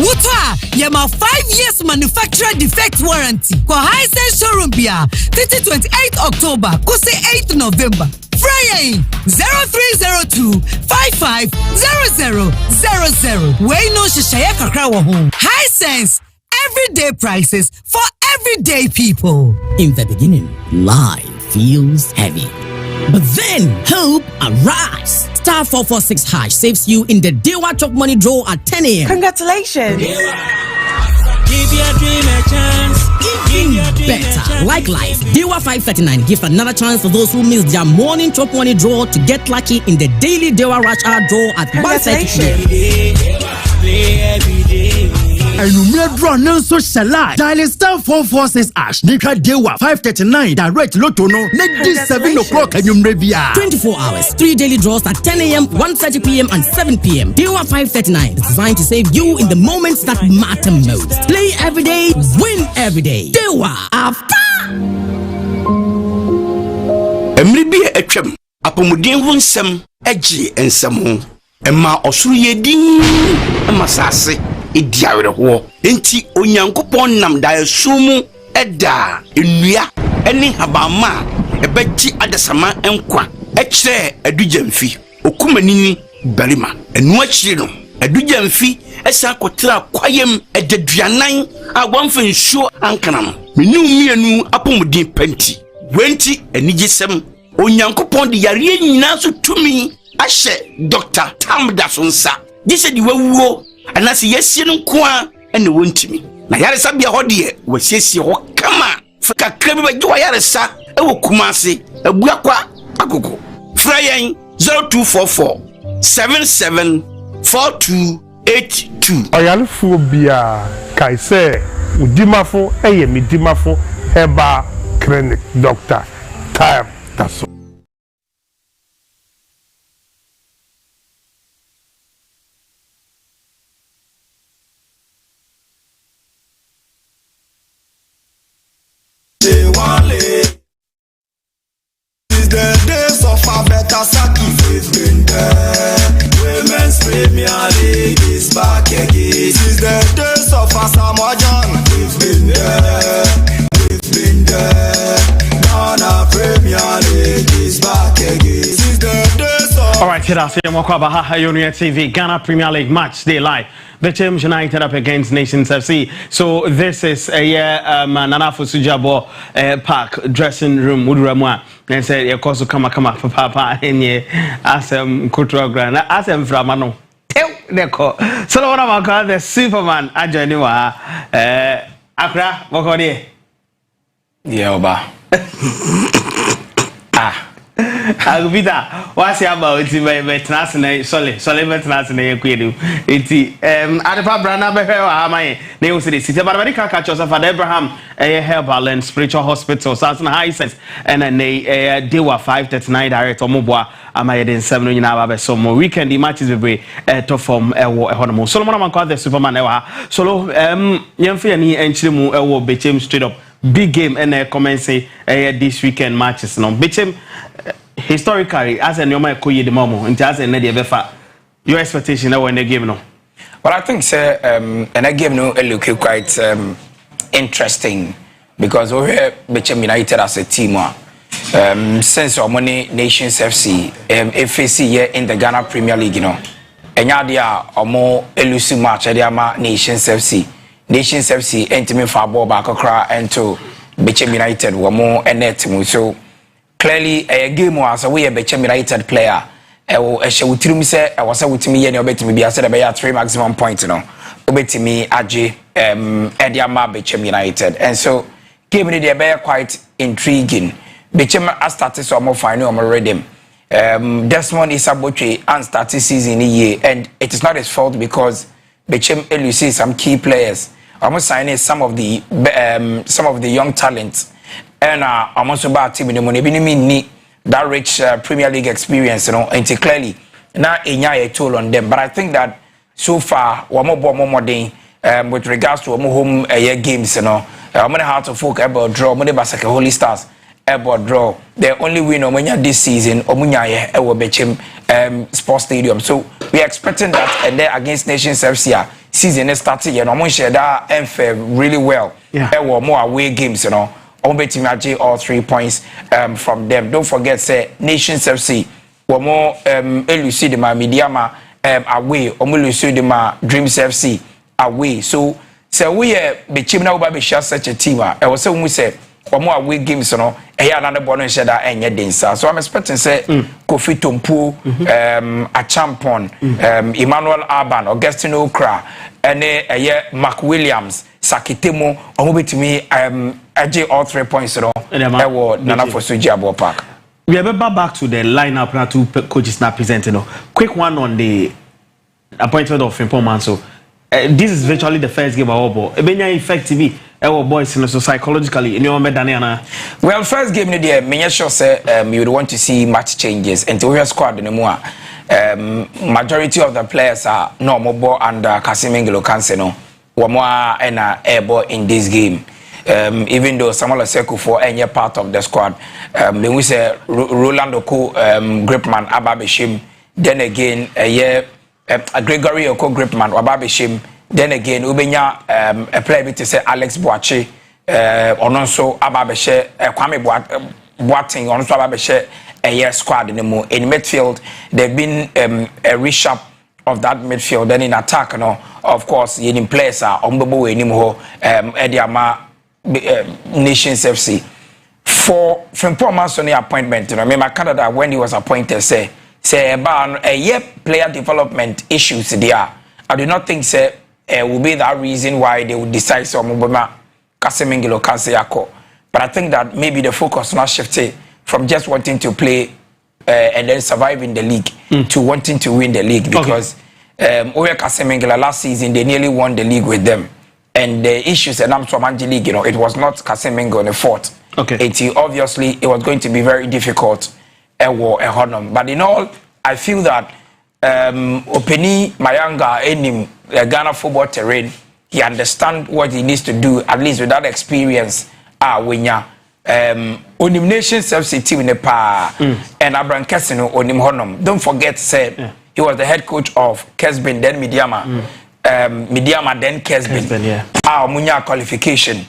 Wuta, yama 5 years manufacturer defect warranty. Kwa Hisense showroom bia 28th October, kose 8th November. Friday 0302 550000. We no shishaya kakra wa home. Hisense, everyday prices for everyday people. In the beginning, life feels heavy. But then, hope arrives. Star 446 hash saves you in the Dewa Chop Money draw at 10 a.m. Congratulations. Give your dream a chance. Give your dream Better, a chance. like life. Dewa 539 gives another chance for those who missed their morning Chop Money draw to get lucky in the daily Dewa Rush Hour draw at 1:30 p.m. Play every day. And you may draw no so shall dial star 446 ash. Nika Dewa 539 direct lotto no. Let this 7 o'clock and you may be 24 hours, 3 daily draws at 10 a.m., 1:30 p.m. and 7 p.m. Dewa 539 is designed to save you in the moments that matter most. Play every day, win every day. Dewa after. Emribi etwem apomuden ho nsem agi ensem ho emma osuru yedin emma sase ediawere ho enti onyankopon nam da esumu eda enua eni habama ebegi adesama enkwa ekire adujamfi okumanini barima enu akire no adujamfi esa kotra kwayem ededuanan agwamfa nsuo ankanam menu mienu apomuden panti wenti enigisem onyankopon de yare nyina so tumi ahye Dr. Tamda sonsa dise di wawuo anase yesie no koa ene wontimi na yaresa bia hode wasiesie ho kama fika krabi bagwa yaresa ewo kumase abuakwa agogo frayen 0244 774282 oyalfo bia kaise udimafo midimafo heba clinic Dr. Tamda. It's been there. Women's Premier League is back again. Since the days of Asamoah Gyan, we've been there. We've been there. Ghana Premier League is back again. Since the days of. All right, that's it. TV Ghana Premier League match day live. Bechem United up against Nations FC. So this is a Nana Fusujabo Park dressing room. Udurama and said, "Of course, come papa in ye asem cultural grand asem framano." Tell neko. So what am I call the Superman? Ajaniwa Accra. What are you? Yeah, Oba. Agvita, what's about it? International, sorry, international. Iti, Adepa Brana Behewa Hamai, Neo City, but America catches of Abraham, a herbal and spiritual hospital, Southern Hisense, and a Dewa 539 direct or Mobwa, Amayadin 7 in our so more weekend. The matches will be to form a honor. Solomon called the Superman Ewa. Solo, Yamfi and Chimu Ewo Bechem straight up. Big game and commence this weekend matches. No, Bechem historically as a normal koye the momo and as a nedia befa. Your expectation now when the game no. Well, I think sir, and that game no look quite interesting because we Bechem United as a team. Since our money Nations FC, FAC here in the Ghana Premier League, you know, and yadia or more elusive match at the Nations FC. Nations FC entering for ball back across and to Bechem United were more and net. So clearly a game was a way a Bechem United player. I would say I was with me and obey me. I said about 3 maximum points, you know. Obey me, Aji, Ediama Bechem United, and so game in the quite intriguing. Bechem has started so more final on rhythm. Desmond Isaboche and started season year, and it is not his fault because Bechem elucidated some key players. Almost signing some of the young talents, and almost about team in the money. Need that rich Premier League experience, you know, and clearly now a toll on them. But I think that so far, one more day with regards to home games, you know, I'm gonna have to focus about draw. I'm gonna Holy Stars airboard draw. The only win omunya this season omunya ye ewo Bechem Sports Stadium. So we are expecting that, and then against Nations FC season is starting. You know, omun share that unfair really well. Ewo more away games, you know. Omun betimi all 3 points from them. Don't forget say Nations FC more elusi de ma Mediama away. Omun elusi de ma Dreams FC away. So we Bechem na uba be share such a team. I was saying we say more away games, you know. Another bonus share that and yet denser. So I'm expecting say Kofi Tompu, a champion, Emmanuel Aban, Augustino Okra, and Mark Williams, Sakitemo, or moving to me, AJ all 3 points, you know. Nana for Suji Abo Park. We are back to the lineup now. Two coaches now presenting. Quick one on the appointment of Frimpong So this is virtually the first game of all. Ebenya effectively. Our boys, so psychologically, well, first game, me sure say you would want to see match changes until we are squad anymore. Majority of the players are no more under Casimiro Cancelo. One more and airball in this game. Even though Samuel Sekou for any part of the squad, we say Rolando Oko, Gripman, Bechem. Then again, a Gregory Oko Gripman, Bechem. Then again, Ubenya a player to say Alex Boache, Ononso Ababeshe, Kwame Boateng, Ononso Ababeshe, a year squad in the midfield. They've been a reshup of that midfield. Then in attack, you know, of course, in place are Ombobo Enimo, Ediama, Nations FC. For Frimpong Mansoni appointment, you know, I remember Canada when he was appointed, say about a year player development issues there. I do not think say. Will be that reason why they would decide so Mubama Casemiro Kanseyako. But I think that maybe the focus now shifted from just wanting to play and then survive in the league to wanting to win the league, because Oya Casemiro last season they nearly won the league with them, and the issues in Amsterdam League, you know, it was not Casemiro on the fort. Obviously it was going to be very difficult but in all I feel that Openi Mayanga Enim Ghana football terrain, he understands what he needs to do, at least with that experience. Winya Onim Nations FC team in the pa and Abraham Kesino Onim Honum. Don't forget, said he was the head coach of Kesbin, then Mediama, Mediama, then Kesbin. Munya qualification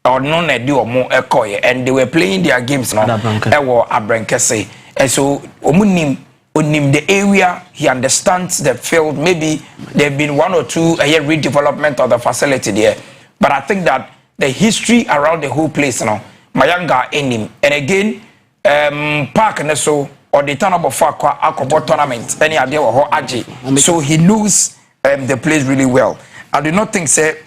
or none do or more echoy, and they were playing their games now. Abraham Kese, and so Omunim. On the area, he understands the field. Maybe there have been 1 or 2 a year redevelopment of the facility there, but I think that the history around the whole place now, Mayanga in him, and again, Park and so or the turn of Akobo tournament, any idea or Aji, so he knows the place really well. I do not think say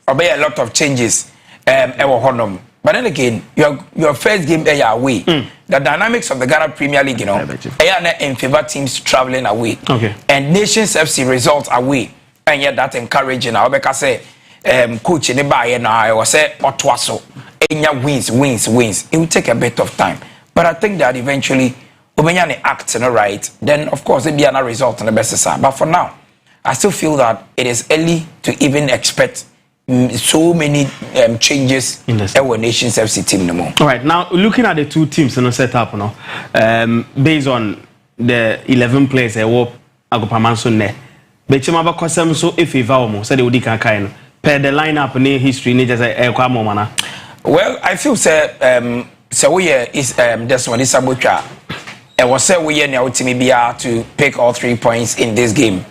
obey a lot of changes ever honum. But then again, your first game away. The dynamics of the Ghana Premier League, you know, in favor teams traveling away. And Nations FC results away. And yet that encouraging. I will say, coach in the buy now, I will say, Otwaso. Wins. It will take a bit of time. But I think that eventually, Obenyane acts in the right. Then, of course, it will be another result on the best side. But for now, I still feel that it is early to even expect so many changes in our Nations FC team no more. All right, now looking at the two teams in the setup, based on the 11 players I work Agopamanso ne. Bechem aba kwasem so efeva omo say they would kan kai no. Per the lineup ne history ne just kwa mana. Well, I feel say we is this one is Sabotwa. And was say we na ultimate bia to pick all 3 points in this game,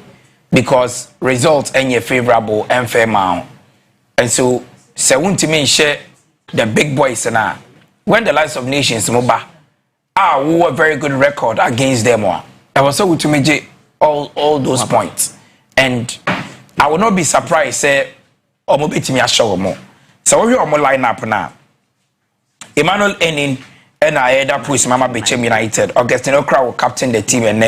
because results any favorable and fair amount. And so, me share the big boys now. When the likes of Nations Moba, we were very good record against them. I was so to me all those points, and I would not be surprised say Omobiti me a show more. So we are more line up now. Emmanuel Enin and I that push Mama Bechem United. Augustino Okra will captain the team and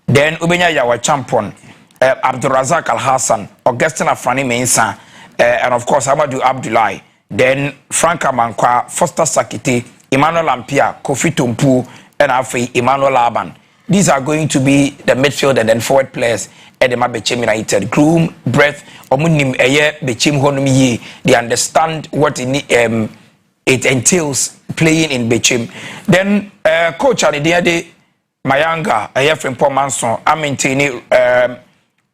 then Ubenya Yawa champion Abdurazak Al Hassan, Augustine Afrani Mensa. And of course, Amadou Abdoulaye, then Frank Amankwa, Foster Sakite, Emmanuel Ampia, Kofi Tompu, and Afi Emmanuel Aban. These are going to be the midfield and then forward players at the Bechem United. Groom, breath, Omunim Eye, Bechem Honomi. They understand what it entails playing in Bechem. Then coach at the day Mayanga, a from Paul Manson, I maintain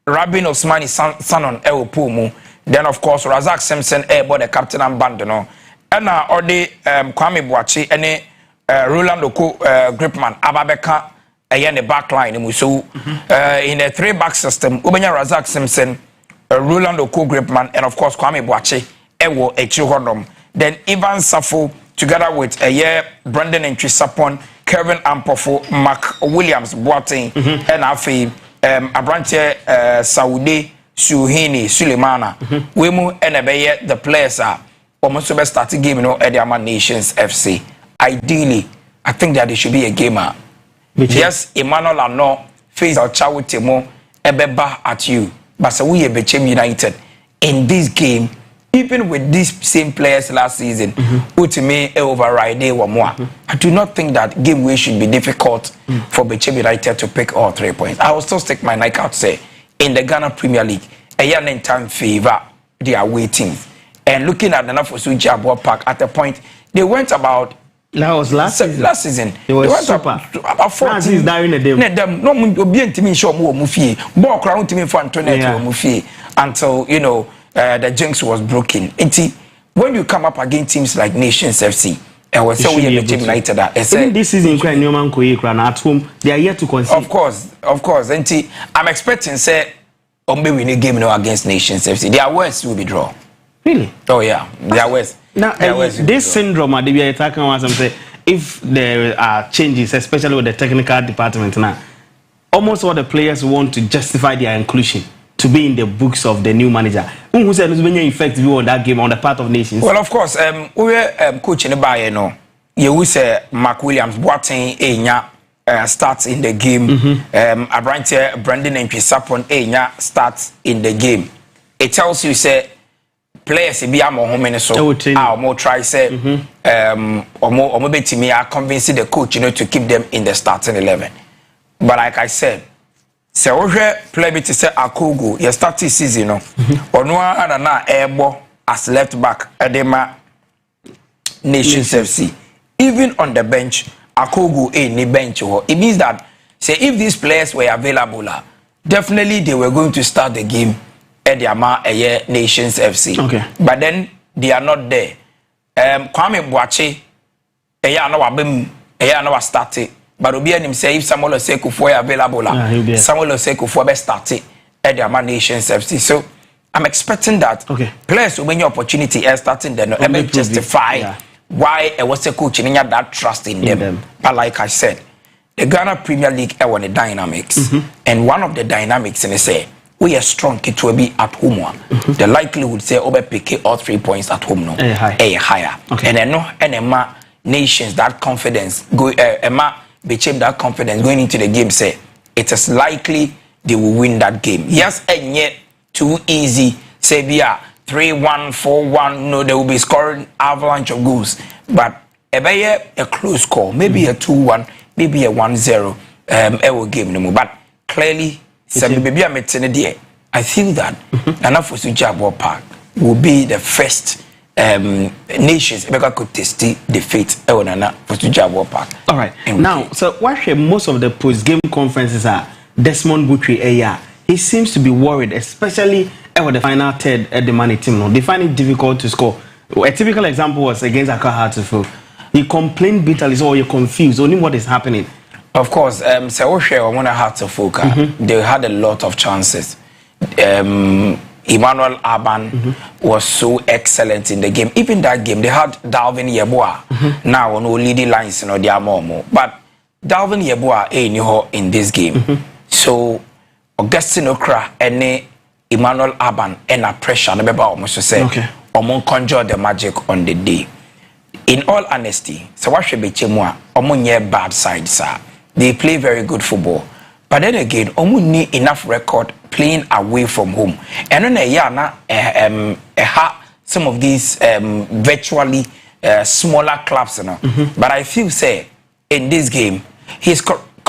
Rabin Osmani Sanon Pumu. Then of course Razak Simpson the captain and bandano. And or the Kwame Boachi any Roland Oko Gripman Ababeka in the back line in a 3-back system. Ubenya Razak Simpson, Roland Oko Gripman, and of course Kwame Boachi Ewo Echihodom. Then Ivan Safo together with Brandon and Trisapon, Kevin Ampofo, Mark Williams Boateng, and Afi Abrante Saudi Suhini Sulemana. Wemu and the players are almost best starting game at the Nations FC. Ideally, I think that it should be a gamer. Yes, Emmanuel Ano face our child Timo Ebeba at you. But so we Bechem United in this game, even with these same players last season, ultimately override one more. I do not think that game way should be difficult for Bechem United to pick all 3 points. I will still stick my neck out say in the Ghana Premier League, a year in time favor they are waiting. And looking at the Nafosu Jabwa Park at the point, they went about. That was last season. It was super. About 40 is dying a day. No, be intimi show more mufi. Ball crown to me for Antoinette mufi until the jinx was broken. When you come up against teams like Nations FC, and we say we are Bechem United. Even this season, Newman Koyekran at home, they are yet to concede. Of course. I'm expecting say Ombe win a game against Nations FC. Their worst will be draw. Really? Oh yeah, their worst. Now, this syndrome, we are talking about something. If there are changes, especially with the technical department now, almost all the players want to justify their inclusion to be in the books of the new manager. Who said it's been effective on that game on the part of Nations? Well, of course, we were coaching the Bayern. No, you say Mark Williams Boateng starts in the game. Abrante Brandon and Pisapon starts in the game. It tells you say. Players be am home in so more try say or more bet me are convincing the coach to keep them in the starting 11. But like I said, say play bit say Akogo your starting season or no other na airbo as left back Edema Nations FC. Even on the bench, Akogo any bench or it means that say if these players were available, definitely they were going to start the game. Ediama Nations FC. Okay. But then they are not there. Kwame Boachi no started. But Obi and him say if Samuel Oseko for available, Samuel Oseko for be started Ediama Nations FC. So I'm expecting that players will win your opportunity and starting then justify why I was a coach and that trust in them. But like I said, the Ghana Premier League want the dynamics. And one of the dynamics in say we are strong, it will be at home. The likelihood say over pick all 3 points at home higher. Okay. And then Nations that confidence go Bechem that confidence going into the game say it is likely they will win that game. Yes, and yet too easy. Say be 3-1, 4-1. No, they will be scoring avalanche of goals. But a close call, maybe a 2-1, maybe a 1-0 will game no more. But clearly. I feel that Nanafosu Jabwa Park will be the first Nations ever could test defeat Nanafosu Jabwa Park. All right. Now, so why most of the post-game conferences are Desmond Butry he seems to be worried, especially with the final third at the money team. They find it difficult to score. A typical example was against Accra Hearts. He complained bitterly, so you're confused, only what is happening. Of course, so I want to have to focus. They had a lot of chances. Emmanuel Aban was so excellent in the game. Even that game, they had Dalvin Yeboah now on leading lines, they are more. But Dalvin Yeboah in this game. So Augustine Okra and Emmanuel Aban and a pressure, almost say, conjure the magic on the day. In all honesty, so what should be Chemwa? Bad side, sir. They play very good football. But then again, need enough record playing away from home. And then some of these smaller clubs. But I feel say in this game, his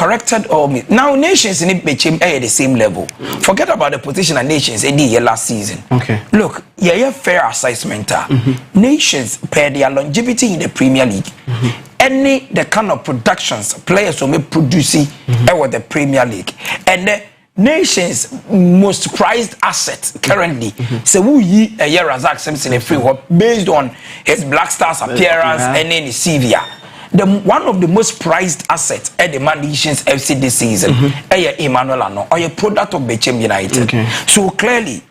corrected all me. Now nations in Bechem at the same level. Forget about the position of nations in the last season. Okay. Look, yeah, fair assessment. Nations per their longevity in the Premier League. Any the kind of productions players will be producing with the Premier League. And the nations most prized asset currently. So we a year Razak Simpson a free based on his Black Stars appearance and then Sevilla. One of the most prized assets at the Nations FC this season, Emmanuel Ano, or a product of Bechem United. So clearly,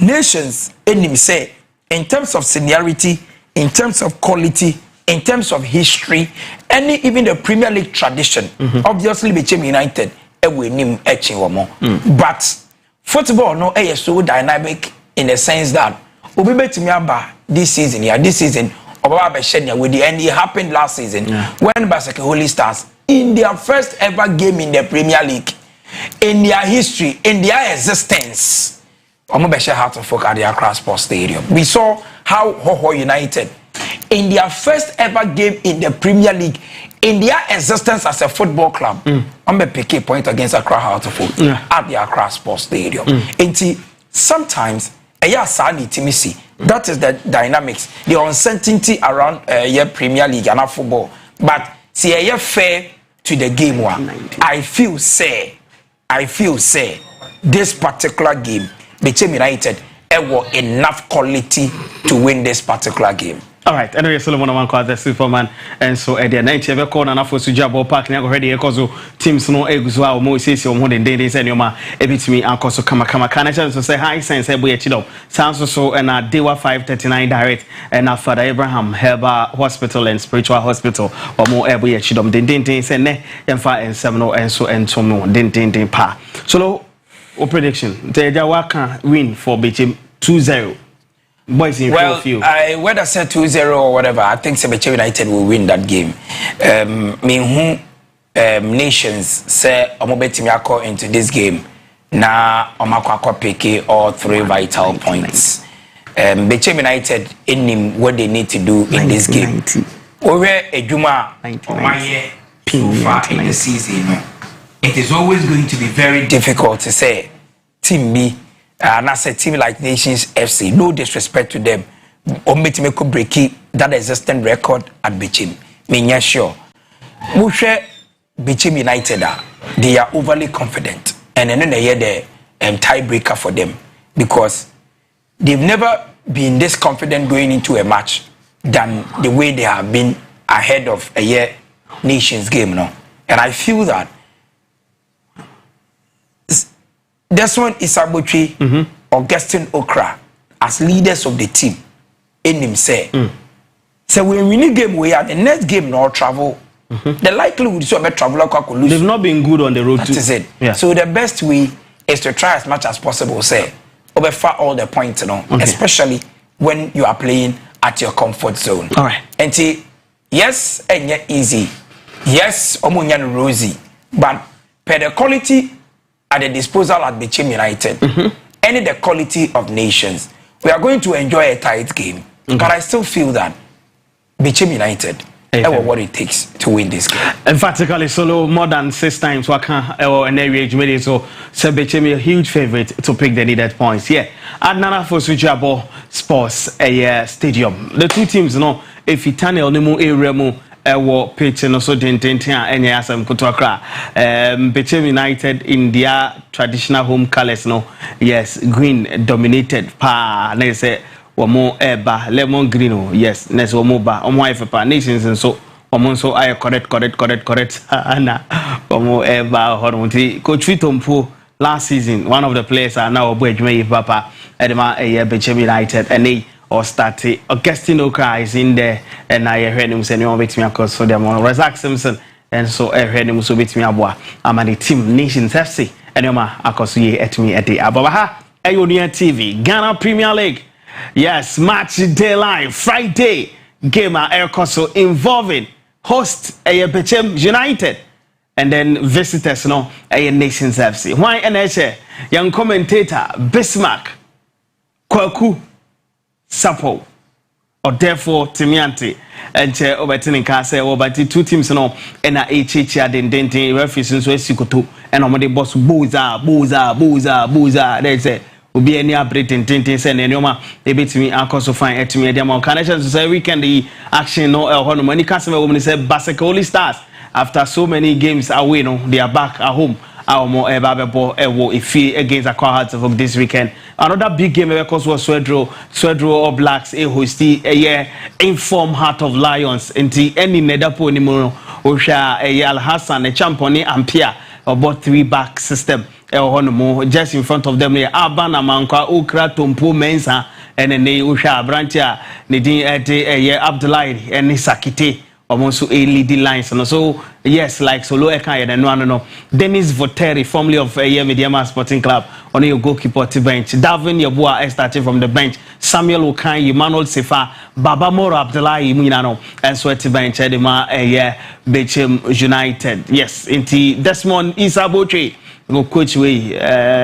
nations in him say, in terms of seniority, in terms of quality, in terms of history, even the Premier League tradition, obviously Bechem United, but football no is so dynamic in the sense that this season. With the end, it happened last season when Basake Holy Stars, in their first ever game in the Premier League, in their history, in their existence, had to focus at the Accra Sports Stadium. We saw how Hoho United, in their first ever game in the Premier League, in their existence as a football club, pick a point against Accra Hartlepool at the Accra Sports Stadium. Sometimes, that is the dynamics, the uncertainty around Premier League and football. But see, fair to the game one. I feel say this particular game, Bechem United, have enough quality to win this particular game. All right, anyway, Solomon Amanko the Superman, and so at the night you have a corner for Sujabo Park now already because teams no eggswa mo sisi o mo den den say no ma ebitimi ankoso kama kana so say high sense e boy chido sounds so and Dewa 539 direct and Father Abraham Herbal Hospital and Spiritual Hospital or mo e boy chidom den say ne yemfa ensem no enso entomo den pa so o prediction the Jawaka win for Bechem 2-0. Boys in field. Whether I said 2-0 or whatever, I think Bechem United will win that game. Nations say Omobetimiako into this game. Na Omakwako Peke all 3 vital points. Bechem United in what they need to do in this game. Over Ejuma so far in the season, it is always going to be very difficult to say Team B. And as a team like Nations FC, no disrespect to them, Ometimeko breaking that existing record at Bechem. Minya sure. Mushe Bechem United, they are overly confident. And then they hear the tiebreaker for them. Because they've never been this confident going into a match than the way they have been ahead of a year Nations game now. And I feel that this one is Abuchi, Augustine Okra, as leaders of the team, in him say. So when we need game, we are the next game no travel. The likelihood is to travel could lose. They've not been good on the road. That is it. Yeah. So the best way is to try as much as possible. Say over far all the points, especially when you are playing at your comfort zone. All right. And see, yes, and yet easy. Yes, Omunyan rosy, but per the quality at the disposal at Bechem United, and the quality of nations, we are going to enjoy a tight game. But I still feel that Bechem United have what it takes to win this game. Emphatically, solo more than 6 times. An area so Bechem a huge favorite to pick the needed points. Yeah, at Nana for Sujabo Sports Stadium. The two teams, if you turn el nemo area pitch and also and asam kutokra Bechem United in their traditional home colors yes green dominated pa they say more eba lemon green yes next more ba wife pa nations and so so I correct ana more eba hormonti coach Vitompo last season one of the players are now Boejme papa edema Bechem United and they or started Augustine Okra is in there and I heard him say no bit me across so them on Razak Simpson and so I heard him so bit me abwa I'm the team Nations FC and yoma across ye at me at the Abaha Ayonia TV Ghana Premier League yes match day live Friday game at Air Coso involving host Bechem United and then visitors Nations FC why NHA young commentator Bismarck Kwaku Sapo or therefore Timiante and Obertin and Cassa over 2 teams no and a HHR den referees so Sikoto and on the boss booza they say will be any update in Tintin and Yoma they beat me and also find at me the connections to say weekend the action no El Money customer woman said Basically Stars after so many games away no they are back at home. Our more if against Aqua Hearts of this weekend. Another big game because was Swedro All Blacks hosti a inform Heart of Lions into any Nedapo anymore Osha Al Hassan a champion Ampere about 3-back system just in front of them Abana Manka Ukra Tumpu Mensa and then Usha Brantia Nidin Abdullahi and Nisakite almost a leading lines and so yes like Solo Eka and no Dennis Voteri formerly of Mediama Sporting Club on your goalkeeper to bench Davin Yabua starting from the bench Samuel Okan Emmanuel Sefa Baba Moro Abdullahi Minano and Sweaty bench Edema Bechem United yes into Desmond Isaboche go coach way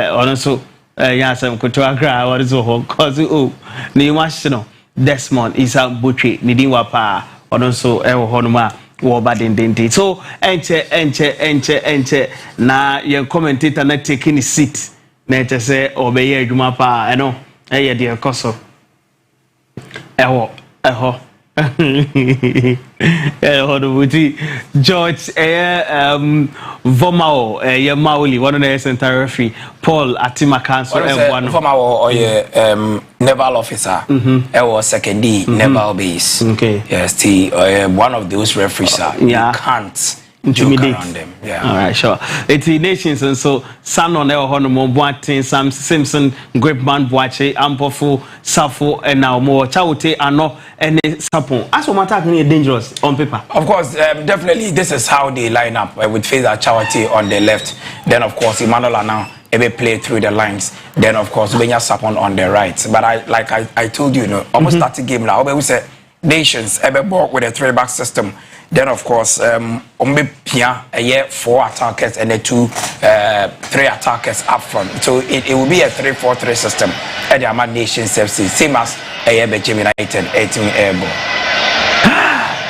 also yes I'm going to agree what is cause Niwashino Desmond Isaboche Nidiwa pa also honoma wo badendente so enche na your commentator na taking his seat na ete say obeye adwuma pa no eye de ekoso Honorable George Vomao Mauli one of the center referee Paul Atimaka so one Vomao or naval officer was second D naval base okay yes one of those referees you can't intimidate them all right sure it's the nations and so San on El Honomo Boatin Sam Simpson Gripman Boache Ampofu Safo and now more Chaute and no any sapon as for attack dangerous on paper of course definitely this is how they line up with Faisal Chaute on the left then of course Emmanuel now ever play through the lines then of course Benya Sapon on the right but I told you almost start the game now we say nations ever bought with a 3-back system. Then of course, Pia a year 4 attackers and the 3 attackers up front. So it will be a 3-4-3 system at the Amad Nations FC, same as a year Bechem United 18 airborne.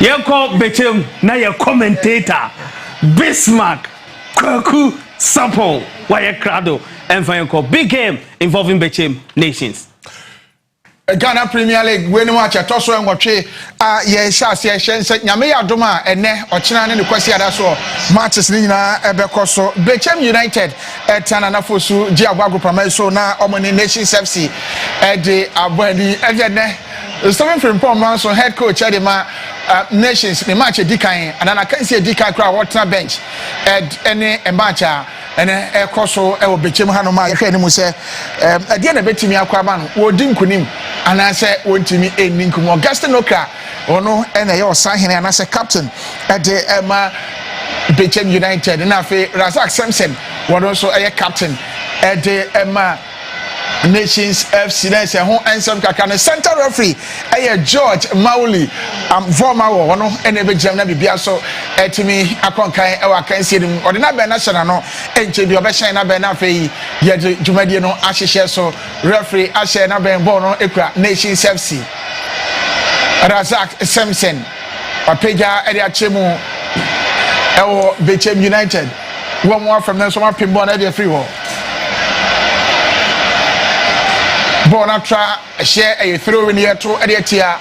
You call Bechem now your commentator Bismarck Kwaku Sapon Wire Crado and for your big game involving Bechem Nations. Ghana Premier League when watch a toss and watch ye shall say Nyame Adoma and ne or China and the question so matches Nina Ebecoso Bechem United at Tananafosu Giawago Prameso na Omani Nations FC at the Abwendi and starting from Paul Manson head coach at the Nations the match a Dikai and I can see a Dikai crowd water bench at any match and a coso Bechem Hanoma say at the end of it me Aquaman wodim kunim and I say want to me a Ninkum Augustin Oka or no and I was signing and I say captain at the Bechem United and I Razak Simpson was also a captain at the Nations FC then say home and some kakana center referee George Mauli former one and every jam na bibia so etimi akonkan e wa kan sie dem odi na be national no enche bi obehyan na be na fe ye dwumadie no ahyehye so referee ahye na be ball no ekura Nations FC Razak Simpson apeja e de achemu e wo Bechem United one more from them so ma pin ball na de free wo Bonatra share a throw in here to Editia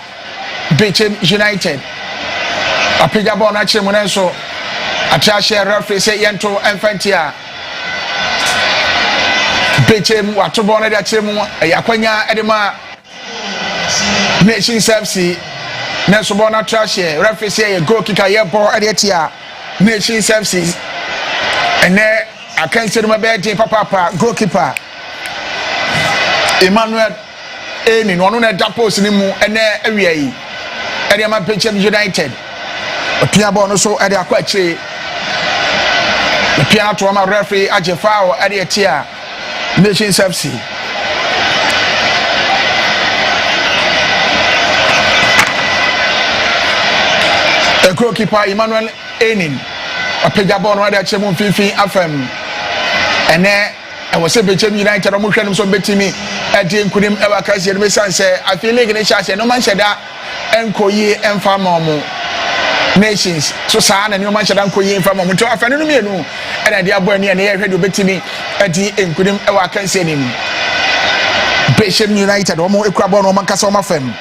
Bechem United. A pija bona chemunenso a share referee say yento infantia Bechem watu bona dia chemu yakwanya edema Nations FC Nenso bona share referee say a goal kicker here ball Editia Nations FC and there I can't say my bad papa goalkeeper Emmanuel Eni no no na dapos ni mu ene awia yi ede ma Bechem United opia ball no so ede akwa chire opia to ma referee ajefa o ede tia Nations FC a goalkeeper Emmanuel Eni opia ball no ede chemu finfin afam ene I was a Bechem United or Muslim so betimi at the Kudim Ever Kasi and Messan say I feel like in a chance no man said that enkoyi emfa mamu nations so saa na nneoma nhyɛ da nkoyi emfa mamu nti afɛ no no mienu ɛna de abo ani na yɛ hwɛ de obetimi adi enkunim ɛwɔ akansi anim Bechem United wɔn ekura bɔ no wɔn nkasa wɔn afɛm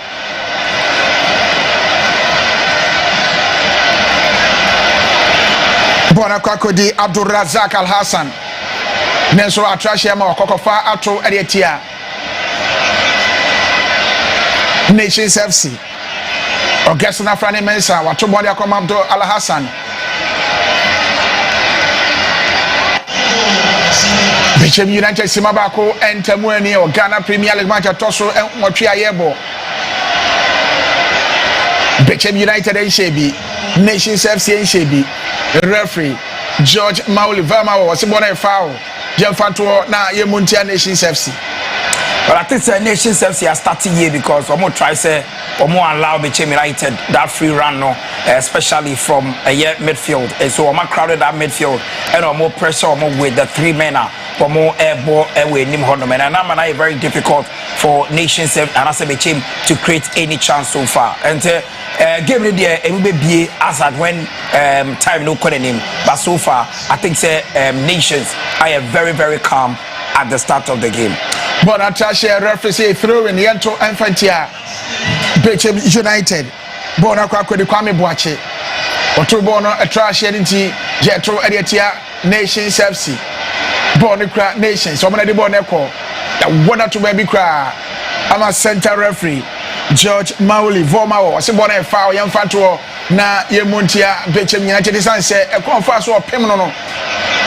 bɔna kwakodi Abdulrazak Al-Hassan nenso atrahye ma wakokofa ato ɛde atia Nations FC August na Frane Mensa wato bɔ de akɔma Abdul Al-Hassan Bechem United sima baako entamu ani o Ghana Premier League match atoso nwɔtwe ayebo Bechem United nshebi Nations FC nshebi referee George Maulivama was born a foul Jemfanto na yemuntia Nations FC. Well, I think the Nations FC has started here because Omo try say Omo allow Bechem United that free run no, especially from a midfield. And so Omo crowded that midfield and Omo pressure Omo with the three men Omo airball away nim honom and I'm very difficult for Nations FC and I say Bechem to create any chance so far. And game ready it will be as at when time no calling him, but so far I think say Nations are very calm at the start of the game. But Natasha referee throw in the Yento Infantia Bechem United Bona Kwakwe Kwame Boache Otu Bono a trash entity Jetro Editia Nations FC Bonicra Nations so many Boneco one to baby cry. I'm a center referee George Mauli Voma was a bonnet foul young Fanto na Yemuntia Bechem United say a conference or Pimano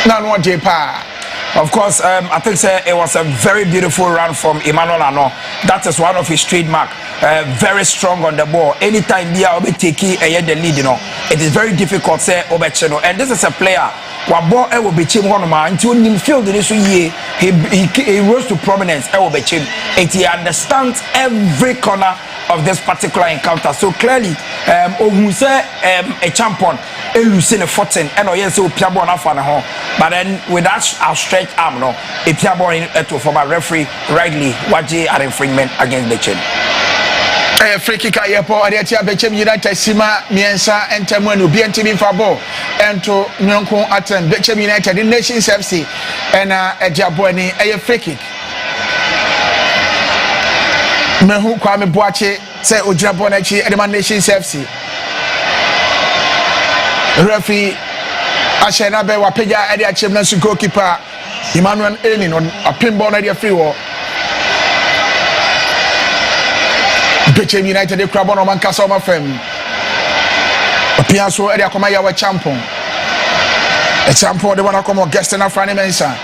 Nano Jepa. Of course, I think it was a very beautiful run from Emmanuel Ano. That is one of his trademark. Very strong on the ball. Anytime they are taking the lead, you know, it is very difficult say Obecheno. And this is a player. Wabo will be chim one man until in field in this year he rose to prominence. Bechem and he understands every corner of this particular encounter. So clearly, Oguse a champion, a 14 and so Piabo na fan home. But then with that outstretched arm, no, a Piabo to from a referee rightly Waji an infringement against Bechem. Free kick at airport Adetia Bechem United Sima Miensa and Temwenu BNTB Fabo and to Nyonko Atem Bechem United in Nations FC and a Jabuani a free kick. Mehu Kwame Boache say Ojabonachi and Nations FC. Referee Ashenabe Wapeja Edia Chimness goalkeeper Emmanuel Elin on a pinball at free war. Bechem United de Crabon on Mancasoma Fem. A Piasso Edia Comaya were champion. A champion de one come guest in a Franny Mensa.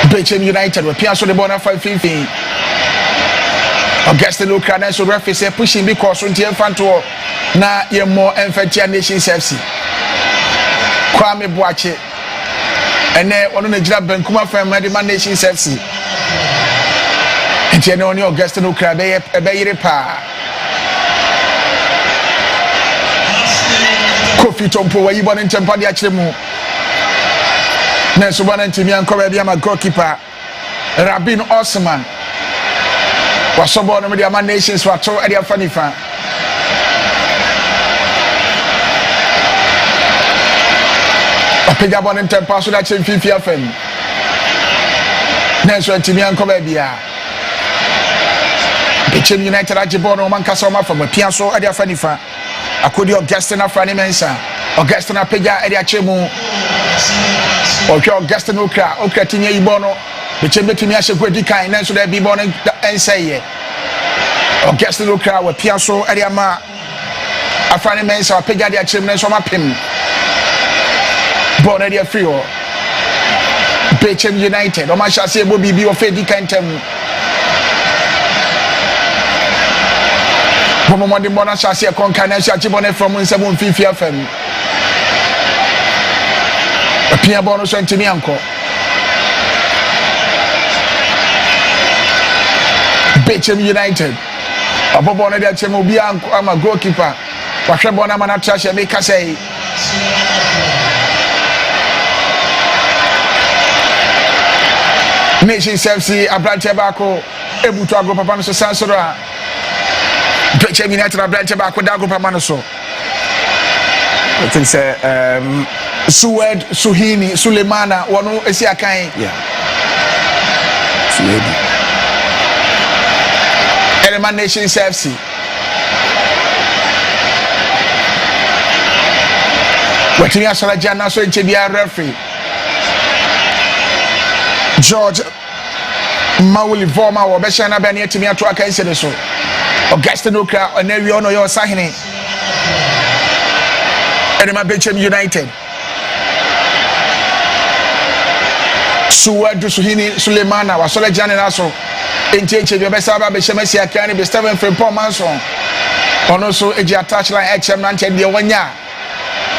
Bechem United with Piasso de Bona 5-15. Auguste Lucas so referee say pushing because on Fanto na ye more Infantia Nations FC. Kwame Boache. And then one on the job Benkuma from Mediman Nations FC. And you know Auguste Lucas a bay pa. Kofi Tompo where you born in Tempadia Chemu. Nenso Bona Timian Kobe my goalkeeper. Rabin Osman. Wasobo no media man Nations wato e dia fani fa apega bon ntempa so da chemfifi afam nenso antimi anko ba bia Bechem United ajibo no man kasa o ma fam pia so e dia fani fa akodi Augustine Afrani Mensa Augustine apega e dia chemu okwa Augustine okra tinya ibo no Bechem betimi ahye kwadi kan nenso da bibo no enseye Auguste Lucas we Piasso area ma Afrani Mensa apega de achim nenso ma pem born area free o Bechem United o ma chase ebo bibi o fedi kan tem Bomo mo de bona chase e kon kan nenso achibone from 750 FM Pia bono so ntimi anko Bechem United abobo na dia chemo bia anko ama goalkeeper wahwe bona mana trash e make say Nations FC abrante bako ebutu agro papa no so sansoro a Bechem United branch back with agro papa no so I think say Suwed Suhini Sulemana wonu esi akan yeah Suwedi Element Nations FC Watini asola jana so enchebia referee George Mauli Voma wo be shana ba ne atimi ato aka nsede so Augustine Okra onawi ono yo sahene Edema Bechem United Suwadu Suhini Sulemana wasola jana naso encheche bi be saba be shemasi aka ne be 7 Frimpong Manson ono so eji attach line HM na nche de wanya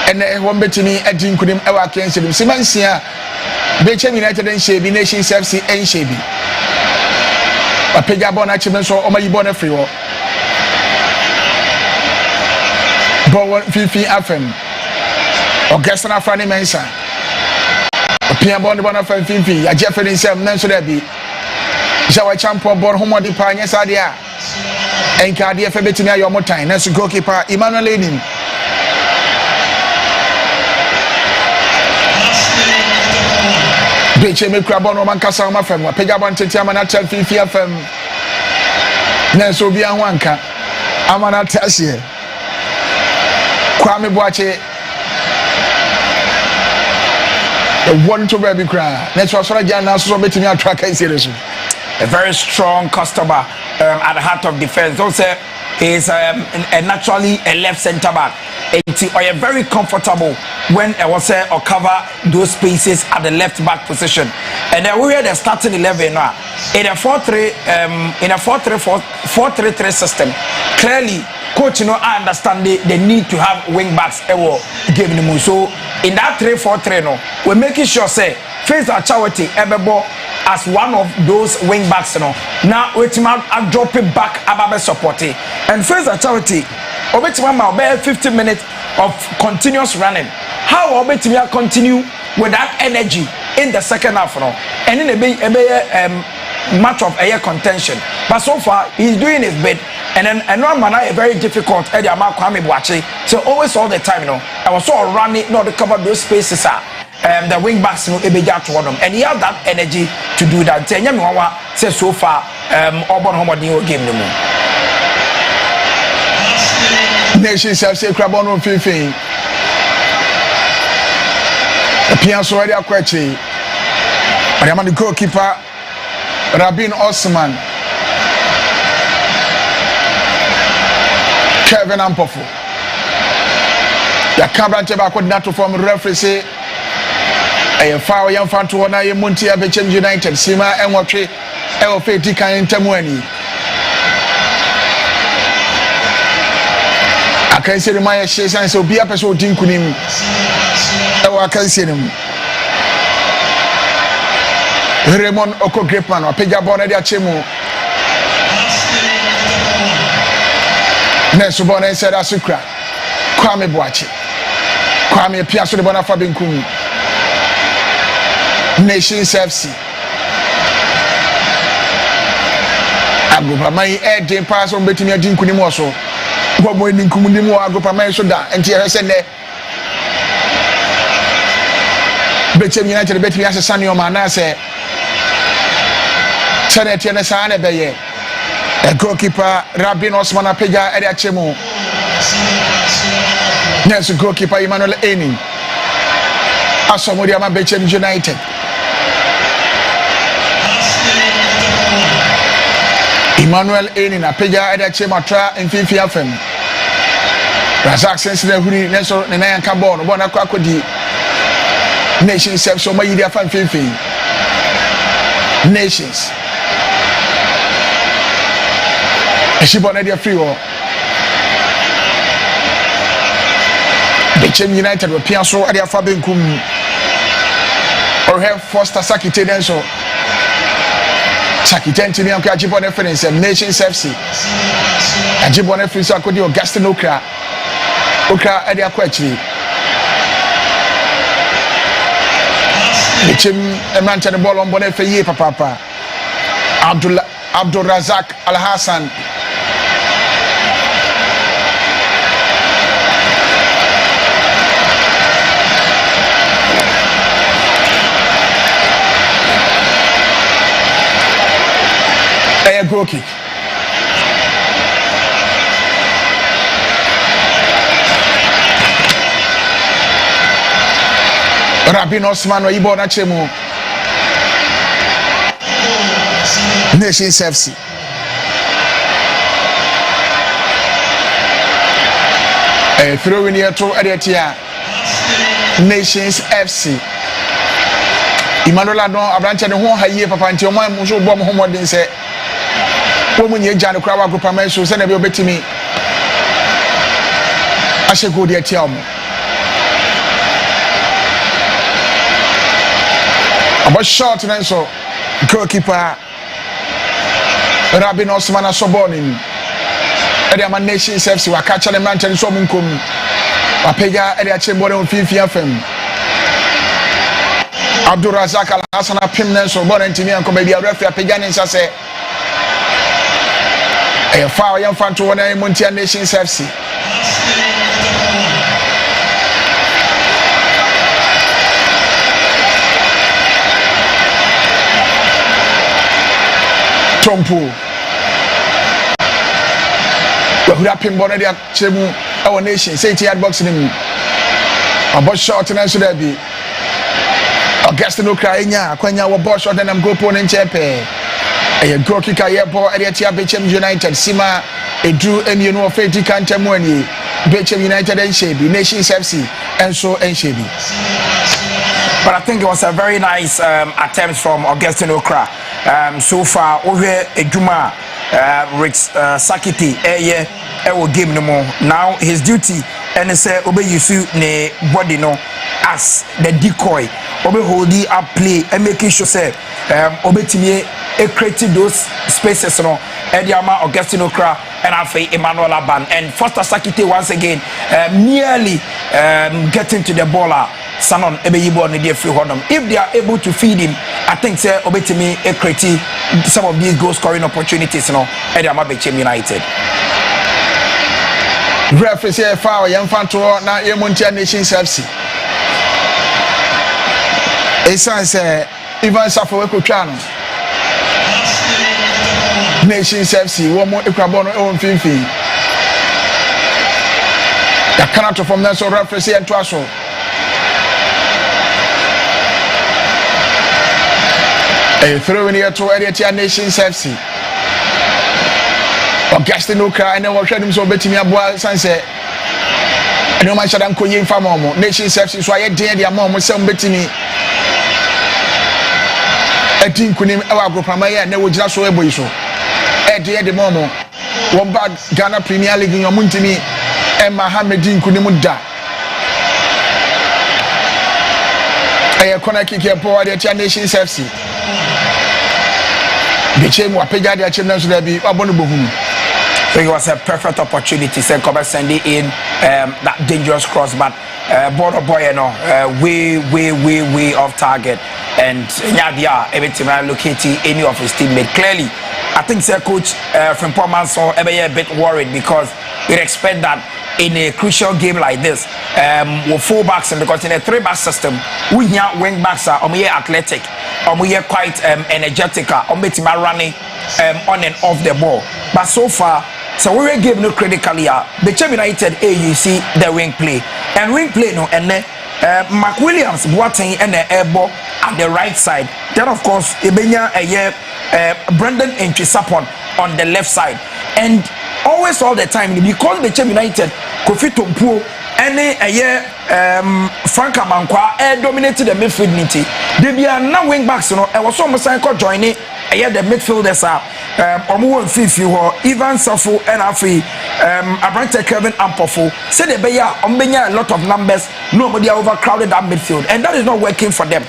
ene won betimi adi nkunim e wa ken nsede simansia Bechem United and Shebi Nations FC and Shebi. A Pegabon achievement so Omayibon free war. Bowen Fifi FM. Augustina Fanny Mensa. A Piabon Bonafan Fifi, a Jeffrey in Sam Nanso Debbie. Jawa Champion born Homo di Panya Sadia. And Cardia Fabetina Yomotain, Nancy goalkeeper Emmanuel Lenin. Bechem Krabono Mankasa Mafem, Pegabon Tiamana Fifi FM. Nanso Bianwanka. Amana Tassie. Kwame Boache. The one to baby cry. Next was Jana so betting your track series. A very strong customer at the heart of defense. Also, is a naturally a left centre back. Or a very comfortable when I was or cover those spaces at the left back position. And then we had the starting 11 now in a 4-3-3 system. Clearly, coach, I understand the need to have wing backs. Game so in that 3-4-3, we're making sure say face our charity Ebebo as one of those wing backs. Now wait I drop it back about supporting and face our charity. Over 50 minutes of continuous running. How about we continue with that energy in the second half and in a match of air contention. But so far he's doing his bit and then another man a very difficult area Kwame Boache. So always all the time, I was so running not to cover those spaces the wing backs to them and he has that energy to do that. Say so far Auburn Homo game no more. Nations FC Krabono Fifi. The Pianso Area Quechi. I am the goalkeeper Rabin Osman. Kevin Ampofo. The Cabra Teba could not form referee say a foul young fan to one I Muntia Bechem United. Sima and Watri Elfe Tika in Temweni. I can see my shares and so be a person Dinkunim. I can see him. Raymond Oko Gripman or Pegabona de Achemo. Nesubone said Asukra. Kwame Boache. Kwame Piasso de Bonafabin Kumi. Nations FC. Agopamai air day pass on betting your Dinkunimoso. What more in Kumunimo Agopamai Soda and Tierra Sende. Bechem United bet me as a Sanyo Manase. Senator Nesane Beye. A goalkeeper Rabin Osman Apega Ediachemo. Yes, goalkeeper Emmanuel Enin. Asamodia Bechem United. Emmanuel Enin Apega Ediachemo Tra in Fifi FM. Razak Sensible Huni Neso Nenayan Carbon, Bonacquadi. Nations have so many different Fifi. Nations. She born at free war. Bechem United with Pianso at their Fabin Kum or have Foster Sakite Denso Sakiten to me on Kajibon reference and Nations FC. Ajibon reference I could do Augustine Okra at their Quetchi. Bechem a man to the ball on Bonnet for ye, Papa. Abdul Razak Al Hassan. A goal kick. Rabin Osman Oyibo na chemu Nations FC. Throw in here to Adetia Nations FC. Emmanuel Adon Abranche ne ho haye papa nti omo am so bo mo homodin se wo mu nye janu krawa group am so se na be obetimi ahye go de atia omo. About short and so goalkeeper Rabin Osman Asoboni. Edia Nations FC wa catch the man tell so munkum. Wapega edia chembore on fifi FM. Abdul Razak Al Hassan Pimnen so bon ntimi anko ba bia referee apega ne nsa se. E fa yam fan to wona Montia Nations FC. Trompo wahura pimbo na dia chemu our nation say ti box nim about short na so there be Augustine Ukraina akwanya wo ball short na go pon nchepe e go kika ye ball area ti Bechem United sima edu emienu of eti kantemu ani Bechem United and Shebi Nations FC and so and Shebi. But I think it was a very nice attempt from Augustine Okra. So far, over Ejuma, Rick Sakiti, will give no more. Now his duty and say obey you ne body no as the decoy, obey holding up play and making sure say obey to me creating those spaces no. Ediama Augustine Okra and Afe Emmanuel Aban and Foster Sakiti once again nearly getting to the baller. Sanon Ebeyibo and the free hodom. If they are able to feed him, I think say obetimi create some of these goal scoring opportunities no Ediama Bechem United. Referee say foul yam fan to na Montia Nations FC. Esan say Ivan Safo Ekotwano. Nations FC wo mo ekwabo no e won finfin. Ya cannot from there so referee say ento aso. A throw in here to Adetia Nations FC. Augustine Okra and then we'll show him so betting me a boy sunset. And no man shall come in for Momo. Nations FC, so I had their mom with some betting me. I think we name our group from my and they would just so able so. At the Momo, one bad Ghana Premier League in your Muntini and Mohammedin Kunimuda. I connect here for Adetia Nations FC. Bechem wapega dia chemna so there be abono bohum. So it was a perfect opportunity say come sending in that dangerous cross but border boy you know way off target and Nyadia everything locating any of his teammates clearly. I think say coach from Portman so a bit worried because we expect that in a crucial game like this with four backs and because in a three back system we have wing backs are athletic we are quite energetic running on and off the ball but so far so we were given no critically Bechem United AUC the wing play and wing play no and then Mark Williams Boateng and the air ball at the right side then of course Ibenya Brendan Entwisapon on the left side and always all the time because Bechem United Kofi Tompuo any Frank Amankwa dominated the midfield niti they be now wing backs no e was almost like joining the midfielders are omo fifi ho Ivan Safo and Afi Abrante Kevin Ampofo say they be a lot of numbers nobody overcrowded that midfield and that is not working for them.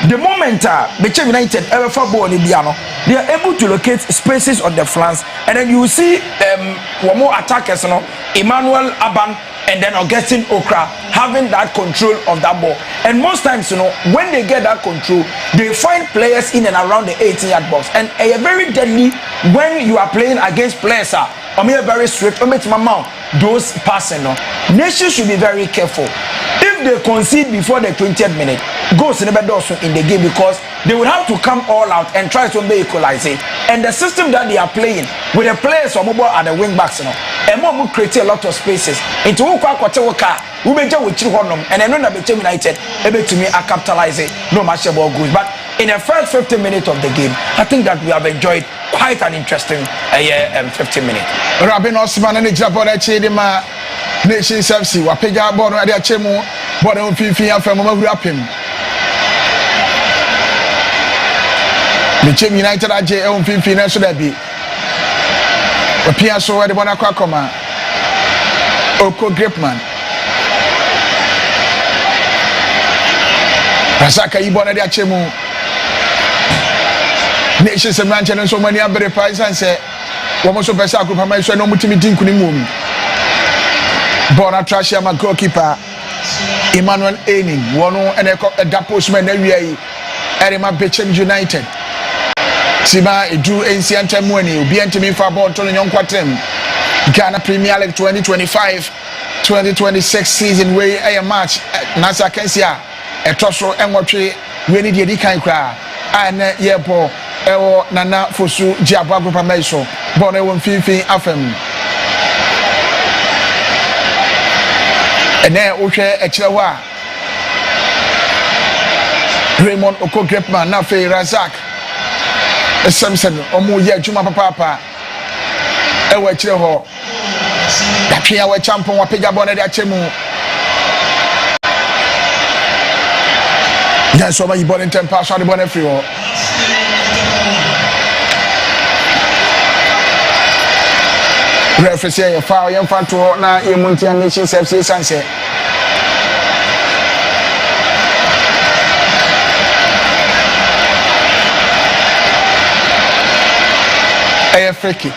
The moment Bechem United ever for ball in Biano, they are able to locate spaces on the flanks and then you see one more attackers, Emmanuel Aban and then Augustine Okra having that control of that ball. And most times, you know, when they get that control, they find players in and around the 18-yard box. And a very deadly when you are playing against players very swift, those passing. No, nations should be very careful. If they concede before the 20th minute, goals never does in the game because they will have to come all out and try to make equalizing. And the system that they are playing with the players on mobile at the wing backs, you know, and more will create a lot of spaces. Into and I know that Bechem United able to me capitalize it, no match about goals. But in the first 15 minutes of the game, I think that we have enjoyed quite an interesting 15 minutes. Rabin Osman and the Japan Chedima Nations FC, Wapiga Bono at Chemo, Bono Fifi and from Rapim. Bechem United at J. on Fifi and Sudabi. Appear so at the Bonacoma. Oko Gripman. Asaka Ibona de Achemu. Nations and Manchester and so many other prize and say, Womoso Pesa Group, I said no Mutimidin Kunimum. Bona Trashia, my goalkeeper, Emmanuel Aining, one and a postman area, Erima Bechem United. Sima, it drew ancient Temweni, BNTM for about Young Quatem, Ghana Premier League 2025-2026 season where a match, Nasa Kensia. A tosso and what we need the kind cry. And yepo, ewo nana fosu Jabago Pameso, Bonne won Fifi Afem. And then Uche Echilawa Raymond Oko Grepman, Nafe Razak, Samson, Omu Ye Juma Papa, Ewe Chileho, Dakia we champion Wapiga Bonne de Achemu. Yes, so you bought in 10 pass on the bonnet free. Referee say foul young fan to na Muntian Nations FC sunset. A free kick.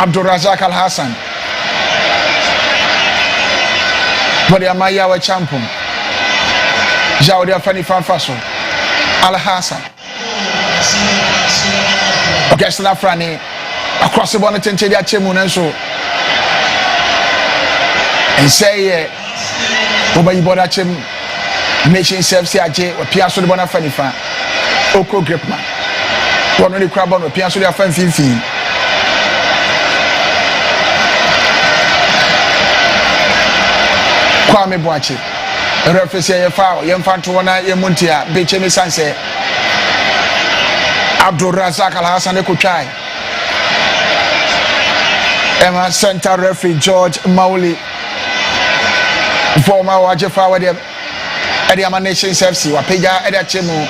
Abdul Razak Al Hassan. But the Amaya were champion. Jaudia Fanny Fanfaso. Al Hassan. Augustin Afrani. Across the bonnet and Tedia Chemun and so. And say, Oba Iboda Chem Nation Self CIJ or Piasso de Bonafanifa. Oko Gripman. One of the crab on the Piasso de Fanfin. Kwame Boachi. Referee say foul. Yemfantuana Yemuntia. Bechem Sanse. Abdul Razak Al Hassan Kuchai. Emma Center referee George Mauli. Former Wajefa Wadi Ediama Nations FC. Wapeja Edia Chemu.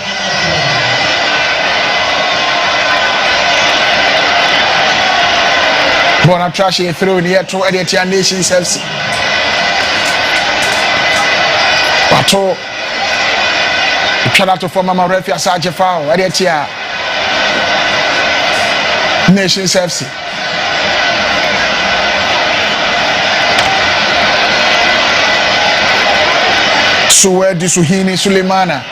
Bona Trashy through near to Edia Nations FC. Pato try to form my referee Saje Foul Edia Nations FC. Suwedi Suhini Sulemana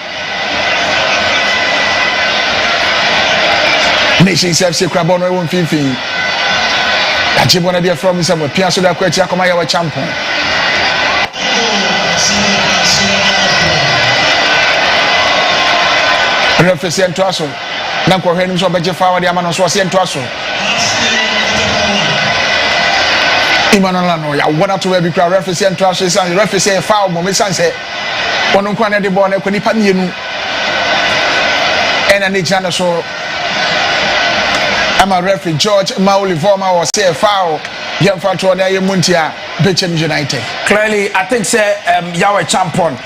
Nations FC Krabono won Fifi. Ajibona dia from somewhere Piasso da Kweti akoma ya champion. Referee sento aso na ko hwenu so beje forward ya mano so sento aso Imanola no ya wona to be kra referee sento aso san referee say foul mo me san say ono kwa na de ball na ko nipa mienu ena ne jana so ama referee George Mauli Voma was say foul yemfa to na yemuntia Bechem United. Clearly I think say yawe champion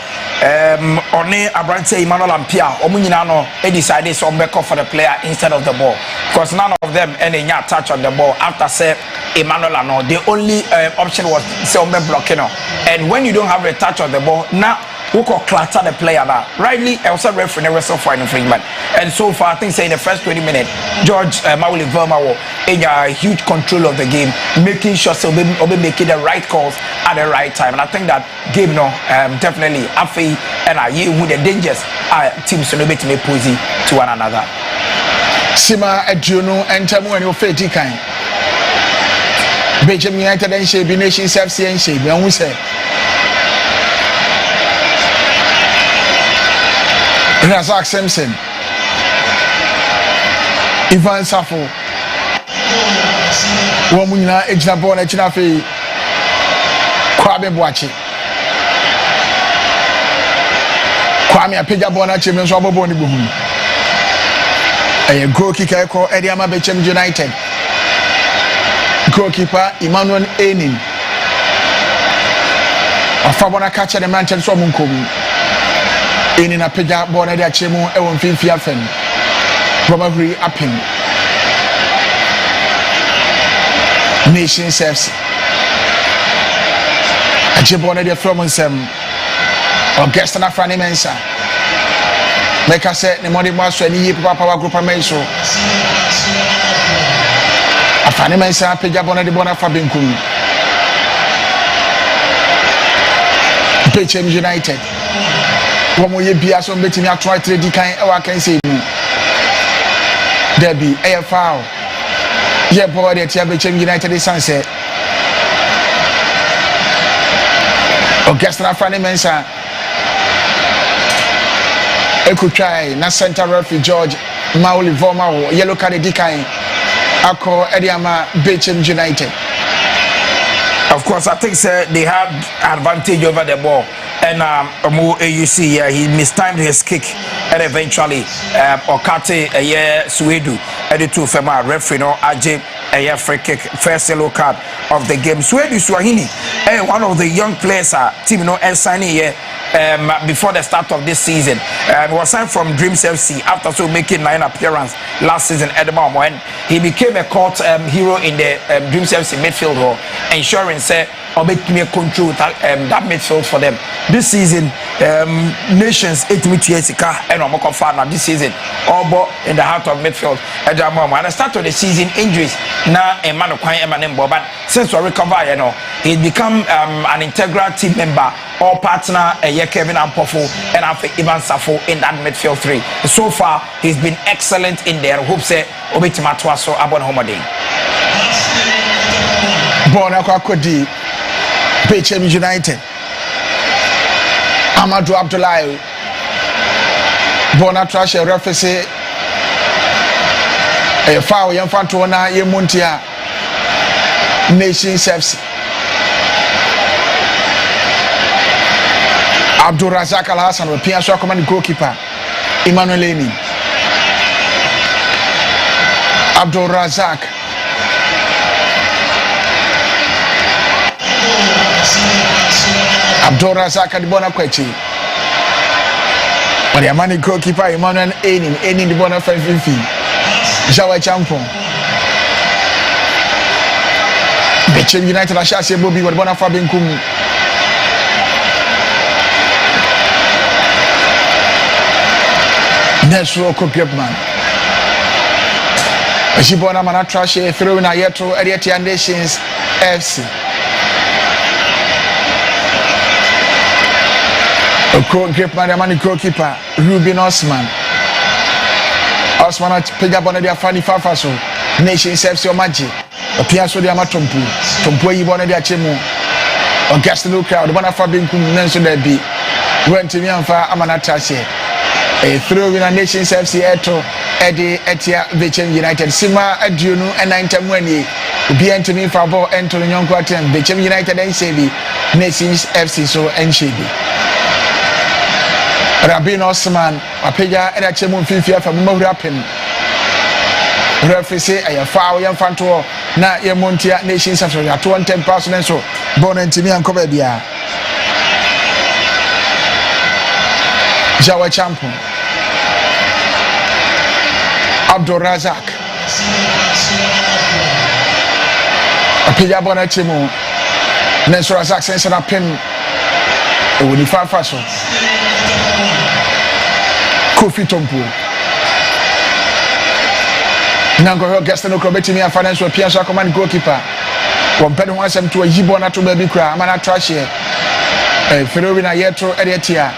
Oni Abrante Emmanuel Ampia Omunyina no decided to back off for the player instead of the ball because none of them any touch on the ball after say Emmanuel no the only option was say blocking no. And when you don't have a touch on the ball now who could clatter the player now. Rightly, also referee never saw for infringement. And so far, I think say in the first 20 minutes, George Mauli Verma in a huge control of the game, making sure so be making the right calls at the right time. And I think that game no definitely Afi and with the dangers teams to be to make posy to one another. Sima Adjuno and Tamu and your fate kind. Bechem United and Shape Nations FC and Shape, and we say Razak Simpson, Ivan Safo, Womuna Ejnabon Echnafi, Kwame Boachi, Kwame Apijabona Chimney Swaboni Boom, a goal kicker called Ediama Bechem United. Goalkeeper Emmanuel Enin. Afabona catcher the Manchester Munkobi. Enin a pega bona de achemo e won finfia fen. Probably upping. Nation serves. Ajibona de from sem. Augusta na Franny Mensa. Make us say the money master ni papa group amenso. Afane Mensa peja bona de bona Fabenkum. Bechem United. Womo ye bia so betimi atwa 3D kan e wa kan say mu. Derby AFL. Ye boy de tia Bechem United sanse. Augusta Afane Mensa. Ekutrai na center referee George Mauli Voma yellow card dikan. Ako Ediama Bechem United. Of course, I think they had advantage over the ball. And you see, he mistimed his kick, and eventually Okate Suedu added to Fema referee no Ajay a free kick, first yellow card of the game. Suedu Swahini, one of the young players, team no signing here before the start of this season, and was signed from Dreams FC after so making 9 appearances last season at the moment. When he became a cult hero in the Dreams FC midfield role, ensuring or make me control that midfield for them. This season, Nations 8 Jessica and Omokofana this season, all in the heart of midfield. At the start of the season, injuries now a man of Emanembo, but since we recover, he's become an integral team member or partner Kevin Ampofo and after Ivan Safo in that midfield 3. So far, he's been excellent in there. Hope say Obetimatwaso Abon Homade. Bona Kwakodi. Bechem United. Amadou Abdoulaye. Bona Trash referee. A foul young Fantona Yemuntia. Nations FC. Abdul Razak Al Hassan will appear so command goalkeeper. Emmanuel Leni. Abdul Razak. Abdul Razak at the Bona Quechi. But the Amani goalkeeper Emmanuel Enin the Bona 550. Jawa Champon. Bechem United a chance Bobby with Bona Fabenkum. Nesro Gripman. Shibona Manatrash through in a Yetro Ariatia Nations FC. Gripman, the money goalkeeper, Ruben Osman. Osman picked up on their funny fafaso. Nations FC Omaji. A Piasso de Amatompu. Tompo you wanted their chemo. Augusta crowd, the one of Fabian Nelson that be. Went to me and for Amanatrash. A throw in a Nations FC Eto, Eddie Etia Bechem United. Sima Adjuno and 9 Tamweni. Be Anthony Fabo, Anthony Yonquatem, Bechem United and Shabi. Nations FC so and Shabi. Rabin Osman, Apeja and Achemu Fifia from Morapin. Referee say a foul young Fanto, na Yemontia Nations FC at 210,000 and so. Born and Timmy and Cobedia. Jawa Champon. Abdul Razak. Apeja Bonachimo. Nesor Razak sends a pin. It will be far faster. Kofi Tompo Nango guest no kobeti me financial pianso command goalkeeper compare ho asem to ayibo na to ba bi kra amana trash here Ferrovi na yetro edetia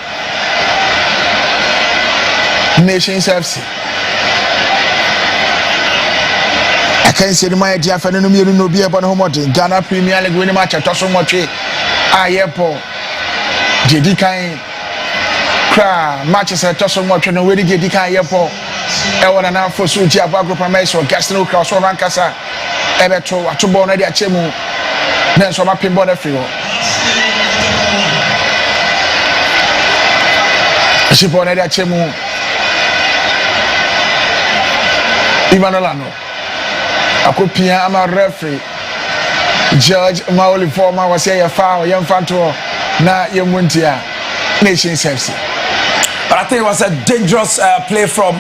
Nations FC I can see the my dear friend no me no be ebo no modern Ghana Premier League winning match atoso motwe ayepo Jedi kan kra matches atoso motwe no we Jedi kan ayepo e wona na fosu ti abo group amaso guest no kra so rankasa ebeto atobo na de achemu na so ma pin border free ho Sipo na de achemu Imanolano akopia ama referee Judge Maoli former was here foul young fanto na yemuntia Nations FC. But I think it was a dangerous play from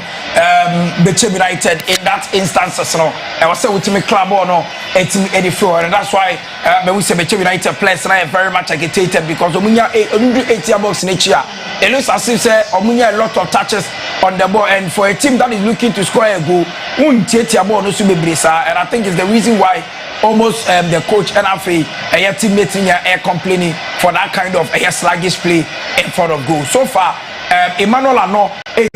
Bechem United in that instance. So I was saying with me club or no, it's Eddie Floor, and that's why we say Bechem United players are very much agitated because Omunya 80 box next year. It looks as if Omunya a lot of touches on the ball, and for a team that is looking to score a goal, and I think it's the reason why almost the coach and a teammate are complaining for that kind of sluggish play in front of goal. So far, Emmanuel Ano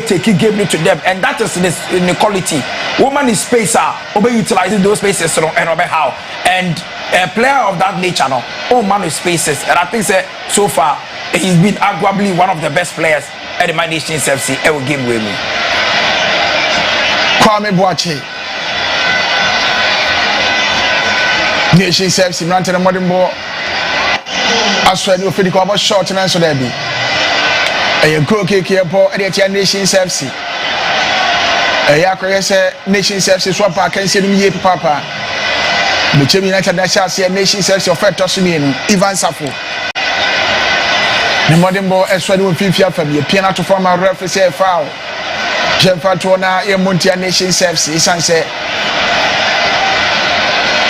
taking game to them, and that is inequality. Woman is spacer, over utilizing those spaces and over how, and a player of that nature, all man is spaces, and I think so far he's been arguably one of the best players at the Nations FC ever game with me. Kwame Boache Nations FC Mranten and Modern Ball as well as the cover short and answer there be a go kick here for the Nations FC a Yakoya Nations FC swap I can see me papa Bechem United National Nations FC offered to me Ivan Safo the Modern Ball as well as Fifia from the piano to form a referee foul Jemfatona Yemuntia Nations FC Isanse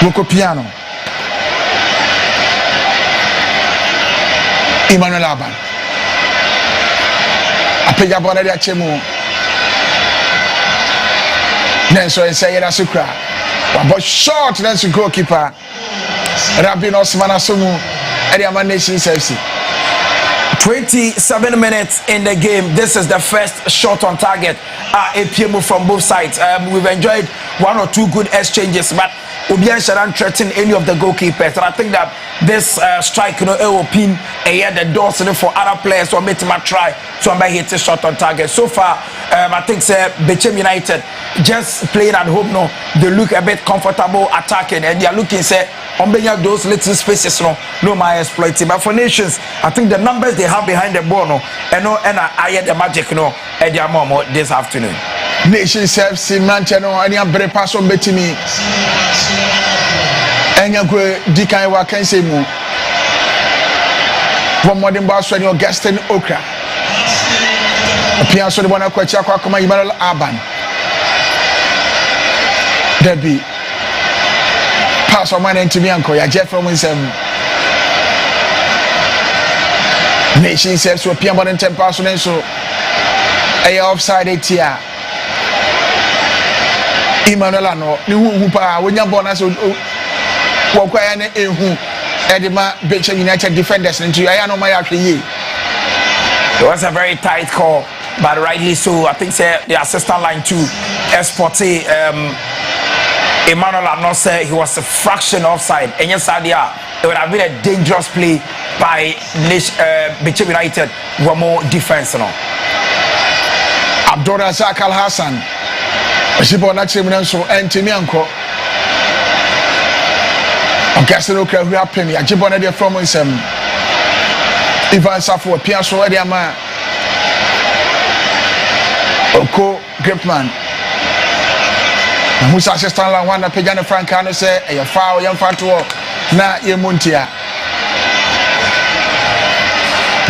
Boko Piano Emmanuel Aban Apeja Bona de Achemu Nenso Ensayera Sukra but short Nenso goalkeeper Rabin Osman Asumu Ediama Nations FC 27 minutes in the game. This is the first shot on target. APM from both sides. We've enjoyed one or two good exchanges, but Obian shouldn't threaten any of the goalkeepers. And I think that this strike, open the doors for other players or make them try to hit a shot on target. So far, I think Bechem United just playing at home now. They look a bit comfortable attacking, and they are looking on those little spaces no my exploiting. But for Nations, I think the numbers they have behind the ball and I had the magic at their mom this afternoon. Nations FC Manchester and you better pass on Betimi and you go Dikai wa can say mu one modern boss when you're Gaston Okra appears on the one of Kwachakwa Koma Emmanuel Aban Debbie pass on my name to me uncle ya Jeff from Nations FC appear more than 10 pass on so a offside here Emmanuel Ano ni hu pa wonya bona so wokwaya na ehu edema Bechem United defenders into ya no my ahwe. It was a very tight call, but rightly so. I think the assistant line too Esporte Emmanuel Ano said he was a fraction offside, and yes it would have been a dangerous play by Bechem United with more defense Abdul Razak Al Hassan Sipo na chemu so entimi anko Okase no kra hua pemi ajibo na de from nsem Ivan Safo pia so e de ama Oko Gripman na Musa assistant la wana peja ne Franka no say e foul yam fato na yemuntia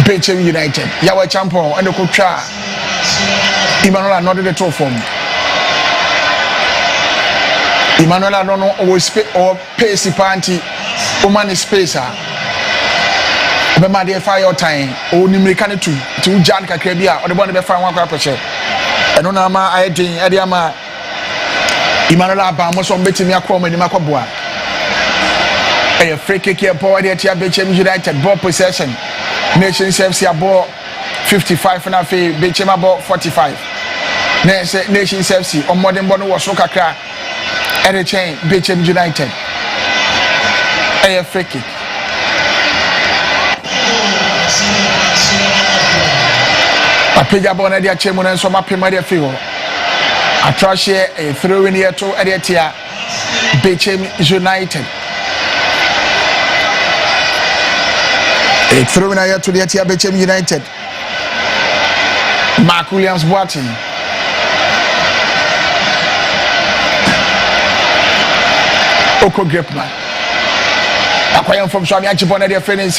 Bechem United yawa champion and ko twa Emmanuel another the top form Emmanuel Adono always pace panty woman spacer be ma dey fire time o nimrika ne tu jan kakra bia o de bon be fire one kwa pressure ɛno na ama ayɛ den ɛde ama Emmanuel Abba mo so mbetimi akɔ mo anim akɔboa ɛyɛ free kick here ball ɛde atia Bechem United ball possession Nations FC ball 55 na fe Bechem ball 45 Nations FC ɔmmɔden bɔ no wɔ so kakra ɛde kyɛn Bechem United ɛyɛ free kick apega bɔ na de akyɛ mu na nso mapema de afi hɔ atrahye a throw in here to Edetia Bechem United. A throw in here to the Edetia Bechem United. Mark Williams Boatin. Oko Gripman. Acquiring from Swami Achibona, their friends.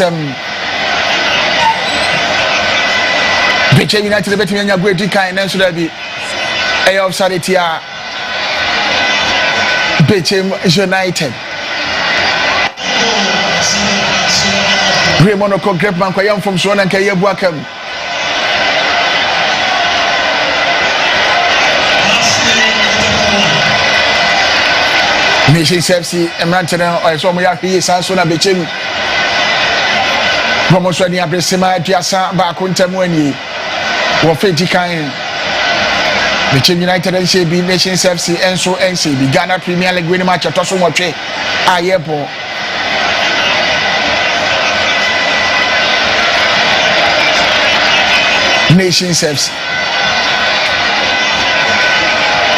Bechem United, the betting in great kind, and so there be. Offside it here. Bechem United. Raymond Oko Gripman Kwayam from Swan and Kaya Bechem. Nations FC Emranton or Somoyaki Sansona Bechem. Promoswani Abresima Piasa Bakuntamweni. Wafeti Kain. Bechem United and CB Nations FC and so NCB Ghana Premier League winning match at Tosomoche Ayepo. Nations FC.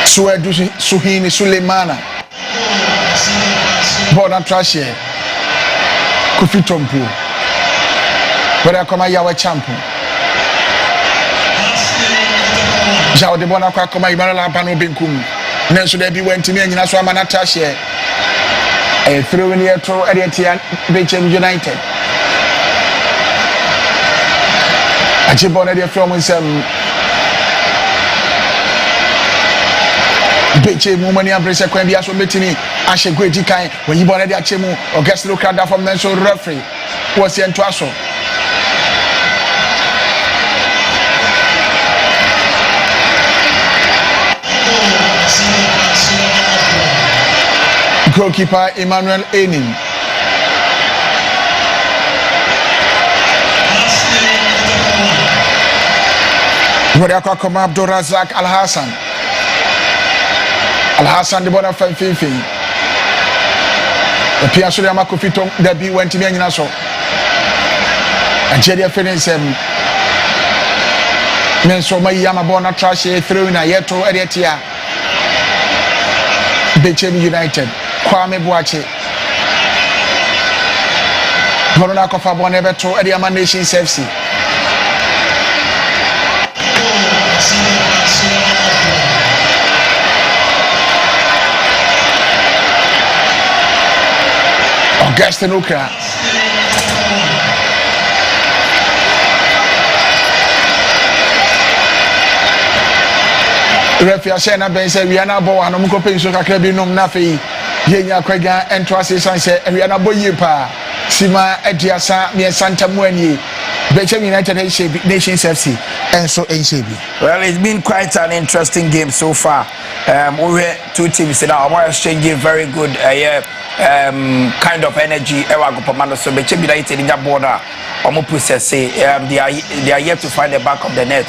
Suedu Suhini Suleimana. Border Trashe. Kofi Tompu. Where I come Yawa champion. Jao de bona kwa koma Emmanuel Abba no benkum nanso da bi wantimi anyina so ama na trashe through in here to Edetia Bechem United Achibona de from some Bechem mumani abrese kwa bia so betini ahye gwedi kan when you bona de achemu August local da from mention referee was here to aso goalkeeper Emmanuel Enin. Rodaka Koma Abdurazak Al Hassan. Al Hassan the border from Fifi. The Piasso Yamakofito that be went to me and so. And Jedia Finis Mensoma Yamabona Trash through in a yeto Edetia Bechem United. Kwame Boache Morona Kofa Bonebe to Ediama Nations FC Augustin Ukra Refia Sena Ben said we are now born and Muko Penso Kakabinum Nafi. Yenya kwega entrance sanse we na boyi pa sima ediasa me santa muani Bechem United Nations FC and so NCB. Well, it's been quite an interesting game so far. We two teams now are exchanging very good kind of energy. So Bechem United in that border they are yet to find the back of the net.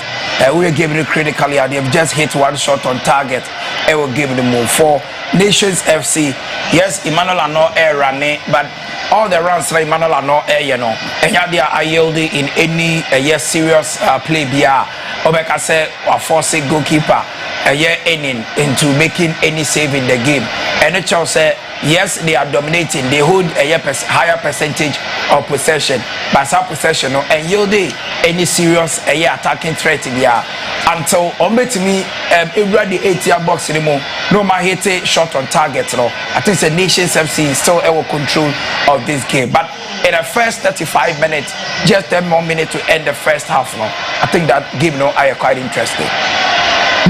We are giving it critically and they've just hit one shot on target. I will give them more for Nations FC. Yes, Emmanuel are not air running, but all the runs like Emmanuel are not air, you know. And they are yielding in any serious play. Bia Obeka say or forcing goalkeeper into making any save in the game. And it say yes, they are dominating. They hold a higher percentage of possession, but some possession and yielding any serious attacking threat in there. Until to me, every 8-year box anymore. No man hit a shot on target. No, I think the Nations FC is still able control of this game. But in the first 35 minutes, just 10 more minutes to end the first half. No, I think that game are quite interesting.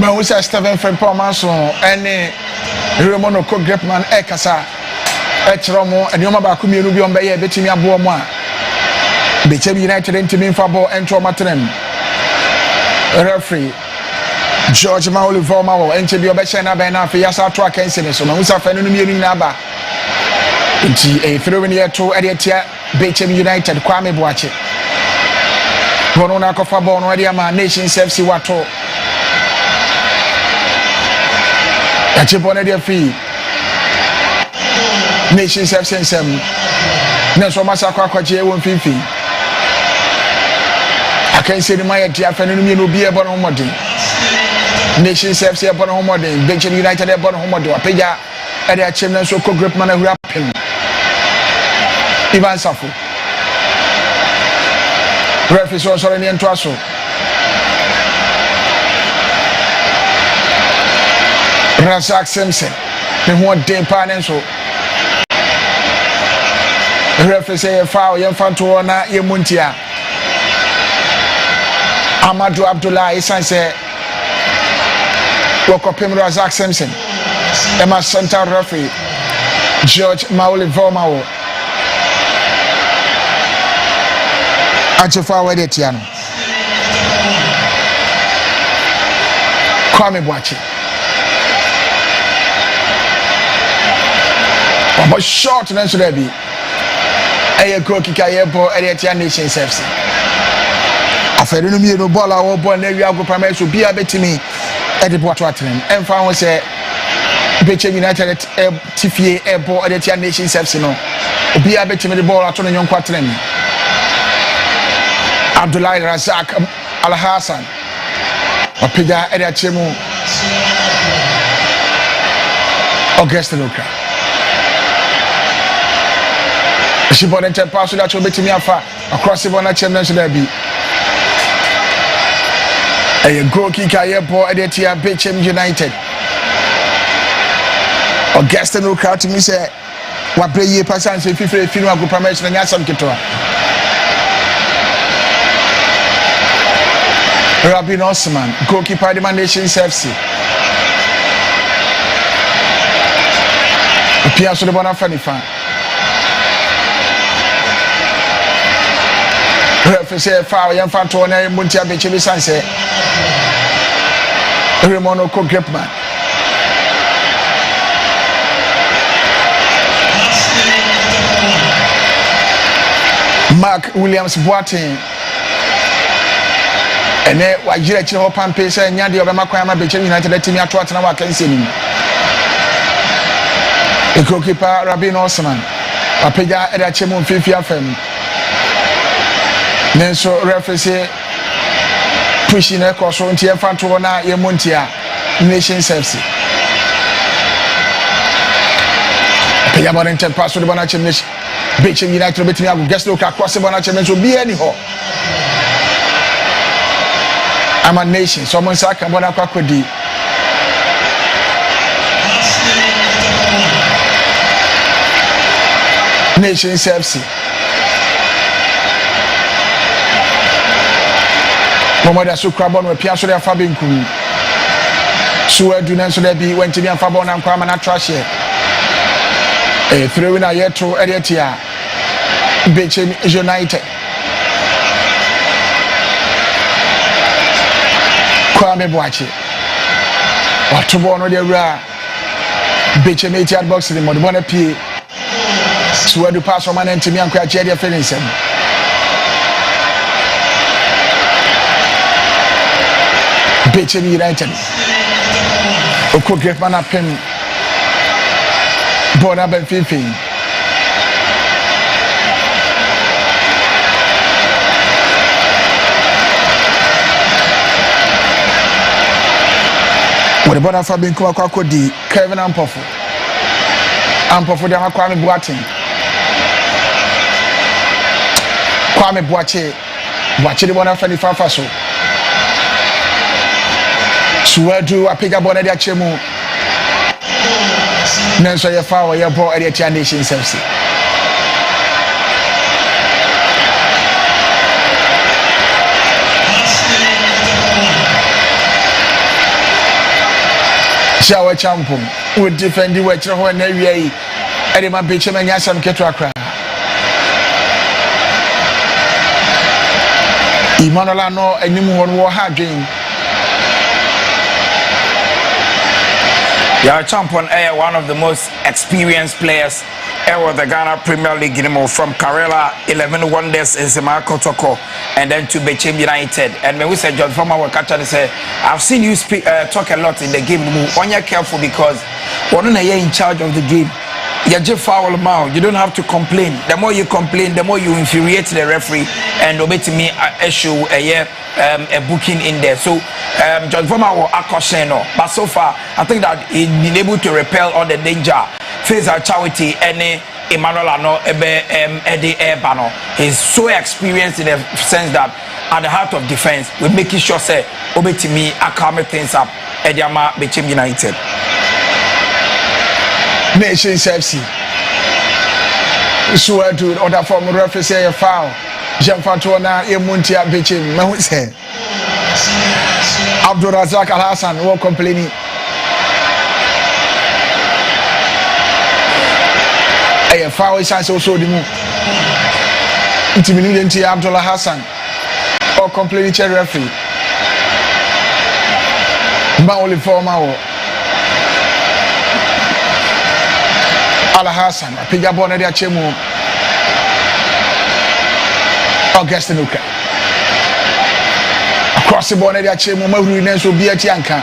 Man, we say Steven Frimpong and Raymond Oko Gripman Ekasa Etromo and Yoma Bakumi Rubion Baye betimi abo mo a Bechem United ntimi fa ball ento matrem referee George Mauli Voma wo ente bi obehye ben na fe yasa to akansi ne so ma husa fa no mienu na ba nti e throw ne to e de tia Bechem United Kwame Boache bono na kofa bono e de ma Nation FC wato ya che bono de fi Nation FC nsem na so masa kwakwaje won fifi akansi ne ma ya tia fa no mienu bi e bono modern Nation FC upon home day, Bechem United upon home day, Peja, and their chairman so called group man who happened. Ivan Safu. Referee also in the Entraso. Razak Simpson, the one day pan so. Referee say a foul, young Fantuana, Yemuntia. Amadou Abdullah, Isanse. Woke up him Razak Simpson. Emma Central referee George Mauli Vomao. Achefa Wedetiano. Kwame Boache. But short and so there be. A goal kick a ball at Nation FC. After the new ball, our ball, and we are going to be a bit me. Edi boato atren emfa ho se Bechem United tifie ebo edetia Nation FC no obi abetime the ball ato no nyonko atren Abdullah Razak Al Hassan opija edi achemu Augustin Oka Shibon ente pass that you betime afa across the bona champions there be a goal kick a ball at the Bechem United. Augustin Oka to me say, what play ye pass and say, if you feel a good promotion and Yasan Kitoa. Rabin Osman, goalkeeper the Nation FC. Appears to the Bonafani fan. Referee say foul, young Fantona, Muntia Bechem Sanse. Remono Gripman. Mark Williams Boateng. And then Wajira Chino Pampe say Nyandi of Makwama Bechem United team at what now can see him. The goalkeeper Rabin Osman. Apeja Edachemu Fifi FM. Nenso referee say pushing a course on Tia Fantona Yemuntia Nation FC. Payabon and pass to the Bonachem Bechem United between I will just look across the Bonachem will be anyhow. I'm a Nation, someone sack and Bonakwadi. Nation FC. Momoda Sukrabon with Piasso de Fabinkum. Sue Dunan so there be went to the Fabon and Kwamana trash here. A throwing a year to Editia. Bechem United. Kwame Boache. What to born with the Ra Bechem 8 box in the Modibona P. Sue do pass from an enemy and Quachedia Fenicem. Bechem United. Oko Grefman Pen Bona Benfifi. What about Fabin Kwakodi, Kevin Ampofo? Ampofo de Kwame Boateng. Kwame Boache. Boache the one of the Fafaso. Suedu Apiga Bona de Achemu. Nenso ye foul ye ball at the Nation FC. Shower champion would defend the wetch when they Edema Bechem and Yasam Ketra. Imanolano and Nimu war hard dream. Yeah, champion one of the most experienced players with the Ghana Premier League, from Karela 11 Wonders in Marco Toko and then to Bechem United. And when we said John from our catcher, they say, I've seen you talk a lot in the game. When you're careful because one year in charge of the game. You just foul mouth. You don't have to complain. The more you complain, the more you infuriate the referee and obey to me issue a booking in there. So John Former will caution, but so far I think that he's been able to repel all the danger. Face our charity any Emmanuel Ano Eddie Ebano. He's so experienced in the sense that at the heart of defense, we're making sure say obey to me calm things up. Ediama Bechem United. Nations FC. So to order from referee say a foul. Jean Fantona Emuntia Bechem. Now say Abdul Razak Al Hassan won't complaining. A foul is also the move. Intimidating Abdullah Hassan or complaining to referee. Maoli former. Al Hassan, Piga Bonadia Chemu, Augustine Uka. Across the Bonadia Chemu, Maruines will be at Yanka.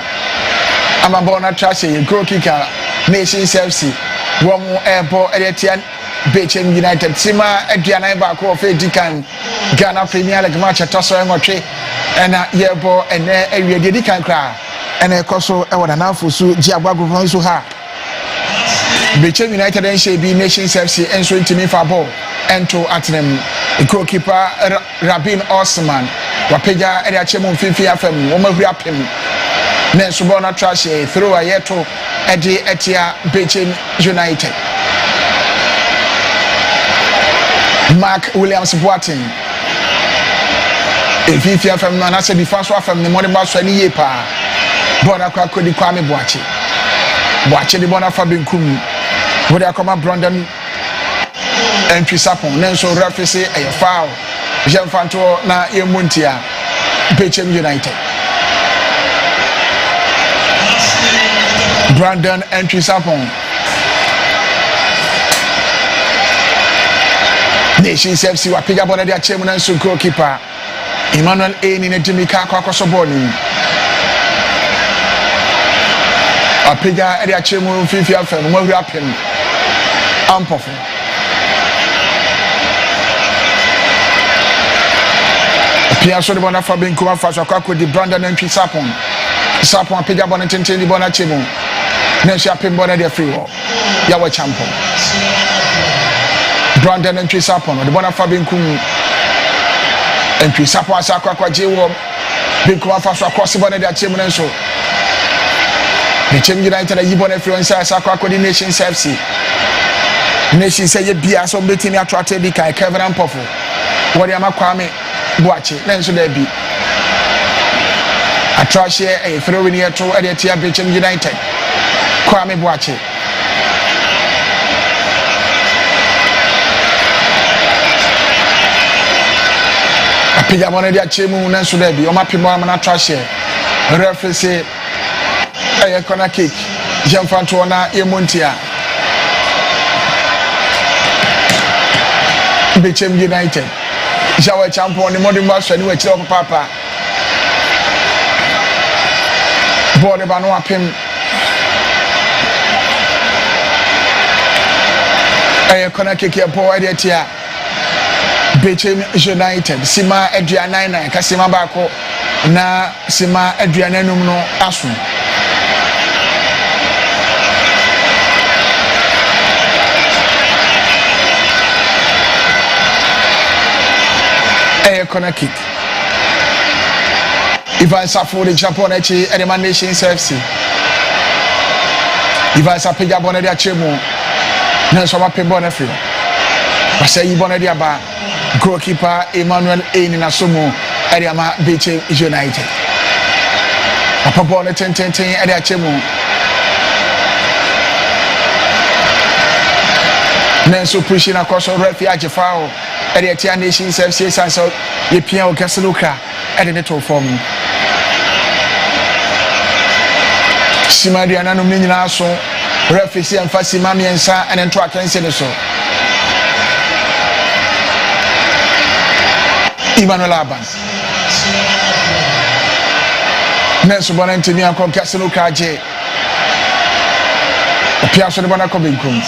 I'm a Bona Tracy, Grow Kicker, Nations FC, one more airport, Etienne, Bechem United, Sima, Adriana Bako, Fedican, Ghana Premier League match at Tosso and Motre, and a yearbo and area Dedican cry, and a Coso, and what an Alfusu, Giabago Ronsuha. Bechem United and Shabi Nations FC entering to me for ball ento atnem goalkeeper Rabin Osman wapeja area chemu fifi afem omahuri apem na subona trash throw a yeto edi etia Bechem United Mark Williams Boateng fifi afem na say defense afem ne modiba so ani yepa bona kwa kodi Kwame Boache the bona Fabinkum where I come up Brandon and Trisapon, Nenso Raffisi, a foul, Jean Fanto, na Emuntia, Bechem United. Brandon and Trisapon. Nations FC, Wapiga Bonadia Chairman and Suko keeper, Emmanuel A. in a Jimika Kwakosoboni. Wapiga Edia Chairman, Fifia Fem, Murapin. Ampofu. Pierre so the bona Fabin Kuma Fasha Kwako di Brandon and Sapon. Sapon Piga Bonatin the Bona Chimo. Nesha Pimbona de free war. Yawa Champo. Brandon and Sapon, the Bona Fabin Kum and Sapon Sakwa Jiwo. Binkuma Fasha across the Bona de Chimo and so. The Chim United and Yibon influencer Sakwa Coordination FC. Nation say ye bia so betimi attracted the kai Kevin Ampofu. What am Kwame Boache? Nenso there be. Attract here a throw in here to Edia Bechem United. Kwame Boache. Apija Bonadia Chemu Nenso there be. Oma Pimo Amana attract here. Referee say a corner kick. Jean Fantona Emuntia. Bechem United. Jawa champion, the modern master, and which of Papa. Border Banoa Pim. A corner kick here, poor idea. Bechem United. Sima Adriana, Casima Bako, na Sima Adriana Numno Asun. A corner kick. Ivan Safo de Japan Echi and Nations FC. Ivan Sapiga Bonadia Chemo. Nansoma Pembonefri. Pasay Bonadia Ba. Goalkeeper Emmanuel A. Nasumo. Ariama Bechem United. Papa Bonnet 10 Adia Chemo. Nanso pushing across a refuge foul. Edia Nations FC Sanso. Yepia Casaluka. At the network form. sima aduane no nyina so referee si amfa sima miensa ene nto akanse ne so Emmanuel Aban Nesu bona ntimi akọ kase no kaje opia so ne bona ko benkum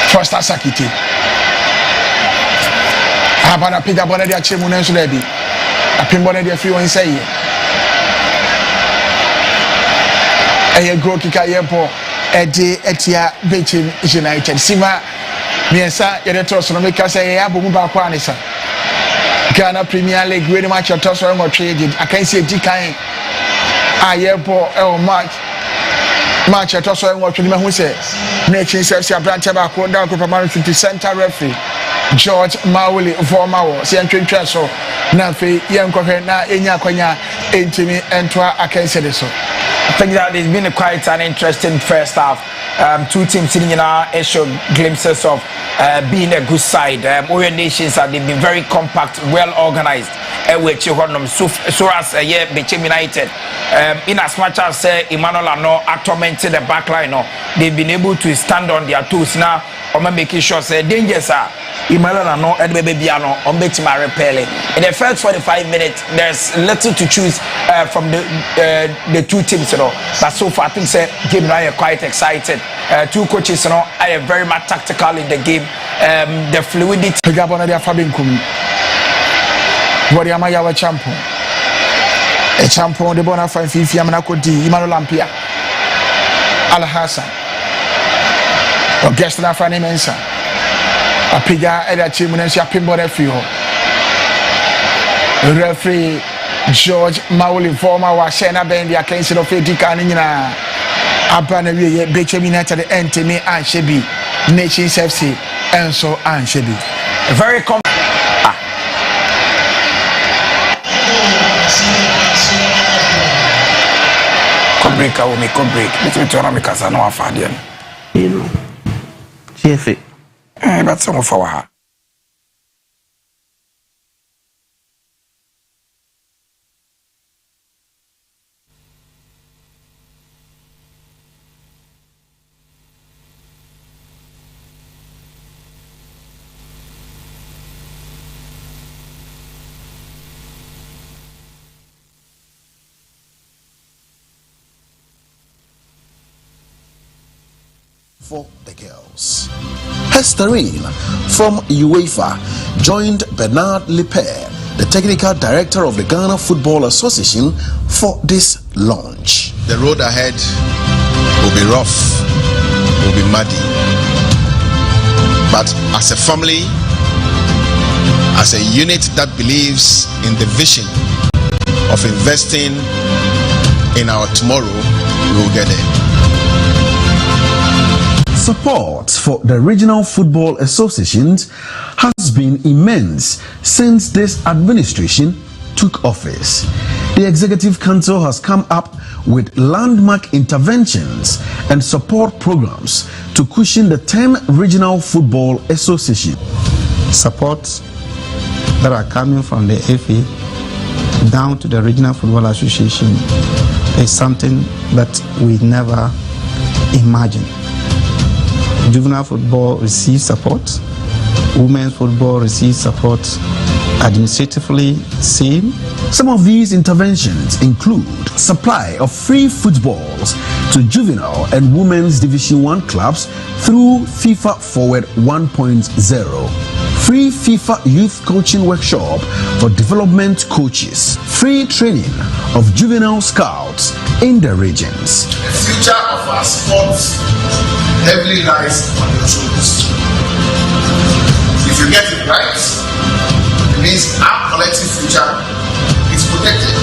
First Asakiti Abana pida bona dia chemu nenso da bi apim bona dia fi won say eye go kika yepo ede etia Bechem United sima miensa yede toso no meka say ya bomu ba kwa anisa Ghana Premier League we match toso ngo trade akansi edi kan ayepo e match toso ngo trade me hu say Nation FC Abrante ba ko nda ko Pamaro City Center referee George Mawuli former wo se antwentwa so na fe yenkohwe na enya kwanya entimi entwa akanse de so I think that it's been quite an interesting first half. Two teams sitting in our showed glimpses of being a good side. All nations they've been very compact, well organized. So as Bechem United, in as much as Emmanuel are not tormented the back line, they've been able to stand on their toes now. I'm making sure dangers are Emmanuel are not and baby are not on Bechem repelling. In the first 45 minutes, there's little to choose from the two teams, but so far I think game now are quite excited. Two coaches, are very much tactical in the game. The fluidity. What am I our champion? A champion the bona fide Fifi Amanakodi, Emmanuel Lampia, Al Hassan. Or guest na Fanny Mensa. A piga Eda Chimunensia Pimbo referee George Mauli former was Shena Bendi against the Fedika Nina Abana Bechem United Entemy and Shebi Nations FC and so and Shebi. Very break, I will make a break. Let me turn on because I know I found them. You know, GFA. But some of our. For the girls. Hesterine from UEFA joined Bernard Lippe, the technical director of the Ghana Football Association, for this launch. The road ahead will be rough, will be muddy. But as a family, as a unit that believes in the vision of investing in our tomorrow, we will get there. Support for the regional football associations has been immense since this administration took office. The Executive Council has come up with landmark interventions and support programs to cushion the 10 regional football associations. Supports that are coming from the FA down to the regional football association is something that we never imagined. Juvenile football receives support, women's football receives support, administratively same. Some of these interventions include supply of free footballs to juvenile and women's Division 1 clubs through FIFA Forward 1.0, free FIFA youth coaching workshop for development coaches, free training of juvenile scouts in the regions. The future of our sports heavily lies on your shoulders. If you get it right, it means our collective future is protected.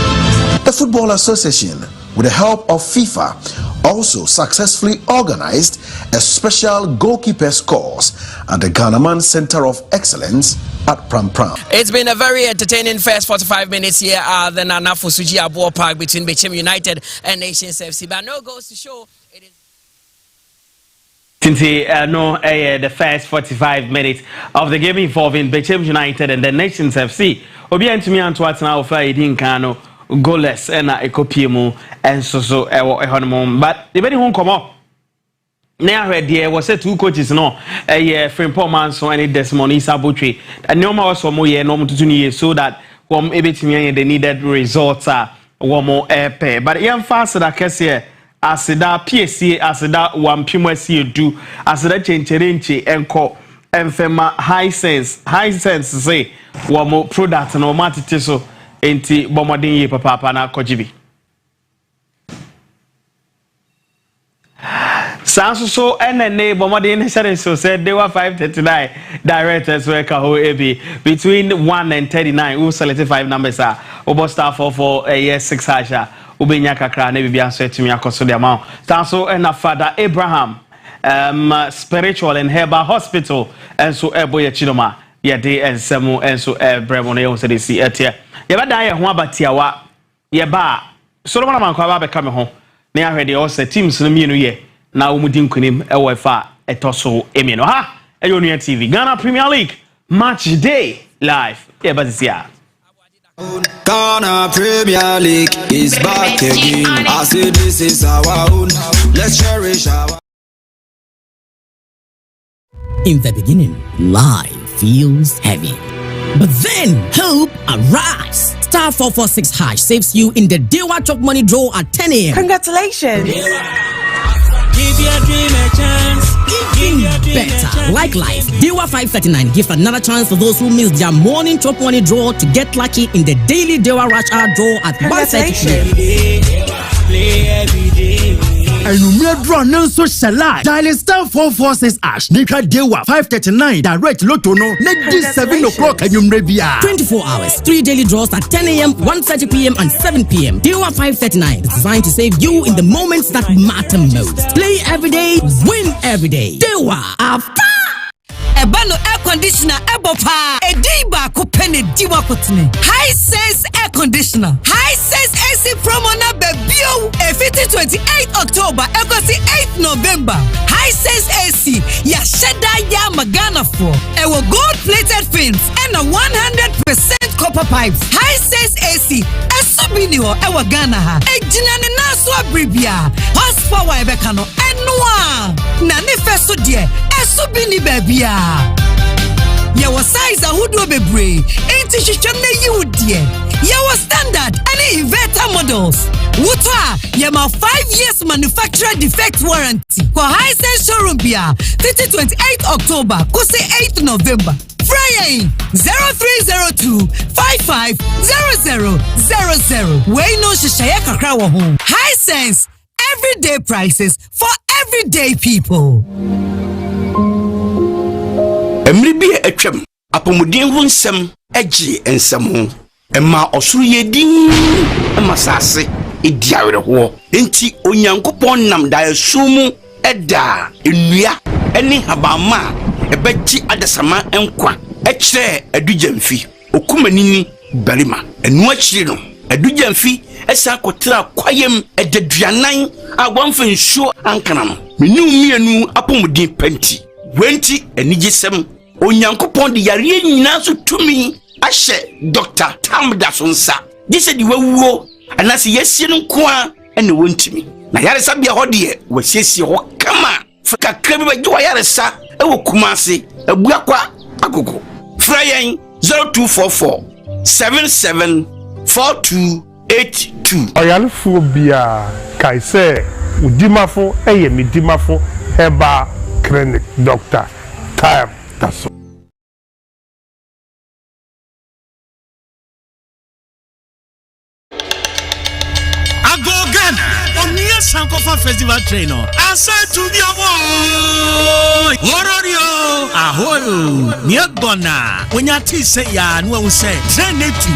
The Football Association, with the help of FIFA, also successfully organized a special goalkeepers course at the Ghanaman Center of Excellence at Pram Pram. It's been a very entertaining first 45 minutes here at the Nana Fosuji Abo Park between Bechem United and Nations FC. But no goes to show it is. The first 45 minutes of the game involving Bechem United and the Nations FC obi antimi anto atena ofa edin kan no goalless na ekopie mu enso so ehonom but ebedi hu nkomo na ahwede was say two coaches no Frimpong Manson and Desmond Isabotwe and no more so mo ye no mututu ni so that wom ebetimi the needed results are womo epe but yam fast that kese asida PSC asida wampimo edu asida chencherenche enko enfema high sense say womo product no matete so enti bomodin ye papa na kojibi Sanso so NNA bomodin so said they were 539 directors were kaho ebi between 1 and 39 who selected 5 numbers are obo star for a year 6 hasha ubenya kakra na bibia so etimi akoso de amount Sanso and Father Abraham spiritual and herbal hospital and so ebo ye chinoma ye de ensemu and so bremo na ye so de si etia ye ba dan ye ho abatiawa ye ba Solomon Amankwa ba be ka me ho na ya hwede o se teams no mienu ye na umudin kunim ewo fa etoso emino ha Eyonia TV Ghana Premier League match day live ebazisia Ghana Premier League is back again. I say this is our own. Let's cherish our. In the beginning, life feels heavy. But then, hope arrives. Star 446 hash saves you in the Dewa Chop Money draw at 10 a.m. Congratulations! Give your dream a chance. Give your dream Better, a chance. like life. Dewa 539 gives another chance for those who missed their morning Chop Money draw to get lucky in the daily Dewa Rush Hour draw at 1:30 p.m. Play every day. And you may draw no so shall dial star 446 ash. Nika Dewa 539 direct lotto no. Next 7 o'clock and you may be 24 hours, 3 daily draws at 10 a.m., 1:30 p.m. and 7 p.m. Dewa 539 is designed to save you in the moments that matter most. Play every day, win every day. Dewa after. Ebano air conditioner ebopa ediba kupene diwa kotene high sense air conditioner high sense AC promo na bebio efiti 28 October ekosi 8 November high sense AC ya sheda ya magana for ewo gold plated fins and a 100% copper pipes high sense AC esobini ho ewo Ghana ha ejina ne naso abribia horsepower ebeka no enwa na ne feso de esobini bebia Yawa size ahudu bebre enti hwehwem na yi udie yawa standard any inverter models wuta yama 5 years manufacturer defect warranty for high sense showroom bia 28 October kose 8 November Friday 0302 550000 we no shishaya kakra wo ho high sense everyday prices for everyday people. Emri bi etwam apomuden ho nsem agi ensem ho emma osuru yedin emma sase ediawere ho enti onyankopon nam da esumu eda enua eni habama ebeti adesama enkwa ekire adujamfi okumanini barima enu akire no adujamfi esa kotra kwayem edaduanan agwamfa nsuo ankana no menu mienu apomuden panti wenti enigisem onyankopon de yare nyina so tumi ahye Dr. Tamda sonsa dise di wawuo anase yesie no koa ene wontimi na yare sabia hode wasiesie ho kama faka krabi ba gwa yare sa ewo kumase abuakwa agogo frayen 0244 774282 oyalfo bia kaise udimafo midimafo heba clinic Dr. Time that's Sankofa Festival Trainer. I said to the boy, Warario, Ahoy, Niagona. When you say ya, no one say, send it to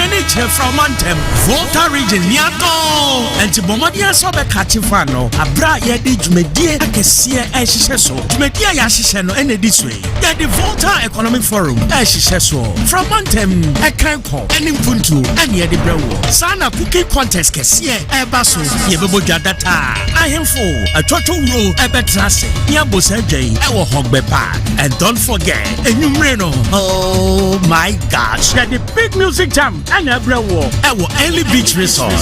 nature from Montem, Volta region, Niago, and to Bomadia Sobe Katifano, a bright yadage media, I can see a Shisho, Media Yashishano, and this way. Yeah, the Volta Economic Forum, Shisho, from Montem, a Kanko, and Impuntu, and Yadi Brewo. Sana cookie contest, Kessie, Ebaso, Yebo. Boja data. I am full. A total row. A betrase. Nyambo Sergey. Ewo Hogbe Park. And don't forget. A new Reno. Oh my gosh. Get the big music jam. And a brewo. Ewo Early Beach Resort.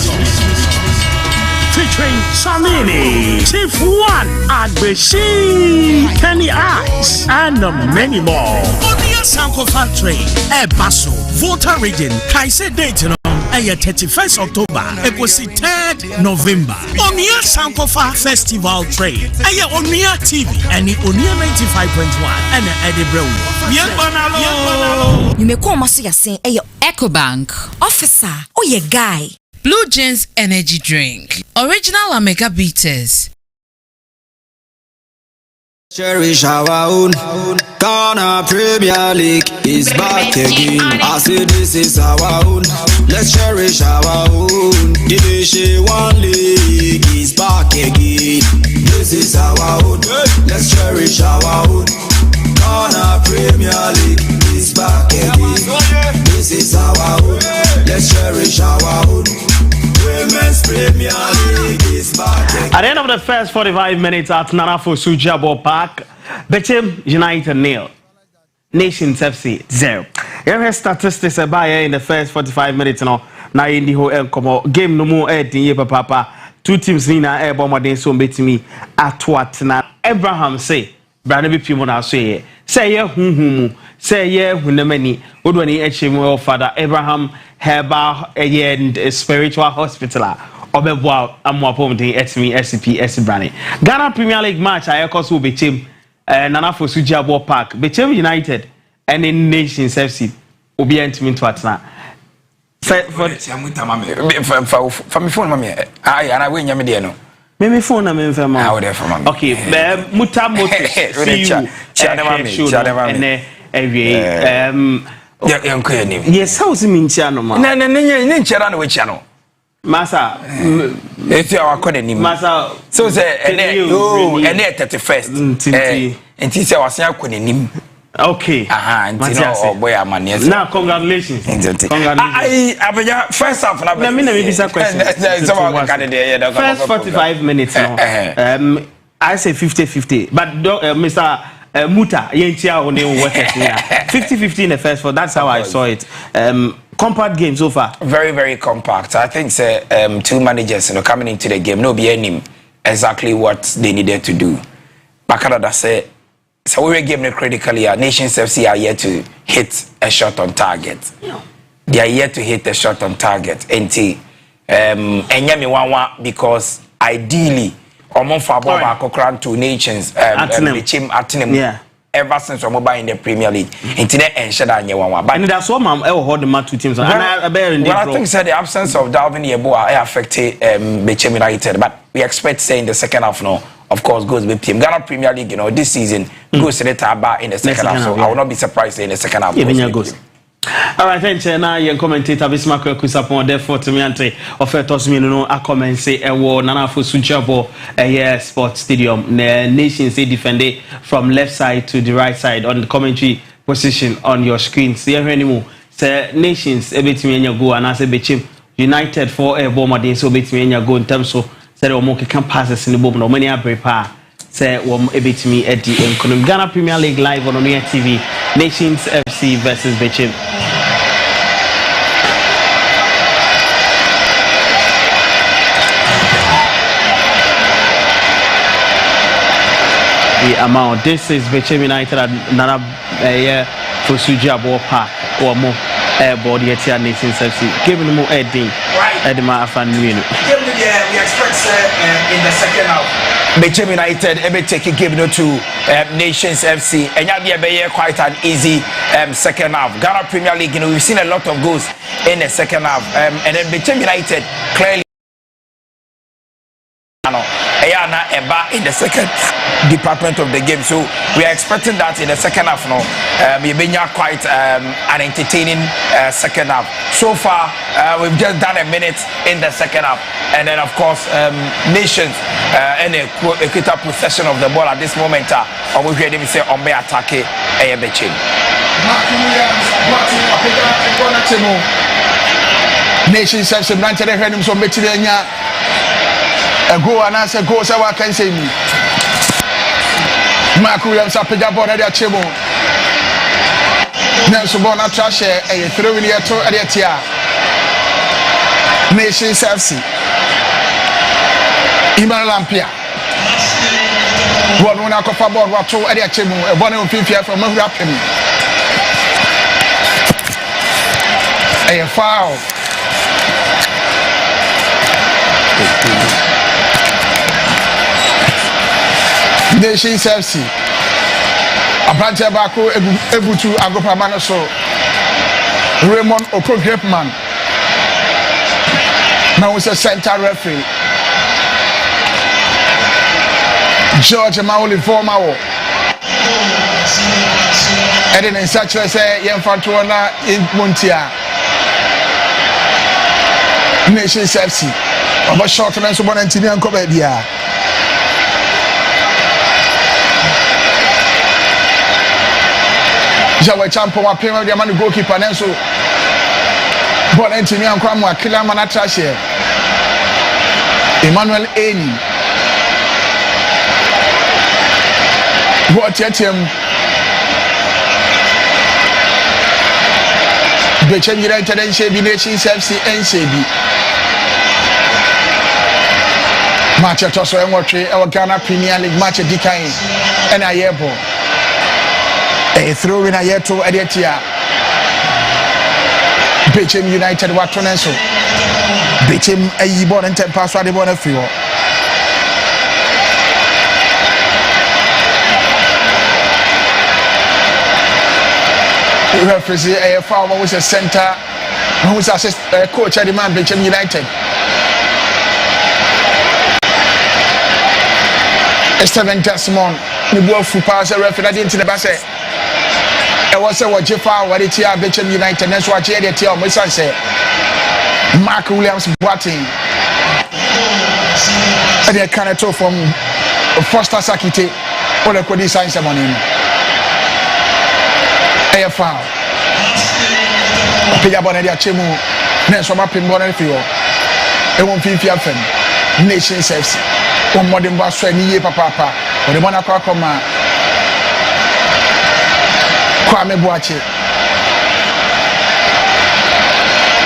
Featuring Samini, Chief One, Adbeshi, Kenny Ice, and many more. Onia Sanko Factory, Basso, Volta Region, Kaise Dayton, 31st October, it was 3rd November. Onia Sanko Festival Trade, Onia TV, and Onia 95.1, and Edinburgh. You may call Masia saying, EcoBank, Officer, oh, ye guy. Blue Jeans Energy Drink. Original Omega Beaters. Cherish our own. Ghana Premier League is back again. I say this is our own. Let's cherish our own. Division 1 League is back again. This is our own. Let's cherish our own. Ghana Premier League is back again. This is our own. Let's cherish our own. Women's Premier League is back again. At the end of the first 45 minutes at Nanafo Sujabo Park, Bechem United 0, Nations FC 0. You have statistics about in the first 45 minutes now. Now in the whole game no more papa. Two teams nina air bomber den so bet me at what na Abraham say. Brand be people now say ye say ye hunemani odwani echimo father Abraham Herba and spiritual hospital obeboa amwapom den etimi SCP Brand. Ghana Premier League match ayekos will be Bechem Nanafo Sujabo Park Bechem United and in Nations FC obi entimi to atna. For me phone mami and I win yamide no me phone na me fema ah there for mami okay muta moto see you and yes how see me ntia no ma na ntia na we chia no masa if you are calling him masa so say ene 31st enti say wasan akọ nim. Okay. Boy, now, congratulations. Congratulations. First half, let me be a question. First 45 minutes. I say 50-50. But Mr. Muta, 50-50 in the first four. That's how I saw it. Compact game so far. Very, very compact. I think two managers coming into the game, no be exactly what they needed to do. Bakada say. So we game critically. Our Nations FC are yet to hit a shot on target. Yeah. They are yet to hit a shot on target. And because ideally, Omon Fabo Bakokran to Nations Bechem Atenem. Yeah. Ever since we're mobile in the Premier League, internet and Shada Nyawa. But that's what I'm hold the two teams. Well, I think the absence of Dalvin Yeboah affected Bechem United, but we expect say in the second half now. Of course, goes with team Ghana Premier League. This season goes to the Taba in the second half. So I will not be surprised in the second half. Goes. All right, thank you. Now, young commentator Bismarck Kusapon, therefore, to me, ante offered us me no a comment say a war Nanafo Sujabo a sports stadium. Nations defended from left side to the right side on the commentary position on your screen. See anymore. Say Nations a bit me go and I say Bechem United for a bomber so bit me go in terms of. Said Omoke can passes in the bomb no many prepare. Say a bit me at the Ghana Premier League live on Onia TV. Nations FC versus Bechem. The amount. This is Bechem United at Nana for Sujabo Park or more airboard yet here Nations FC. Giving more Eddie. Edema Afan Win. We expect in the second half. Bechem United take a game to Nations FC and you'll be quite an easy second half. Ghana Premier League, we've seen a lot of goals in the second half. And then Bechem United clearly in the second department of the game. So we are expecting that in the second half now. We've quite an entertaining second half. So far, we've just done a minute in the second half. And then, of course, Nations in a quicker possession of the ball at this moment. We hear them say, on me attack Bechem. Nations FC, Branch, and Henry from Betty. a goal and answer goal so I can say me Mark Williams apega ball at Chemo Nelson Bona trash a throw in here to Adia Nations FC Iman Lampia one winner for ball what to Adia Chemo a one of 50 from Rapim a foul Nations FC Abrante Bako Ebutu Agopa Manoso Raymond Oko Grapman now was a center referee George Maoli Formawo Eden in such a say Yemfatuana in Muntia Nations FC Oba short and so one and Tinian Kobedia Jawa champo wa pema dia manu goalkeeper nenso ball entimi ankwa mu akila mana trashe Emmanuel Eni what yetem Bechem United and Shebi Nations FC and Shebi match toso enwotwe e Ghana Premier League match dikan and ayebo a throw in a year to Editia Bechem United Watonenso Bechem a Yibon and 10 pass the born of you. Referee a farmer was a center who was assist coach at the man Bechem United. Esteban Desmond, the ball for pass a referee into the basket. I was a Wajifa, what it's here, Bechem United, that's what you had here, my son said. Mark Williams Boating. And they can't talk from Foster Sakite, or the Kodi Science on him. A foul. Pigabonadia Chemu, Nelson Mapping Bonafio. It won't be Fiafan, Nations FC. One modern boss, Sway, Papa, or the Monaco Coma. Kwame Boache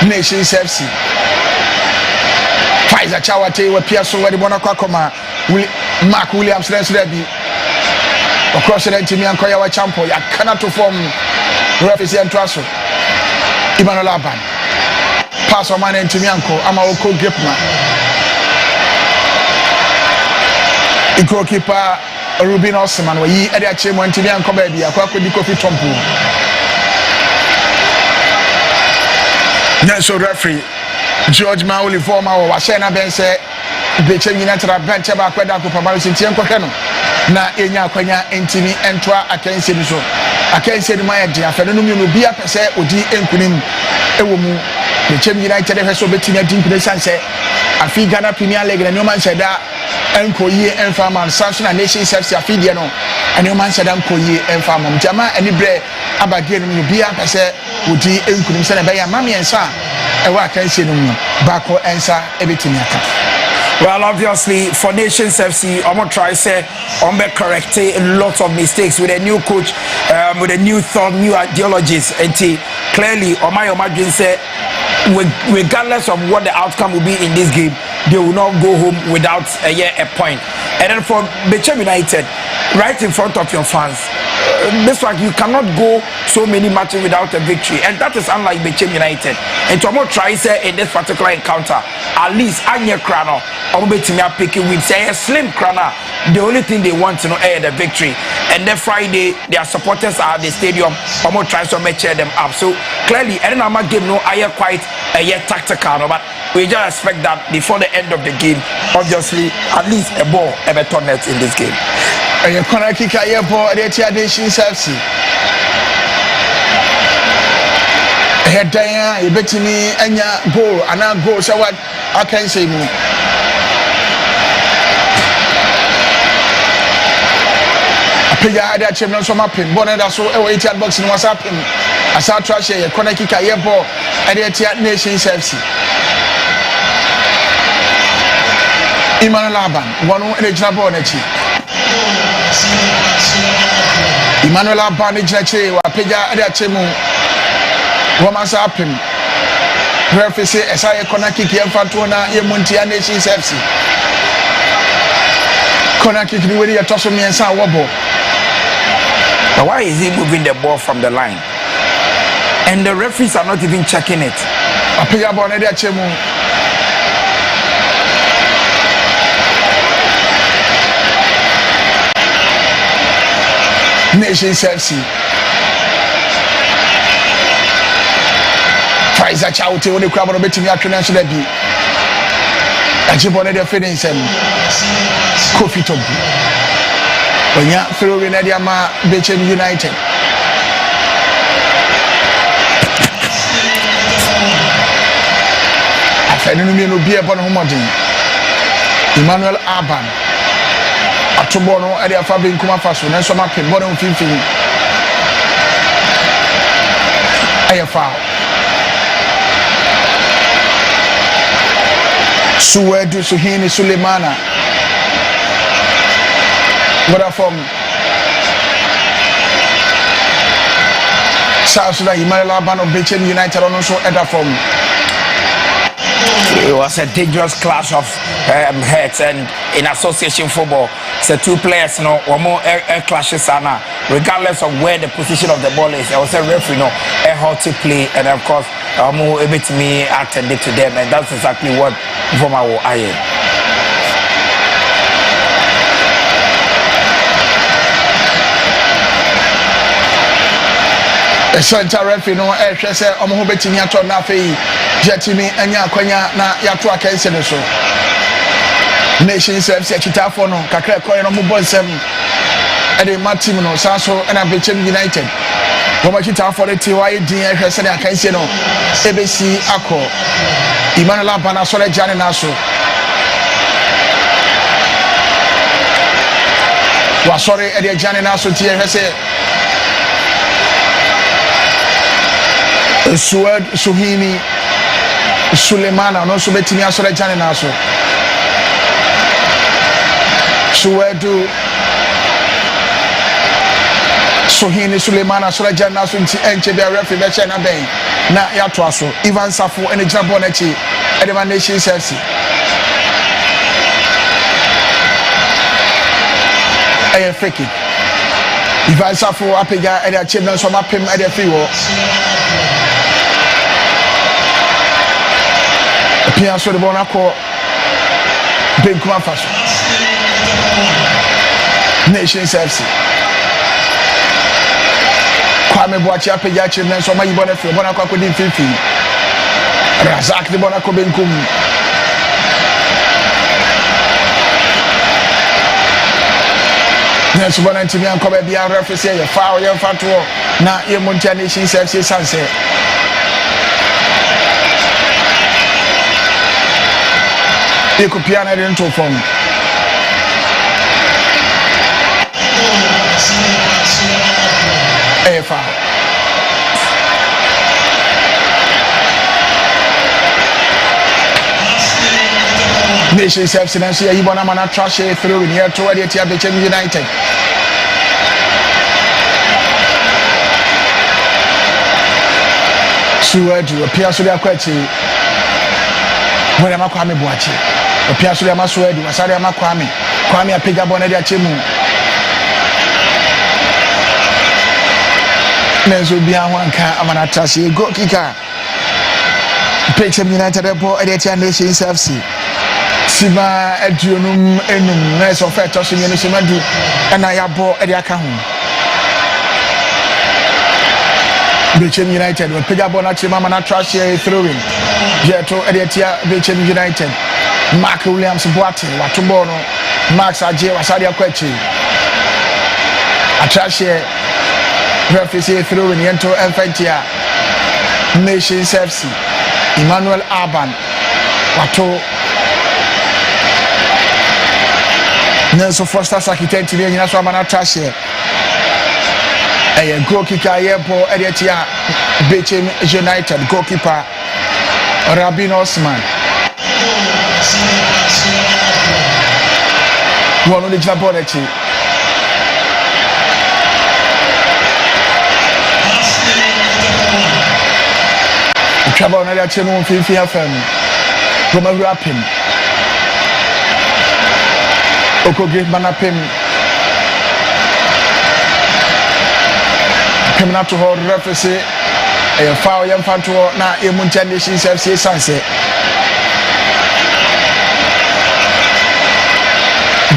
Nations FC Pfizer Chawate we Pierre so where the Monaco Koma Mark Williams let's be across the team and Koya Champo ya cannot to form referee and Traso Emmanuel Laban pass on man and Timianko ama Oko Grapman the goalkeeper Ruben Osman we ade ache mo ntimi anko ba bia kwa kodi kofi tompo Nelson referee George Maoli former wa shena ben say Bechem United bench ba kweda ko pamaro sinti enko hwe no na enya akwanya ntimi entwa akanse ni so akanse ni ma de afede no mu bia pese odi enkunim ewo mu Bechem United hwe so betimi adi nkune sanse afi Ghana Premier League na nyoma nsheda enkoyi enfaman Samson Nations FC afidie no ene man nsheda enkoyi enfaman jama eni bre abage no mu bia pese odi enkunim se na be ya mame ensa ewa akanse no mu bako ensa ebetimi aka. Well, obviously, for Nations FC, I'm going to try to say, I'm going to correct a lot of mistakes with a new coach, with a new thought, new ideologies. And clearly, Omar say, regardless of what the outcome will be in this game, they will not go home without a point. And then for Bechem United, right in front of your fans, this one you cannot go so many matches without a victory, and that is unlike Bechem United. And Tomo tries in this particular encounter, at least Anya Krano, or Betimia picking with say a slim Krana. The only thing they want to know is the victory. And then Friday, their supporters are at the stadium. Tomo tries to cheer them up. So clearly, and then I'm game no I quite a tactical, but we just expect that before the end of the game, obviously, at least a ball ever turned in this game. And you can't kick a year ball at the Nations FC. Head down, you bet me, and ya goal, and I go. So what I can say more. I pay that champion from up in Bonnet, so away at boxing was up in a South Trash, a corner kick a year ball at the Nations FC. Emmanuel Aban one ejina ball na chi Emmanuel Aban ejina chi wa peja ade achemu wo masa apem referee say esaye corner kick yemfa to na yemuntia Nations FC corner kick ni we yetoso miensa wo ball. But why is he moving the ball from the line? And the referees are not even checking it. Apeja ball na ade achemu Nations FC. Faiza Chaute when the crowd are betting at National B. Ajibone de feelings and Kofi Tobu. When you throw in Adiama Bechem United. I don't know be upon Homodin. Emmanuel Aban. Atobono ade Fabien Kuma Faso na so mapem bono mfimfini ayafa Suwedu Suhini Sulemana what from South Sudan Emmanuel Aban of Bechem United on also other from. It was a dangerous clash of heads, and in association football, so two players, one more air clashes, regardless of where the position of the ball is. There was a referee, a hard to play, and of course, more able to me attended to them, and that's exactly what from our eye. A center referee no ehwe se omo betimi ato na afei jetimi anya akwanya na yato akanse ne so Nations FC chitafo no kakra koye no mo bonsem e de ma team no sanso na Bechem United wo ma chitafo de ti waye din ehwe se ne akanse no ebesi akọ Emmanuel Abana so le jane na so wa sorry e de jane na so ti ehwe se Suwed Suhini Sulemana no so betimi asore jane na so Suwedu Suhini Sulemana asore jane na so nti enche be referee be che na ben na ya to aso Ivan Safo ene jabo na chi Edema Nations FC aye fake Ivan Safo apega ede ache na so mapem ede free wo Pia so de bona ko Benkuma Faso Nations FC Kwame Boachi apeja chimne so mayi bona fi bona kwa kodi fifi Razak de bona ko Benkum Nesu bona ntimi anko be bia referee say ye foul ye fatuo na ye Montia Nations FC sanse Piana into form. Efa. Nations FC and see Ibona Mana trash through in here to where the Bechem United. Suwedu appears to be a question. When I'm a Kwame Boachi. Opiaso ya Maswedu Masari ya Kwame apiga bona dia chemu Nenzo bia wanka amana trasi go kika Bechem United ebo Edetia Nations FC Siba edunum enum na so fe to so nyene semadu na ya bo ede aka ho Bechem United apiga bona chema amana trasi throwing Jeto Edetia Bechem United Mark Williams Boate Watubono Max Aje Wasadi Akwechi Atrashe referee through in Yento Elfentia Nations FC Emmanuel Aban Wato Nelson Foster Sakitenti Nyina so amana Atrashe a goal kicker yepo Edetia Bechem United goalkeeper Rabin Osman One on the Jabonetti. Trouble on the Chemo Fifi FM. From a rapping. Okogi Manapim. Coming up to her reference. A foul young fanto na a Muntanation FC Sunset.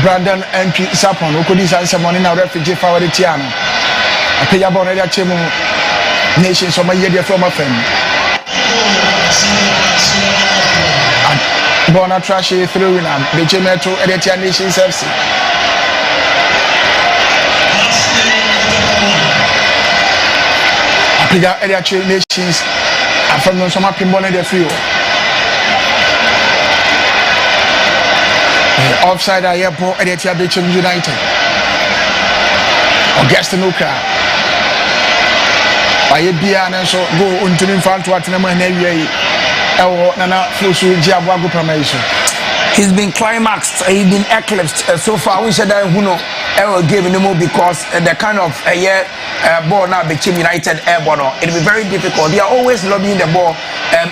Brandon MP Sapon, who could design someone in a refugee for the Tiano. A pay about a Chemo Nations of my year from a friend. Bona Trashy through in Bechem to Editia Nations FC. A pay Editia Nations from some up in Bonnet Frio. Offside airport Editia Bechem United. Augusta Nuka. By Biana so go until in front to Atenema and Nana Fusu Jabuago Promotion. He's been climaxed, he's been eclipsed so far. We said that Huno ever gave him more because the kind of ball now Bechem United airborne. It'll be very difficult. They are always lobbing the ball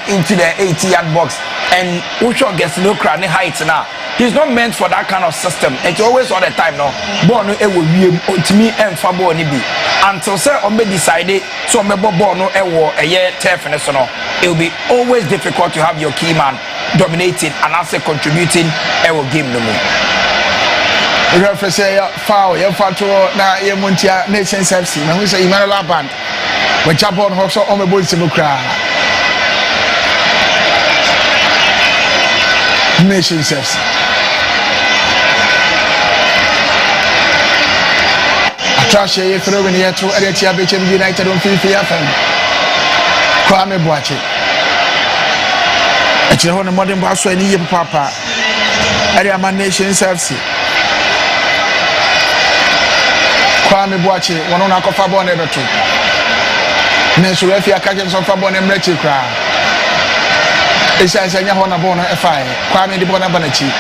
into the 80-yard box, and Usho gets no crown heights now. He's not meant for that kind of system. It's always all the time now. Ball no will be to me and Fabo Nibi until sir Ombe decided so Mebo ball no a year turf and so no. It will be always difficult to have your key man dominating and also contributing a game no more. Referee say foul, you fanto na ye Muntia Nations FC. Na we say Emmanuel Band. We jump on Hoso Omebo Simukra. Nations FC. Trashy throwing here to Editia Bechem United on Fifi FM. Kwame Boache. It's a whole modern boss when you papa. Ediaman Nations FC. Kwame Boache, one on a coffee bond ever two. Nensurefia catches on Fabon and Retty cry. It says a Yahona Bona FI, Kwame de Bonabanachi.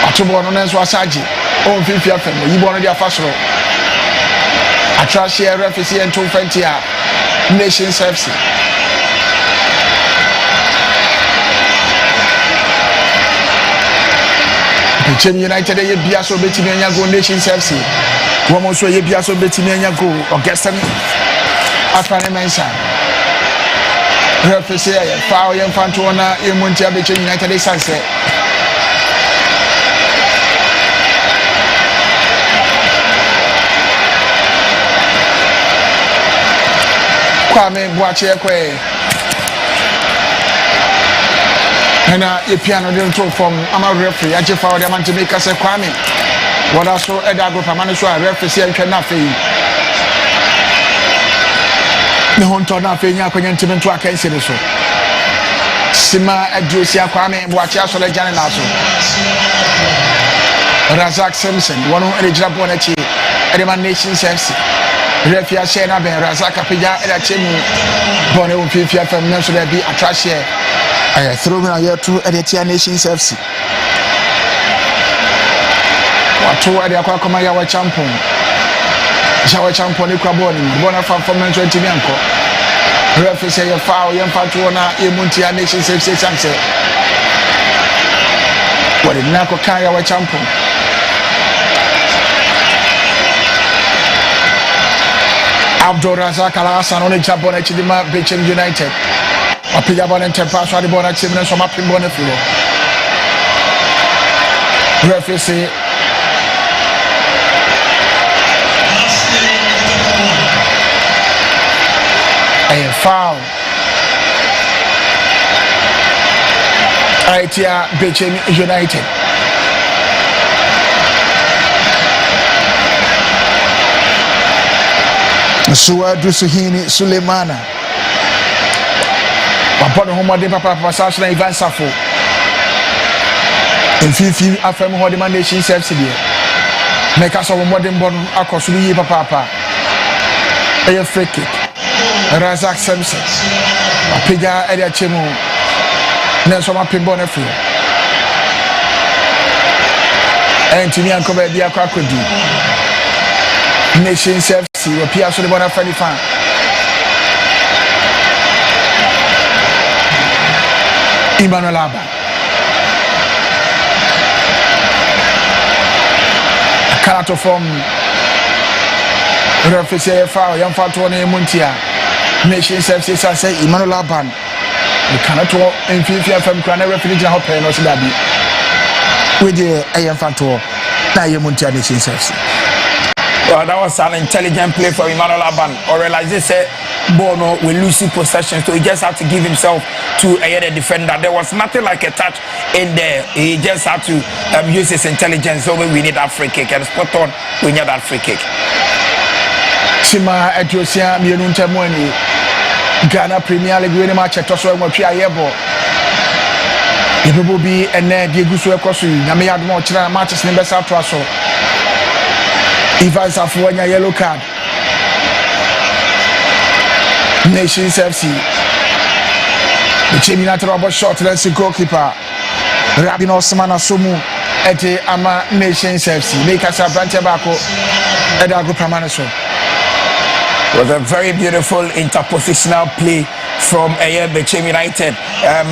Atubon on Wasaji, on Fifi FM, you born their first row. A trash here, refugee and 220 Nations FC. Bechem United, a Biaso Betimania go Nations FC. Woman so ye Biaso Betimania go, Augustan Afane Mensa. Refugee, Foul Young Fantona, Emuntia Bechem United Sunset. Kwame Boache Kwe. And a piano didn't talk from Ama referee. I just found a man to make us a Kwame. What I saw Edago Pamanusha referee and Kanafi. The Honto Nafi Yakan to a case in the show. Sima Adrusia Kwame Boache Solejan Naso. Razak Simpson, one on the Jabonetti, Ediman Nations FC. Refia Shena Ben Razaka Pija and Chimu Bono Fifia from National be a trash here. I threw me a year to Editia Nations FC. What two are the Aquamaya Champon? Shower Champon, Equaboni, Bonafam from Manchotimianco. Refia say a foul, young Fatuna, Emuntia Nations FC Sunset. What did Nako Kaya Champon? Abdul Razak Alasan on the Jabon Chidima Bechem United. A Pijaban and Tempass are the Bona Chimney from up in Bonnefilo. Referee say a foul. Aitia Bechem United. Suwa Dusuhini Sulemana. Upon home of the Papa Sasha Ivan Safo. In 50 FM Hodima Nation Subsidy. Make us a modern born across the Papa. A free kick. Razak Simpson. A Pija Edia Chemo. Nelson Pimbonefio. Antony and Kobe Dia Kwakodi. Nation FC, or Pia Solibona Fanifan. Emmanuel Abba. Karato from Referee Foul, Young Fatone Muntia. Nation FC say Emmanuel Abba. You cannot walk in Fifa from Crana Referee Hopper, no Sidabi. With the AM Fanto, Muntia Nation FC. Well, that was an intelligent play for Emmanuel Aban. Or realize this Bono will lose possession, so he just had to give himself to the defender. There was nothing like a touch in there. He just had to use his intelligence. So we need that free kick, and spot on, we need that free kick. Sima Etiosia Mienunte Mwani Ghana Premier League winning match at Tosso and Wapia Yebo. It will be a Diego Suecosu, Namia Mochina matches in the South Trasso. Ivan Safuanya yellow card. Nations FC. The team United Robert shot, let's see goalkeeper. Rabin Osman Asumu Ete Ama Nations FC. Make us a branch Bako Edago Pramanaso. Was a very beautiful interpositional play from Bechem United.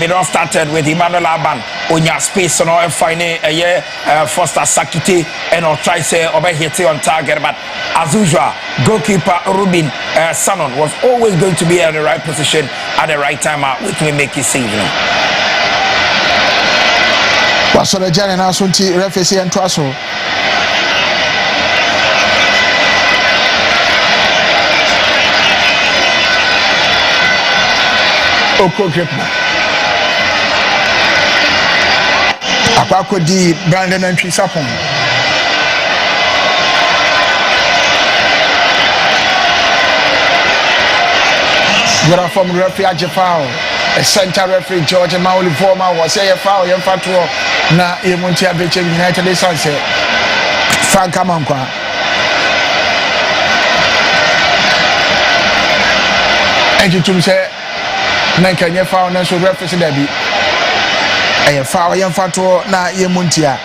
It all started with Emmanuel Aban on your space and all finding Foster Sakite and or try say over hit on target, but as usual goalkeeper Rubin Sanon was always going to be in the right position at the right time which will make it save. So the journey now Sunti referee and Twaso. Oko Gripna Apako di Brandon and Trisapon. Good from referee Ajefao, a center referee George Mauli Forma was a foul, young Fatuo, na Emuntia Bechem United Sunset. Frank Amankwa. And you to say. Nanka nye foul na so referee da bi aye foul yan fato na ye muntia.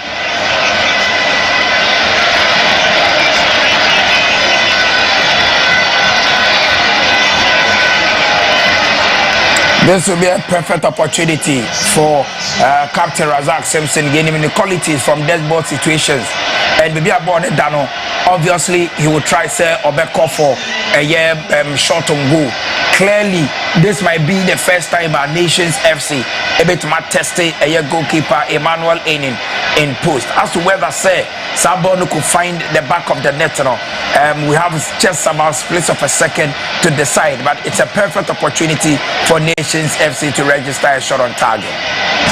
This will be a perfect opportunity for Captain Razak Simpson gaining the qualities from dead-ball situations. And maybe about it, Dano. Obviously, he will try say Obeko for a shot on goal. Clearly, this might be the first time our Nations FC able to test a goalkeeper Emmanuel Enin in post. As to whether say Sabono could find the back of the net, we have just about splits of a second to decide, but it's a perfect opportunity for Nations FC to register a shot on target.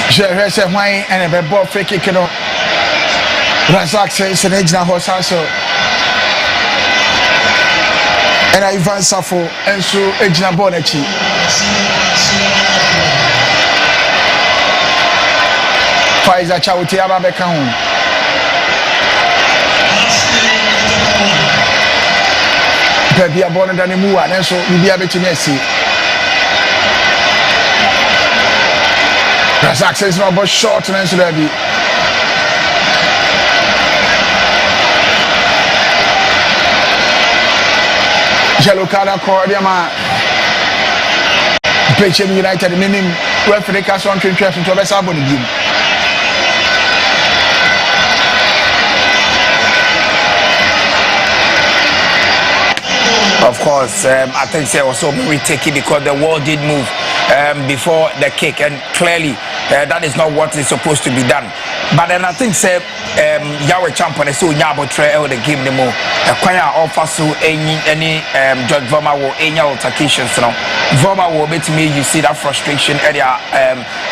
Je sais why and a ball free kick no. Razak says an edge na hosaso. And Ivan Safo and so Ejna Bonechi. Pfizer Chauti Bechem. Baby are born than a mua, and so you be able to see. Razak says no about short and so there be. Yellow card Cordiama Bechem United meaning referee cast on 20 to a Sabon game. Of course, I think they also retaking because the wall did move before the kick, and clearly that is not what is supposed to be done. But then I think Yahweh champion so nyabo try the game the more acquire offer so any George Voma will any altercations now. Voma will bet me you see that frustration area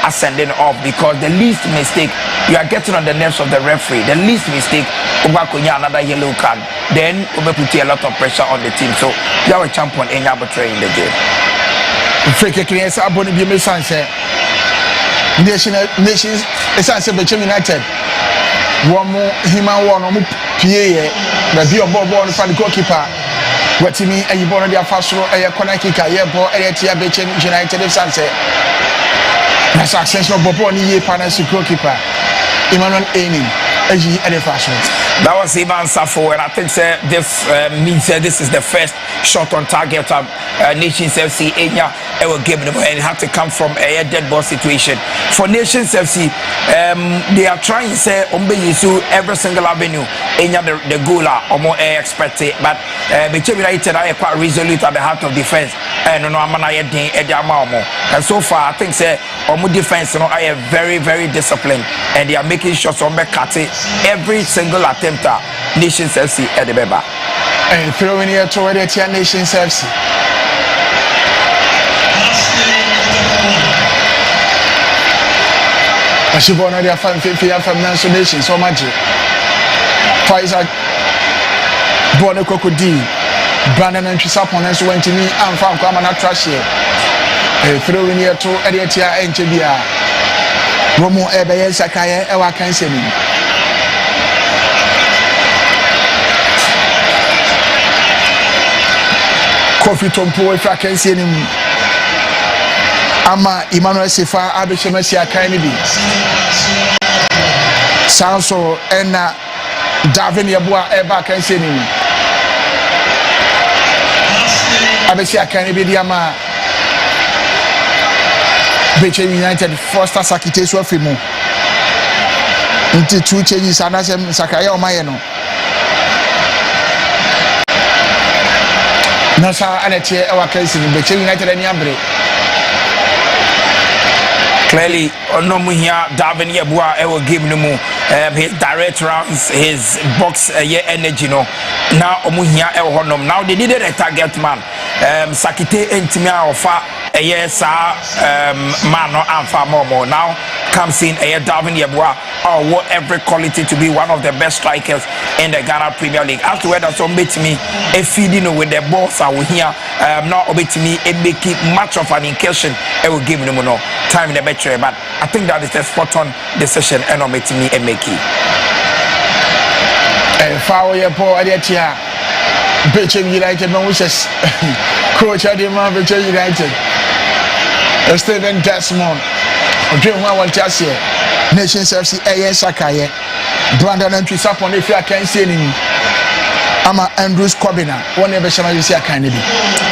ascending up because the least mistake you are getting on the nerves of the referee. The least mistake another yellow card. Then we put a lot of pressure on the team. So Yahweh champion any try in the game. Free kick yes aboni bi me sanse. Nations essence Bechem United. One more human one more PA the be of ball for the goalkeeper. What me and you born their first row a corner kicker yeah ball area Bechem United essence. Na success of Bobo ni ye partner goalkeeper Emmanuel Enin. That was Ivan Safo, and I think this means this is the first shot on target of Nations FC. Enya will give them, and it had to come from a dead ball situation. For Nations FC, they are trying to say Ombeyisu every single avenue. Enya the goaler or more expected, but Bechem United are quite resolute at the heart of defense. And no and so far, I think Omu defense are very, very disciplined, and they are making shots on Bekati every single attempt at Nations FC at the Beba. And throwing here toward the Nations FC. I should want to find 50 from Nations so much. Pfizer Border Crocodile, Brandon and Trisapon went to me and found Kamana Trash here. Throwing here to Ediatia and Chibia. Romo Ebe Sakaya, Ewa Kanseni. Coffee Tompo, if I can see him. Ama Emmanuel Sefa, Abishemesia Kennedy. Sanso and Davin Yabua Eba can see him. Abisha Kennedy Ama. Bechem United Foster Sakite Swafimo. Into 2 changes and as Sakaya Mayeno. Nasa Aletia our case in Bechem United and Yambre. Clearly, Onomuhia Davin Yabua will give him his direct rounds, his box energy. Now Omuhia El Honum. Now they needed a target man. Sakite Intimia Ofa. Yes, man or Alpha Momo now comes in a Darwin Yabua or every quality to be one of the best strikers in the Ghana Premier League. After whether some beat me a feeding with the balls I will hear not obey me and make it much of an incursion. I will give them no time in the betray, but I think that is a spot on decision and obey me and make it. Foul your poor idea. Bechem United, no wishes. Coach Adima Bechem United. Steven Desmond, Dream One Chassis, Nations FC, A.S. Sakaye, Brandon and Trisapon, if I can see him. Ama Andrews Kobina, one ever shall I see a candidate.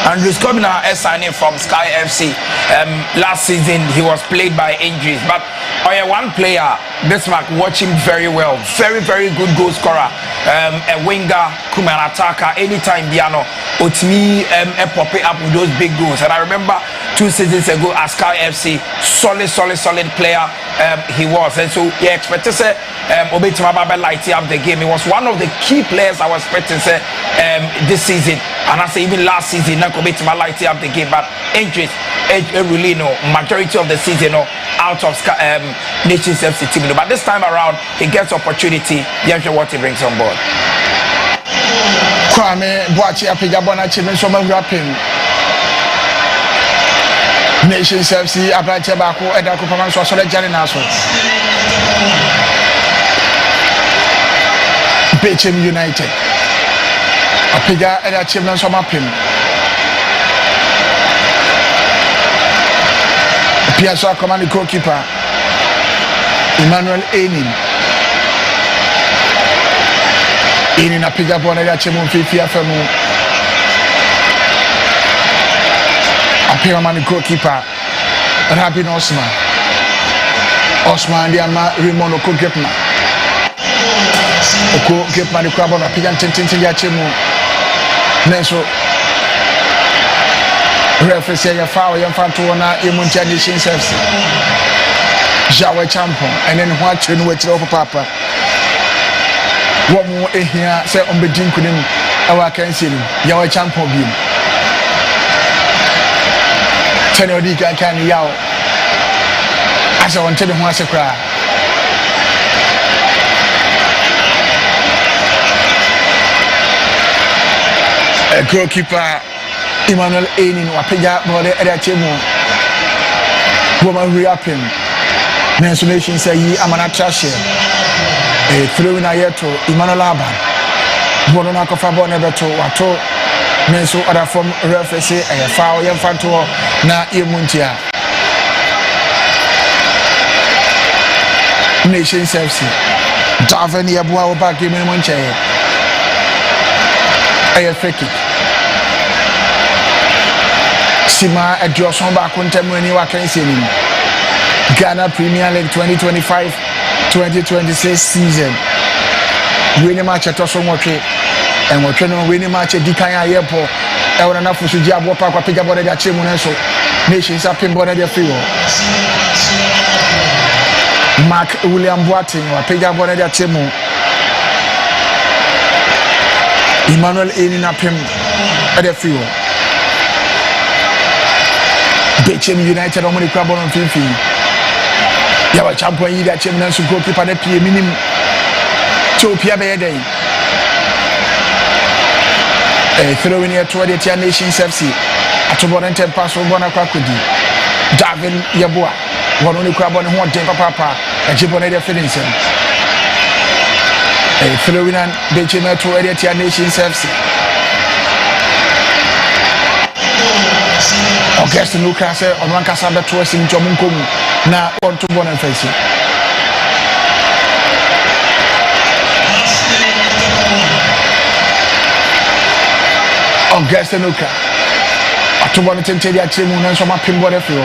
Andrews Kobina is signing from Sky FC. Last season he was played by injuries, but one player, Bismarck, watch him very well. Very, very good goal scorer. A winger, an attacker, anytime Biano, Otimi pop it up with those big goals. And I remember 2 seasons ago at Sky FC, solid player he was. And so you expect to say Obetima lighting up the game. He was one of the key players I was expecting to say this season. And I say even last season, Obetima lighting up the game. But injuries, really majority of the season out of Nations FC team. But this time around, he gets opportunity. You know what he brings on board. Kwame Boachi Apigabona Chimisoma rapping. Nations FC Abacha Bako Edako Paman Sole Janinaso. Bechem United. Apiga Eda Chimisoma Pim. Piazza command goalkeeper Emmanuel Enin a pick up on a chemo Fifia Femu. A pyramid goalkeeper Rabin Osman Diama Raymond Oko Gepna Oko Gepna the crab on a pigan tintin Yachemo Neso referee say your foul your fan to honor Emuntia Nations FC Jawa champion and then what you know with papa one more here say on the drink with him our can see him Jawa champion beam Tenor Dika can yaw as I wanted to once a cry a goalkeeper Emmanuel Enin wapiga bode edachemu woman reapping mentionation say yi amana trashe throwing ayeto Emmanuel Aban bono na kofa bone beto wato menso other from referee say foul yemfanto na emuntia Nations FC Davin Yabua back game in one chair. A free kick. Sima at your son back on time when you are can see him. Ghana Premier League 2025-2026 season. Winning match at Osomoke and we're trying to winning match at Dikaya Airport. I want enough for Suja Wapa, pick up on the Chimuneso. Nations up in Bonnet Free. Mark William Boating or pick up on the Chimu. Emmanuel in up him at the field. Bechem United on the crab on Fifi. Yawa champion that Chimney to go keep at the P minimum. So Pia Day. Throwing here toward the Nations FC. At the bottom 10 pass from Bonacracudi. Davin Yabua. One only crab on one day, Papa. And Jibonade Filinson. Throwing and Bechem toward the Nations FC. Augustin Lucas on Rancasa Betros in Jomunkum. Now on to Boniface. Augustin Lucas. To one to tell your team and some up in what if you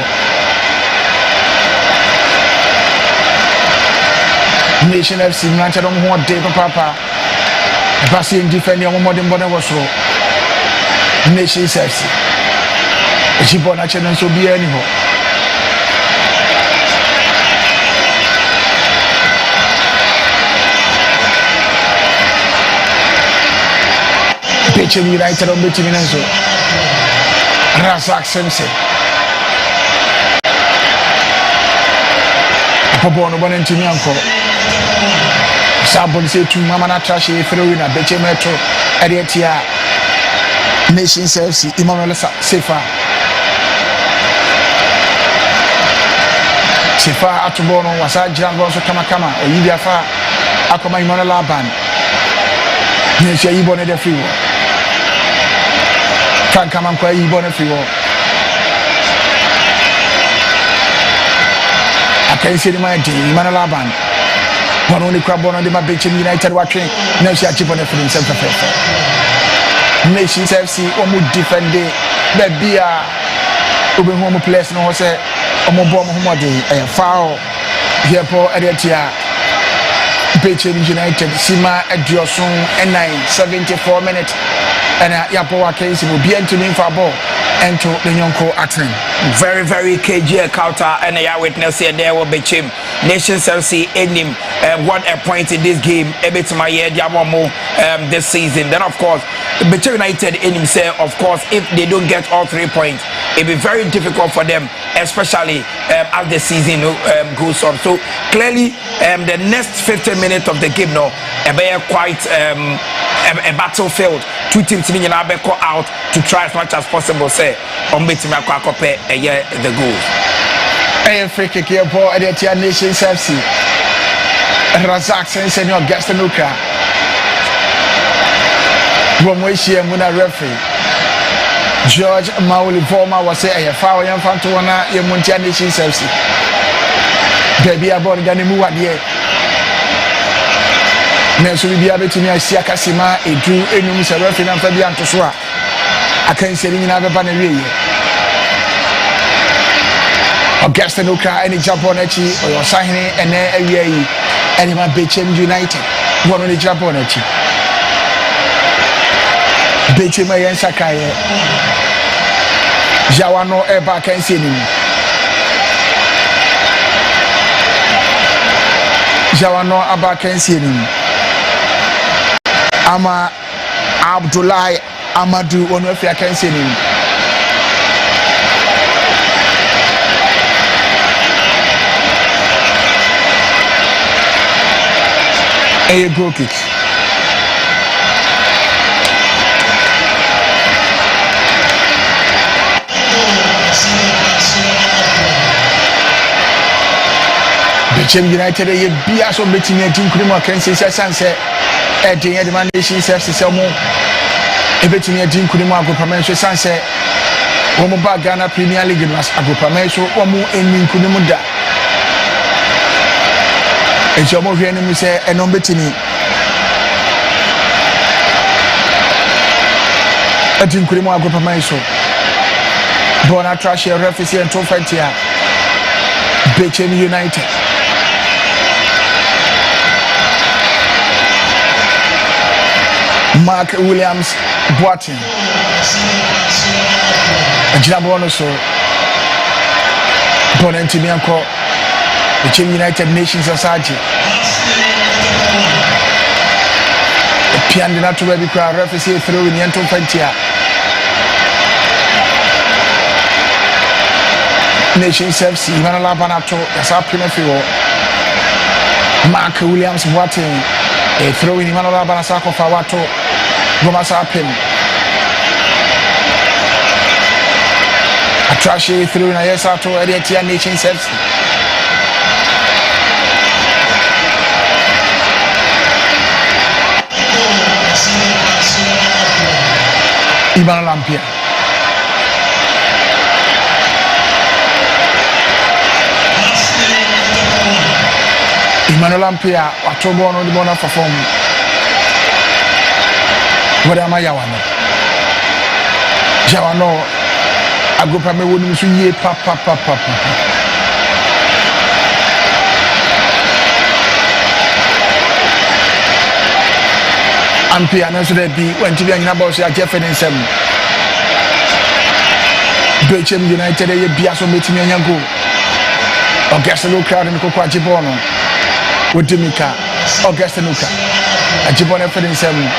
Nation FC United on one day, Papa. Passing defending one more than Bonner was so. Nations FC. She born a channel so be anymore. Bechem United on the team in Enzo. Razak Sense. Apobono one and Timianco. Sabon say to Mamana Trashi through in a Bechem Metro Ariatia Nations FC Emmanuel Sefa. Sefa Atubono was a Jango Kamakama, or Yidiafa Akoma Emmanuel Laban. Nesha Ibone de Friwo. Can't come and play Ibone Friwo. I can't see the man, Emmanuel Laban. One only crab on the Bechem United watching. No, she achieved on the film center. Nations FC, Omu defend the Bebia. Ube home place no say Omo bomb homode a foul here for Edetia. Bechem United Sima Ediosun and 74 minutes. And Yapoa case will be into me for a ball and to the Yonko Atten. Very, very KG counter and I witness here there will be Bechem. Nations FC in him won a point in this game. A bit to my head, this season. Then, of course, Bechem United in himself, of course, if they don't get all 3 points, it'll be very difficult for them, especially as the season goes on. So, clearly, the next 15 minutes of the game now, quite a battlefield. Two teams in Abeko out to try as much as possible, say, on beating Makwakope the goals. A free kick here for Edetia Nations FC. Razak Senior Gastanuka. Bomweshi and Muna referee. George Mauli Voma was a foul and Fantuana Yamuntia Nations FC. Baby about Ganimu at the Next will be able to near Siakasima, a Drew Enums, a referee and Fabian Tosua. I can't say in another banner. Augustin Oka, any Japonechi, or your signing and then any my Bechem United. One on the Japonechi. Bechem and Sakai. Jawano Eba can see him. Jawano Aba can see him. Ama Abdullah Amadou, one of you can see him. A goal kick. Bechem United a be also betting a team Kurima can say Sanse a day at the Mandation says Selmo a betting a team Kurima go Pamenso Sanse Womoba Ghana Premier League was a go Pamenso or more in Kunimunda. Enti omo hwe ne mu se eno betini ati nkuri mu agopa man so bona trash referee and Fantia Bechem United Mark Williams Boatin Jabon so Bonentimianko Bechem United Nations Society Piandina to baby crowd referee through in Yanton Fantia Nations FC Manala Banato as up in a few Mark Williams Boatin a throw in Manala Banasako Fawato Gomasa Pin a trashy through in a Yesato Editia Nations FC Iban Lampia Emmanuel Ampia watobo ono di bona perform wada ma yawano jawano agopa me wonu so ye papa Ampia na so da bi wanti bi anyina boss ya jefen nsem Bechem United ye bia so metimi anyango Augustino crowd in kokwa jibono Udimika Augustinuka Ajibone Fedin 7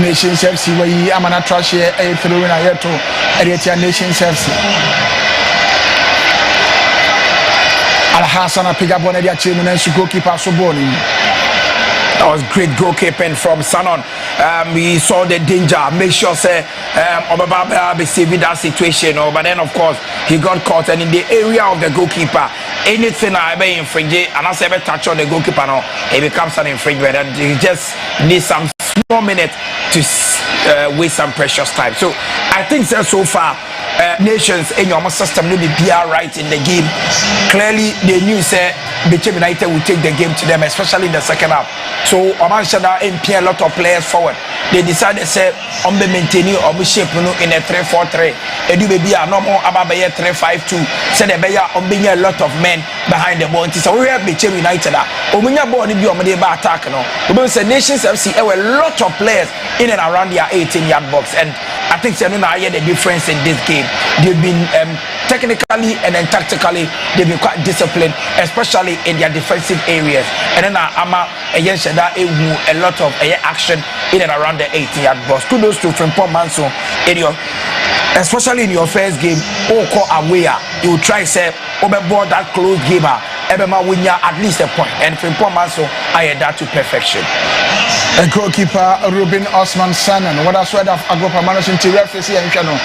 Nations FC where Amana Trash here through in Ayeto Eretia Nations FC Al Hassan Pigabone dia team and goalkeeper Soboni. That was great goalkeeping from Sanon. We saw the danger. Make sure say Obaba be saving that situation. But then of course he got caught, and in the area of the goalkeeper, anything I be infringe and I say touch on the goalkeeper now, it becomes an infringement, and he just needs some small minutes to waste some precious time. So I think so far. Nations in your system will be right in the game. Clearly, they knew say Bechem United will take the game to them, especially in the second half. So Oman Shada MP a lot of players forward. They decided say on be maintaining or be shape in a 3-4-3. They do be a normal about 3-5-2. So they be on being a lot of men behind the ball. So we have Bechem United. Omunya ball be on the attack now. We say Nations FC have a lot of players in and around their 18-yard box, and I think they know the difference in this game. They've been technically and then tactically they've been quite disciplined, especially in their defensive areas. And then Ama against that a lot of action in and around the 18-yard box. Kudos to Frimpong Manso especially in your first game. Away, you try say overboard that close game. Ebema win at least a point, and Frimpong Manso I had that to perfection. A goalkeeper Ruben Osman Sanan. What I swear of Agopa managing to referee and channel.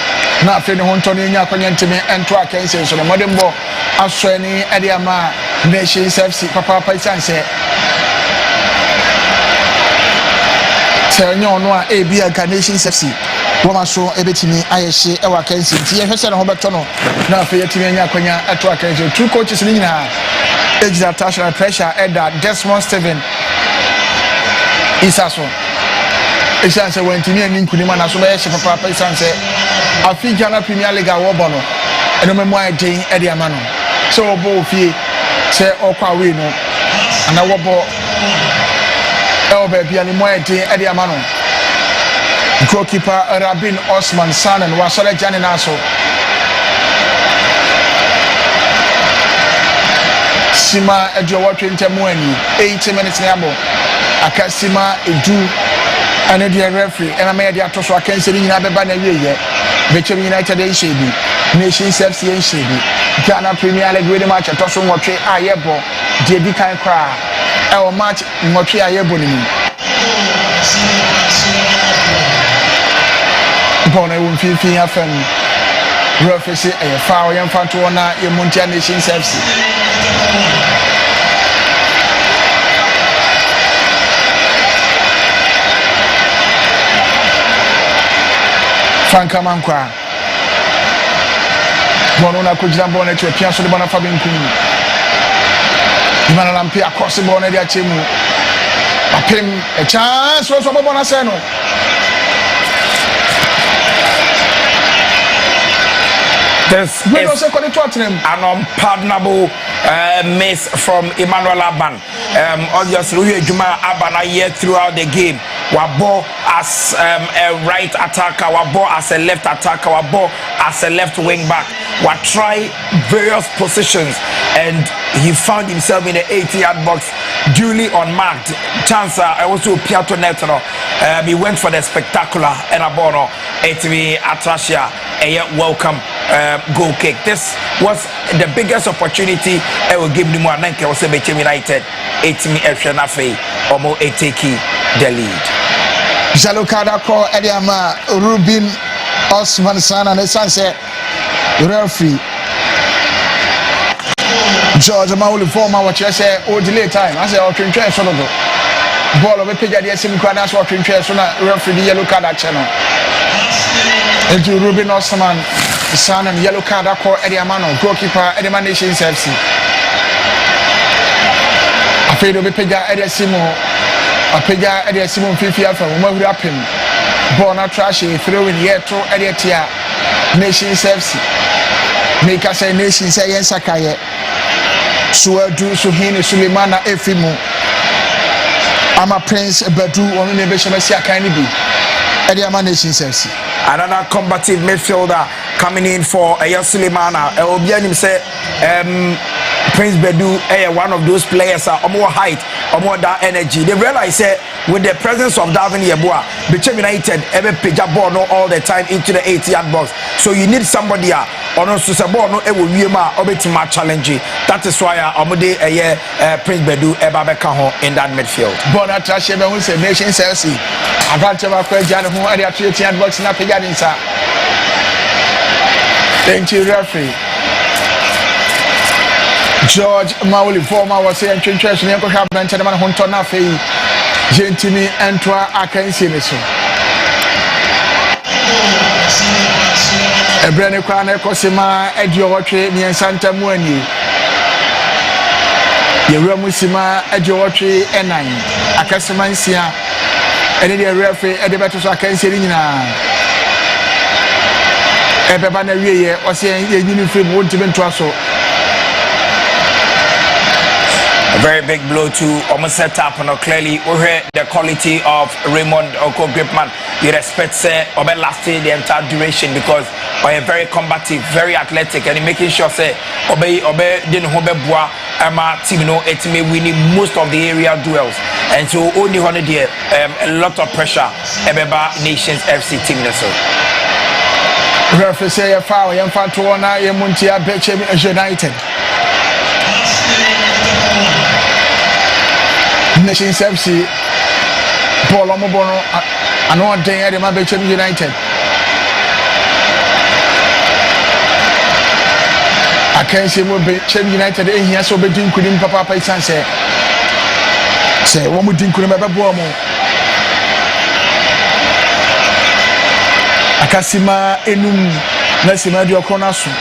Not feeling Hontoni Yakonyentime and Twaka so the modern ball Australian Ediama Nations FC Papa Paisan say Senor Noa ABA Nations FC. Woman so ebetimi ayehye ewa kansi nti ye hwese na ho betono na afa yetimi anya kwanya ato akanje two coaches ni nyina exertional pressure Edda Desmond Steven Isaso Isanse wentimi ani nkunima na so be hye papa Isanse afi Ghana Premier League awobo no eno memo aden ede amano so obo ofie se okwa we no ana wobo bia ni mo aden ede amano. Goalkeeper Rabin Osman Sanan wasole jani naso Sima Edgewater Intemuani 80 minutes nyabo akasima edu ane the referee and I made the atoso akense ni nyina beba na wieye Bechem United en shebi Nations FC en shebi Ghana Premier League we match atoso nwotwe ayebo de di kan kra e o match nwotwe ayebo ni Bona won fifi afan referee e foul yan fanto na e Montia Nations FC Franka Mankwa Bona na kujira bona che pia so de bona Fabien Kunu Emmanuel Ampia across the ball na dia chemu apem a chance was for Bobona Seno. This is an unpardonable miss from Emmanuel Aban. Obviously, Juma Aban here throughout the game. Wabo as a right attacker, Wabo as a left attacker, Wabo as a left wing back. We try various positions, and he found himself in the 80-yard box, duly unmarked. Chance also Piato Netro. He went for the spectacular and Abono. It be Atrashia a welcome goal kick. This was the biggest opportunity I will give Nimo Ananke was Bechem United. It's me Efrenafe Omo Eteki the lead. Jalukada ko Ediama Rubin Osman Sana and Sanse referee George Mauli former what you say or delay time. I say I'll train solo ball of a page at the SMU that's what train so referee the yellow card channel. Into Rubin Osman Sana and yellow card ko Ediamano goalkeeper Ediman Nations FC. Afraid of a page at the SMU. A page at the SMU 50 alpha when we up him. Born trashy throwing yet to Ediatia Nations FC. Make us a nation say yes, Sakaye. Suadu Suhini Sulemana Efimu. I'm a prince Badu on the Beshasia Kanibi. Ediama Nation FC. Another combative midfielder coming in for Sulemana. Obianim say Prince Bedu, one of those players are more height, or more that energy. They realize with the presence of Darwin Yeboah, Bechem United ever pitch a ball all the time into the 80-yard box. So you need somebody or no ball no ever more challenging. That is why Amode Prince Bedu ever in that midfield. Bona Trashebe who say Nation Chelsea. Advantage of Jan who are the 80-yard box in Apigadinsa. Thank you, referee. George Mauli former was saying Chinchas Nico Habent and Man Hontona Fay Gentini Antoa Akansineso. A brand new crown Cosima Ediotre Nian Santa Muani. Yeromusima Ediotre N9 Akasimansia and the referee Edibatus Akansilina. Ebebana Rie was saying a uniform won't even trust. A very big blow to almost set up and clearly we heard the quality of Raymond Oko Gripman. You respect Obe lasting the entire duration because we are very combative, very athletic, and making sure Obe didn't boa ama team it may winning most of the area duels. And so only one day a lot of pressure Ebeba Nations FC team so. Referee say a foul young Fantona Yemuntia Bechem United. Nations FC Paul Omobono and one day at the Bechem United. I can't say what Bechem United in here so between Kudim Papa Paisan say one more thing could remember Bomo Akasima Enum Nasima Diokonasu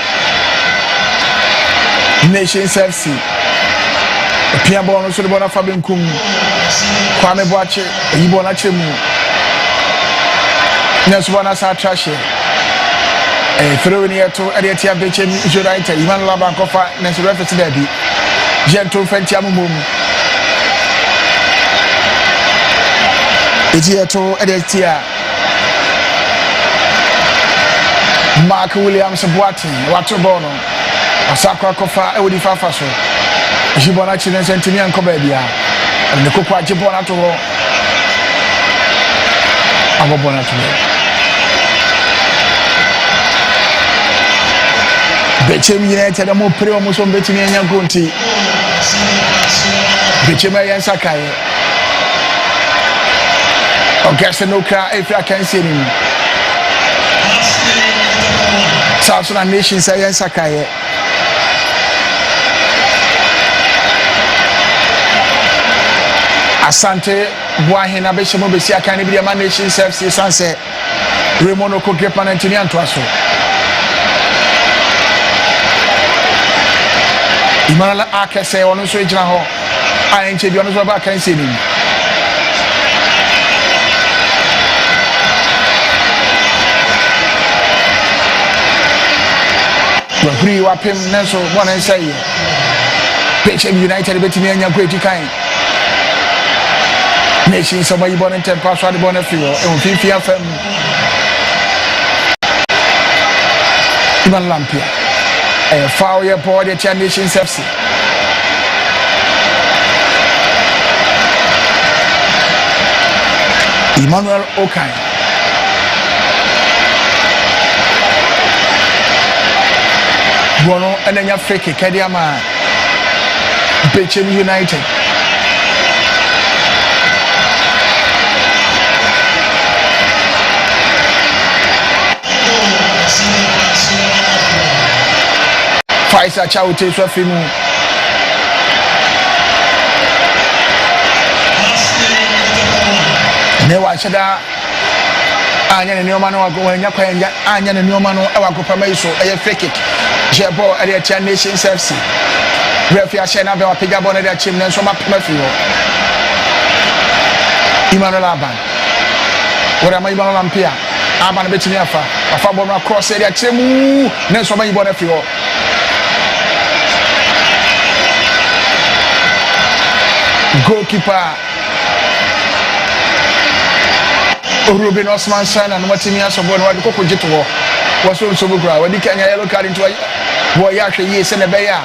Nations FC. Piabo no so the bona Fabien Kum Kwame Boache Ibona Chemu Neswana Sa Trashe through near to Ediatia Bechem United Iman Laban Kofa Nesrefe Dedi Gentle Fentiamum it's here to Ediatia Mark Williams Boatin Watobono Asakwa Kofa Ewdifa Faso Jibona Chinen Sentimian Kobebia and the Copa Jibona to Abobona to Bechem United a more pre almost on betting in Yangunti Bechem Sakai Augusta Noka if I can see him South Sudan Nations Sakai Asante Buahina Beshamo Besia can be a man nation FC Sanse Raymond Oko Gripman and Tinian Twaso Emmanuel Akese ono so gyina ho a enche bi ono so ba kan se ni Free wapem neso one say Bechem United betimi anya kweti kan Nation somebody born in 10 password born a few e fifi afem Iman Lampia a foul your board at Nations FC Emmanuel Okai Bono and then your fake Kadiama Bechem United Faisa Chaute Swafimu Newa Shada Anya and Newman or go and Yaka Anya and Newman or Awakopamaiso, a fake it. Jebo at the Nations FC. Refia Shena Bella Pigabon at the Chimney, so much Mafio. Emmanuel Aban. What am I Emmanuel Ampia? Aban Betiniafa. A Fabona cross area Chimu, Nelson Bonafio. Goalkeeper Ruben Osman San and Martinias of one Coco Jito was also Bugra. When you can yellow card into a boy, actually, yes, and a bear.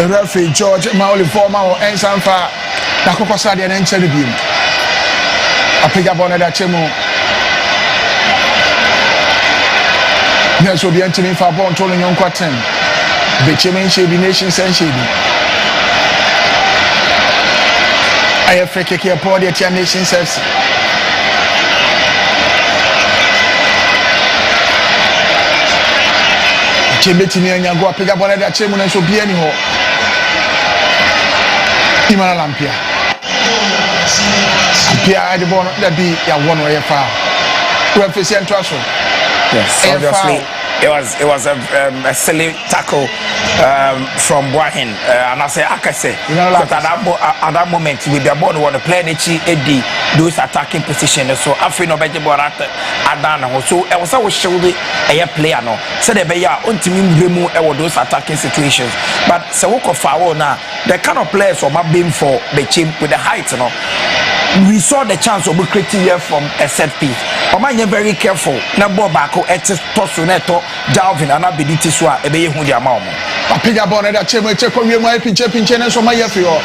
Referee George Mauli former or Ensanfa Nakoko Sadi and Enchelibium. A pick up on that Chemo. Next will be entering for Bon Tolling on Quaten. The Chemin Shady Nations and Shady. I have fake here for the Nations FC. Chebetini and go pick up on that Chemun and so be anyhow. Emmanuel Lampia. Ampia had the ball that be a one way foul. Represent Trussell. Yes, obviously. It was a silly tackle from Boahin, and I say Akase. But at that moment, with the ball, want to play the Eddie, those attacking position. So I feel no better about Adana. So I was always showing a player no. So they be ultimately remove those attacking situations. But so we can follow now the kind of players who are being for the team with the height, you know. We saw the chance of creating here from a set piece. Omanye very careful. Na ball back at toss neto Dalvin and ability swa ebe hu dia ma omo. Papiga ball na chemo cheko wie mo pinche na so ma ye fio.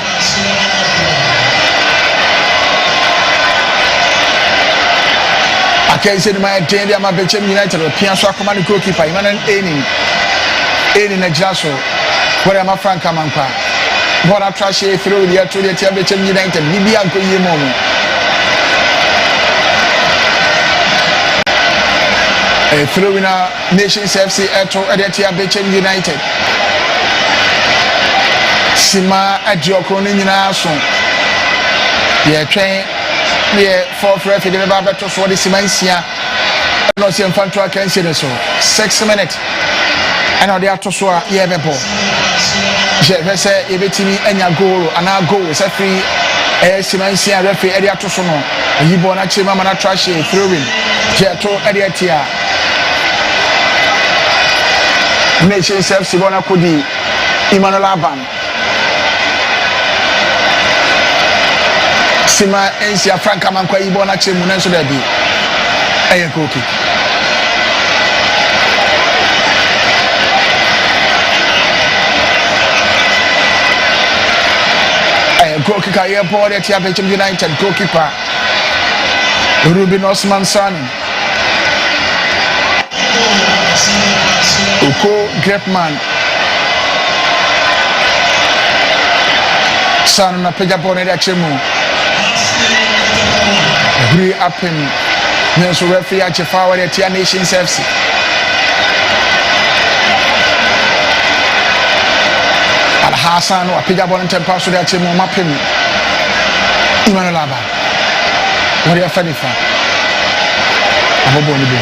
Akense ni ma den dia ma Bechem United pia so akoma ni goalkeeper Emmanuel Eni na Jaso. Where am Frank Amankwa? Bora trash through the to the Bechem United. Bibi anko yemo. Through in our Nations FC at Bechem United. Sima at your cronin in our son. Yeah, train. Yeah, fourth referee, the Babato for the Simancia. No, see, Infanto can see the so. 6 minutes. And now they are to swear, yeah, Bepo. Je say, if it's me and your goal, and our goal is a free Simancia referee, Eddie Atosono. And you born actually, Mamma Trash, throwing. Jeto Ediatia. Nations FC Bona Kudi, Emmanuel Aban. Sima Ensia Frank Amankwa Ibona Chimunenso Debi. Aye cookie. Aye goalkeeper airport at Bechem United goalkeeper. Ruben Osman Sani. Uko Grepman San na peja bone da chemu Agree up in Nelson referee at Chefawa at Nations FC Al Hassan wa peja bone tempa so da chemu mapem Emmanuel Laba What are you fanifa Abobo ni be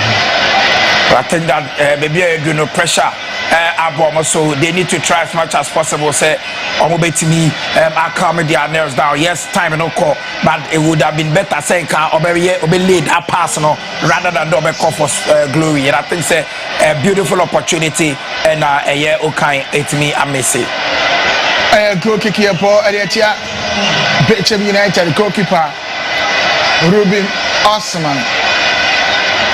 I think that maybe you no pressure abom, so they need to try as much as possible. Say, Omobetimi, I calm their nerves down. Yes, time no call, but it would have been better saying Obe lead a pass no rather than Obe call for glory. And I think say a beautiful opportunity and a year okay, it's me a messy. Goal kick here for Ediatia Bechem United goalkeeper Ruben Osman.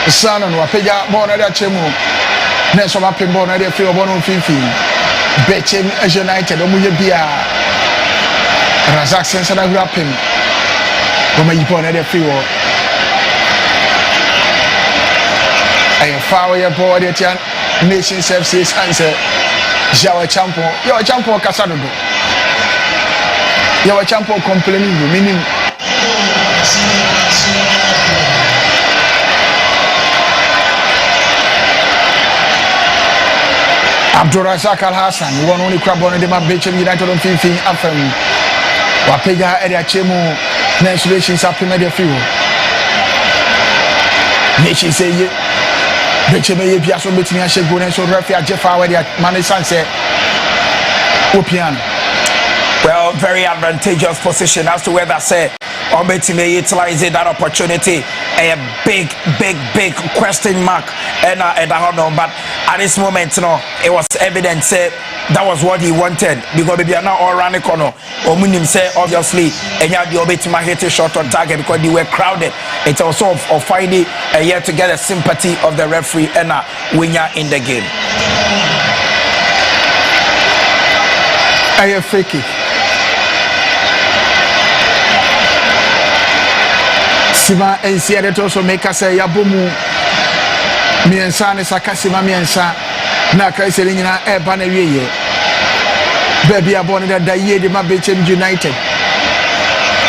Son on Wapeja born at Chemu. Next one up in born at the field of 150. Bechem United, Omuya Bia Razak Sensana Rapping. Omuya born at the field. I foul your board at Nations FC's answer. Jawa champion, your champion Casado. Your champion complaining, meaning Abdurazak Al Hassan, one only crab on the Bechem United on 15 Afem. Wapega Edia Chemo, Nations up in the field. Nation say, Bechem Piasso between a shake and so Rafa Jeffa where the Manisan said, Opian. Well, very advantageous position as to whether say Obetime utilizing that opportunity. A big question mark and I don't know, but at this moment, it was evident say that was what he wanted because maybe now all around the corner. Omunim say obviously and you have the Obetime hit a shot on target because they were crowded. It's also of finding a year to get the sympathy of the referee and a winner in the game. A free kick. Sima NCA that also make us say Yabumu Miensa ne Sakasima Miensa na Kaiselina Ebaneye Baby Abon that year the Bechem United.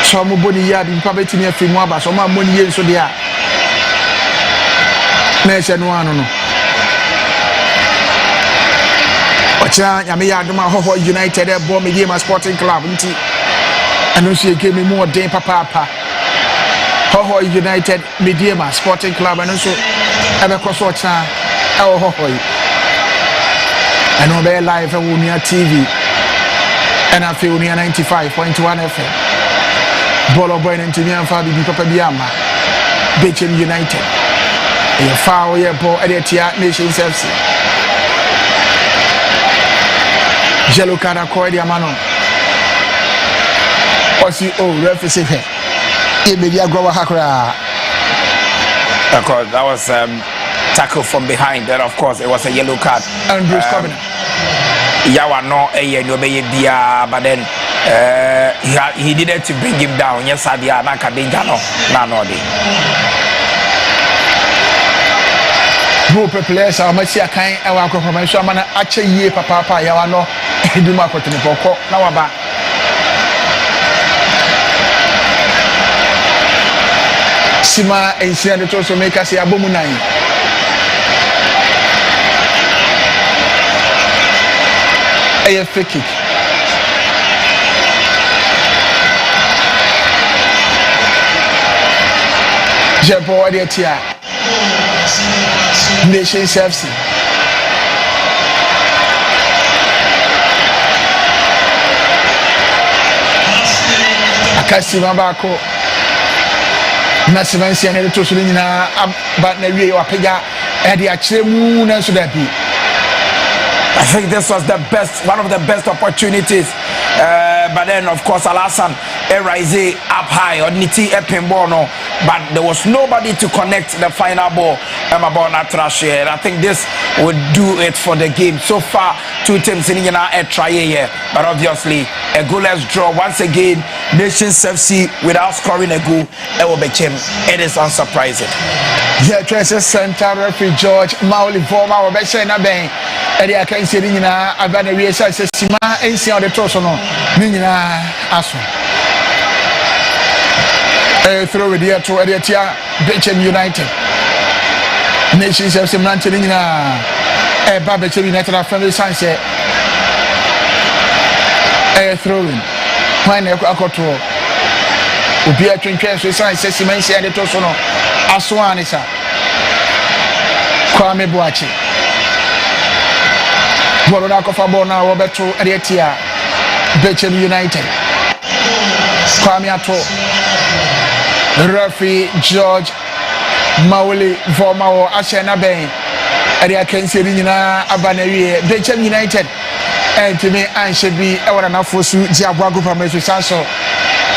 So Muboni Yard in Pabeti near Fimwaba, so my money years so there. Nation one no. Ocha Yamia Duma Hoho United bomb game Sporting Club. And also gave me more day papa. Hoho United Mediema Sporting Club and also Ebekosocha our Hoho. And on their live and Unia TV and I feel near 95.1 FM. Bolo Boy and Timian Fabi Papa Biama Bechem United. A foul year ball at the Nations FC. Jello Kana Koya Manon. Osi O referee. That was tackle from behind. Then of course it was a yellow card. And Bruce Covenant. Yawa no but then he needed to bring him down. Yes, I did. Group players are much a kind of our compromise. I'm actually papa Yawa no do my cotton poko. Now about Sima NCA that also make us say Abomunai. A free kick. Jebo Adiatia Nations FC. Akasi Mabako. National NCA to Sulina but Nari Wapega and the Achemu and Sudapi. I think this was one of the best opportunities. But then, of course, Alassane Eraise up high on Niti Epimbono, but there was nobody to connect the final ball. About Natrash, and I think this would do it for the game. So far, two teams in a try here, but obviously a goalless draw once again. Nations FC without scoring a goal. It is unsurprising. Yeah, Tracy Center referee George Mauli Voma or Beshana Bang. Eddie, I can see Nina Abana Riesa Sima NC on the Tosono Nina Asu. Throw it here to Ediatia Bechem United. Nations FC Mantelina Bechem United from the sunset. Throwing. When I control. Ubi a twin train, so it's like Sessimensi and the Tosono. Aswanisa Kwame Boachi bɔɔlo no akɔfa bɔɔlo no a wɔbɛto ɛde atia Bechem United. Kwame Ato, Referee George Mauli Vomawo Ashena Ben, ɛde akansi ni nyinaa aba na wie Bechem United ɛntumi anhyɛ bi ɛwɔ na nafosu gye aboa group amaso sanso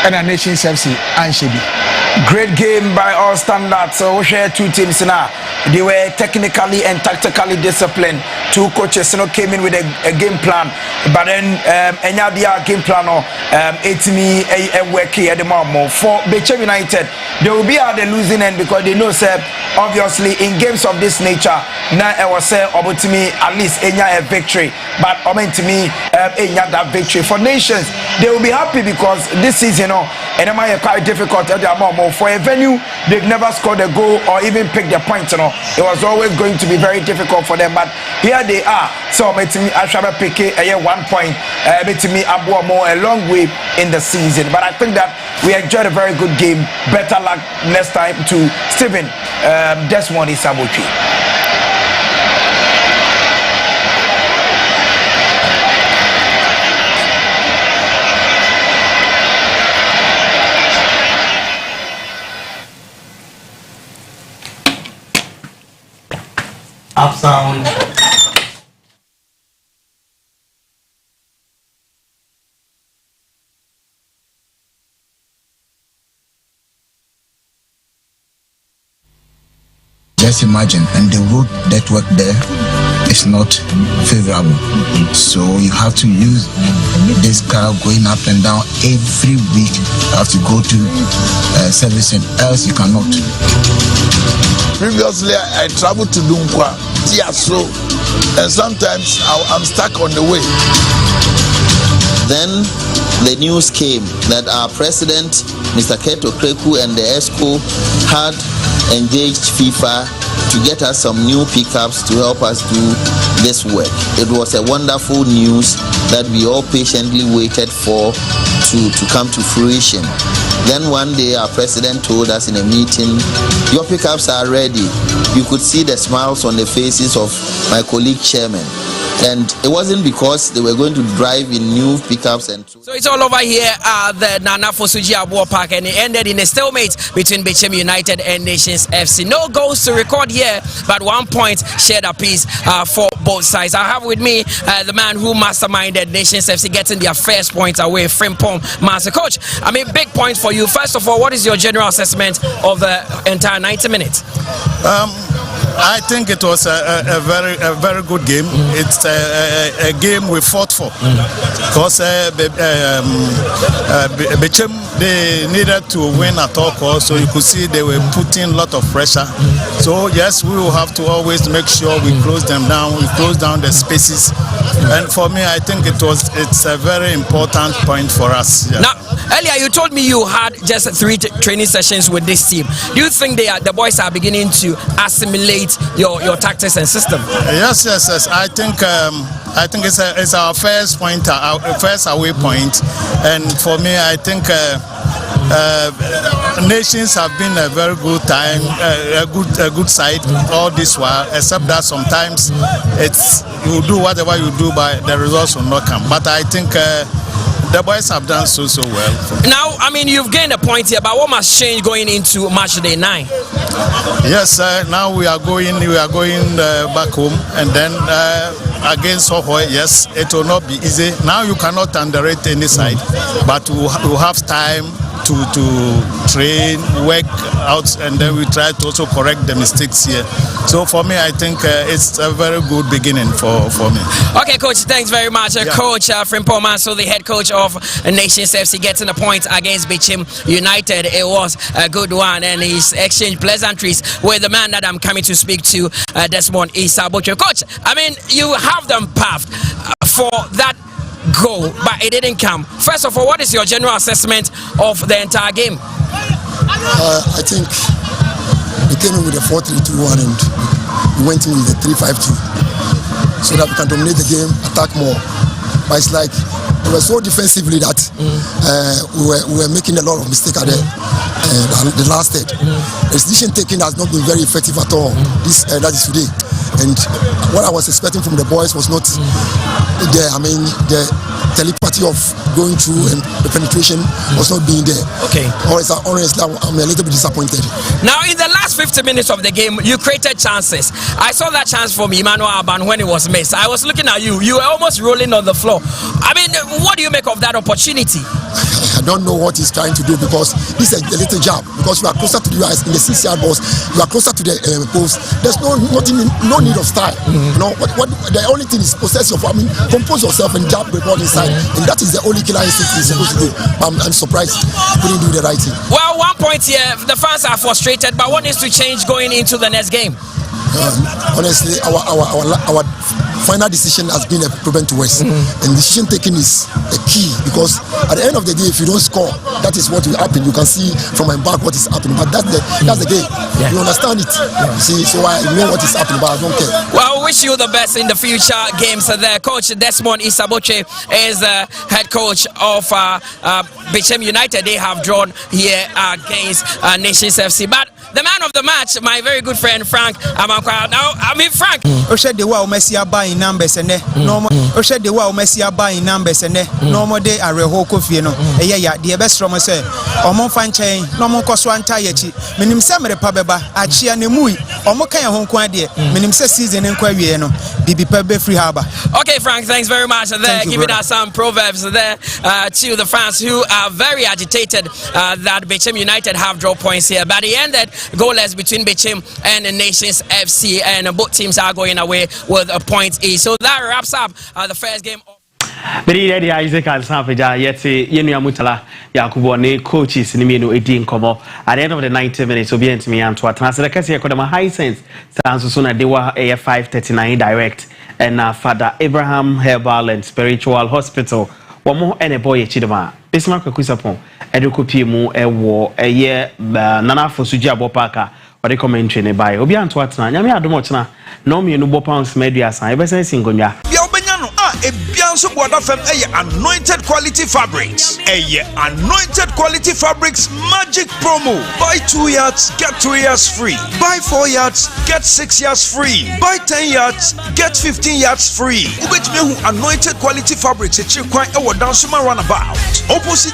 ɛna Nations FC anhyɛ bi. Great game by all standards. So we share two teams now. They were technically and tactically disciplined. Two coaches came in with a game plan, but then their game plan me a work here at the moment. For Bechem United, they will be at the losing end because they know obviously in games of this nature, now I was about to me at least a victory, but to me that victory. For Nations, they will be happy because this season and it might be quite difficult at the moment. For a venue, they've never scored a goal or even picked their points. It was always going to be very difficult for them. But here they are. So me I shall pick a 1 point. Me Abu more a long way in the season. But I think that we enjoyed a very good game. Better luck next time to Stephen Desmond Isabuchi. Up sound. Just imagine, and the road network there is not favorable. So you have to use this car going up and down every week. You have to go to servicing, else you cannot. Previously, I traveled to Dunkwa, Tiaso, and sometimes I'm stuck on the way. Then the news came that our president, Mr. Keto Kreku, and the ESCO had engaged FIFA to get us some new pickups to help us do this work. It was a wonderful news that we all patiently waited for to come to fruition. Then one day our president told us in a meeting, your pickups are ready. You could see the smiles on the faces of my colleague chairman. And it wasn't because they were going to drive in new pickups and so it's all over here at the Nana Fosuji Abuo Park, and it ended in a stalemate between Bechem United and Nations FC. No goals to record here, but 1 point shared apiece for both sides. I have with me the man who masterminded Nations FC getting their first point away, Frimpong Master. Coach, I mean, big point for you. First of all, what is your general assessment of the entire 90 minutes? I think it was a very good game. It's a game we fought for because Bechem, they needed to win at all costs, so you could see they were putting a lot of pressure. So yes, we will have to always make sure we close them down, we close down the spaces. And for me, I think it's a very important point for us. Yeah. Now, earlier you told me you had just 3 training sessions with this team. Do you think the boys are beginning to assimilate your tactics and system? Yes. I think it's our first point, our first away point, and for me, I think Nations have been a very good time, a good side all this while. Except that sometimes you do whatever you do, but the results will not come. But I think the boys have done so well. Now, I mean, you've gained a point here, but what must change going into match day 9? Yes, now we are going back home, and then against Soho, yes, it will not be easy. Now you cannot underrate any side, but we'll have time to train, work out, and then we try to also correct the mistakes here. So for me, I think it's a very good beginning for me. Okay, Coach, thanks very much. Coach Frimpong Maso, the head coach of Nations FC, getting a point against Bechem United. It was a good one, and he's exchanged pleasantries with the man that I'm coming to speak to, Desmond Isabuchi. Coach, I mean, you have them paths for that goal, but it didn't come. First of all, what is your general assessment of the entire game? I think we came in with a 4-3-2-1 and we went in with a 3-5-2 so that we can dominate the game, attack more. But it's like we were so defensively that we were making a lot of mistakes at the last stage. The decision taking has not been very effective at all. That is today. and what I was expecting from the boys was not there. I mean, the telepathy of going through and the penetration was not being there. Okay. Honestly, I'm a little bit disappointed. Now, in the last 50 minutes of the game, you created chances. I saw that chance from Emmanuel Aban when it was missed. I was looking at you. You were almost rolling on the floor. I mean, what do you make of that opportunity? I don't know what he's trying to do because this is a little jab. Because you are closer to the US in the 6-yard box, you are closer to the post. There's no need of style. You know, what the only thing is possess your. I mean, compose yourself and jab the ball inside, and that is the only killer instinct he's supposed to do. I'm surprised he couldn't do the right thing. Well, 1 point here, the fans are frustrated, but what needs to change going into the next game? Honestly, our final decision has been a problem to us, and decision taking is a key because at the end of the day, if you don't score, that is what will happen. You can see from my back what is happening, but that's the game. Yeah. You understand it. You see, so I know what is happening, but I don't care. Well, we wish you the best in the future games. There, Coach Desmond Isaboche is the head coach of Bechem United. They have drawn here against Nations FC, but the man of the match, my very good friend Frank Amankwa. Now, I mean Frank. The wow Messi in numbers and normal. The wow Messi in numbers and normal day are rehoko fieno. Yeah, the best from us. Omo fan chain, normal cost one tayachi. Minim Samre Pabeba, Achia Nemui, Omokaya Hong Kwan dear. Minim season in Quavieno, Bibi Pebe Free Harbor. Okay, Frank, thanks very much. There, giving us some proverbs there to the fans who are very agitated that Bechem United have draw points here. But he ended goalless between Bechem and the Nations FC, and both teams are going away with a point each. So that wraps up the first game. Beri ready Isaac and Sanfeja yeti yenu ya mutala Yakubu ne coaches ni mienu edi nkomo at the end of the 90 minutes obi entimi anto atana se kase yakoda ma high sense sanso so na de wa 539 direct and Father Abraham Herbal and Spiritual Hospital womo ene boy chidema Bismarck Kusapon edukopie mu ewo eye nana fosuji abopaka ode commentary ne bai obi anto atana nyame adomo tena no mienu bo pounds media san ebese singonwa Ebianso Boda Fem anointed quality fabrics. Anointed quality fabrics magic promo. Buy 2 yards, get 2 yards free. Buy 4 yards, get 6 yards free. Buy 10 yards, get 15 yards free. Ubet me who anointed quality fabrics. It's quite a dansuma runabout. Opposite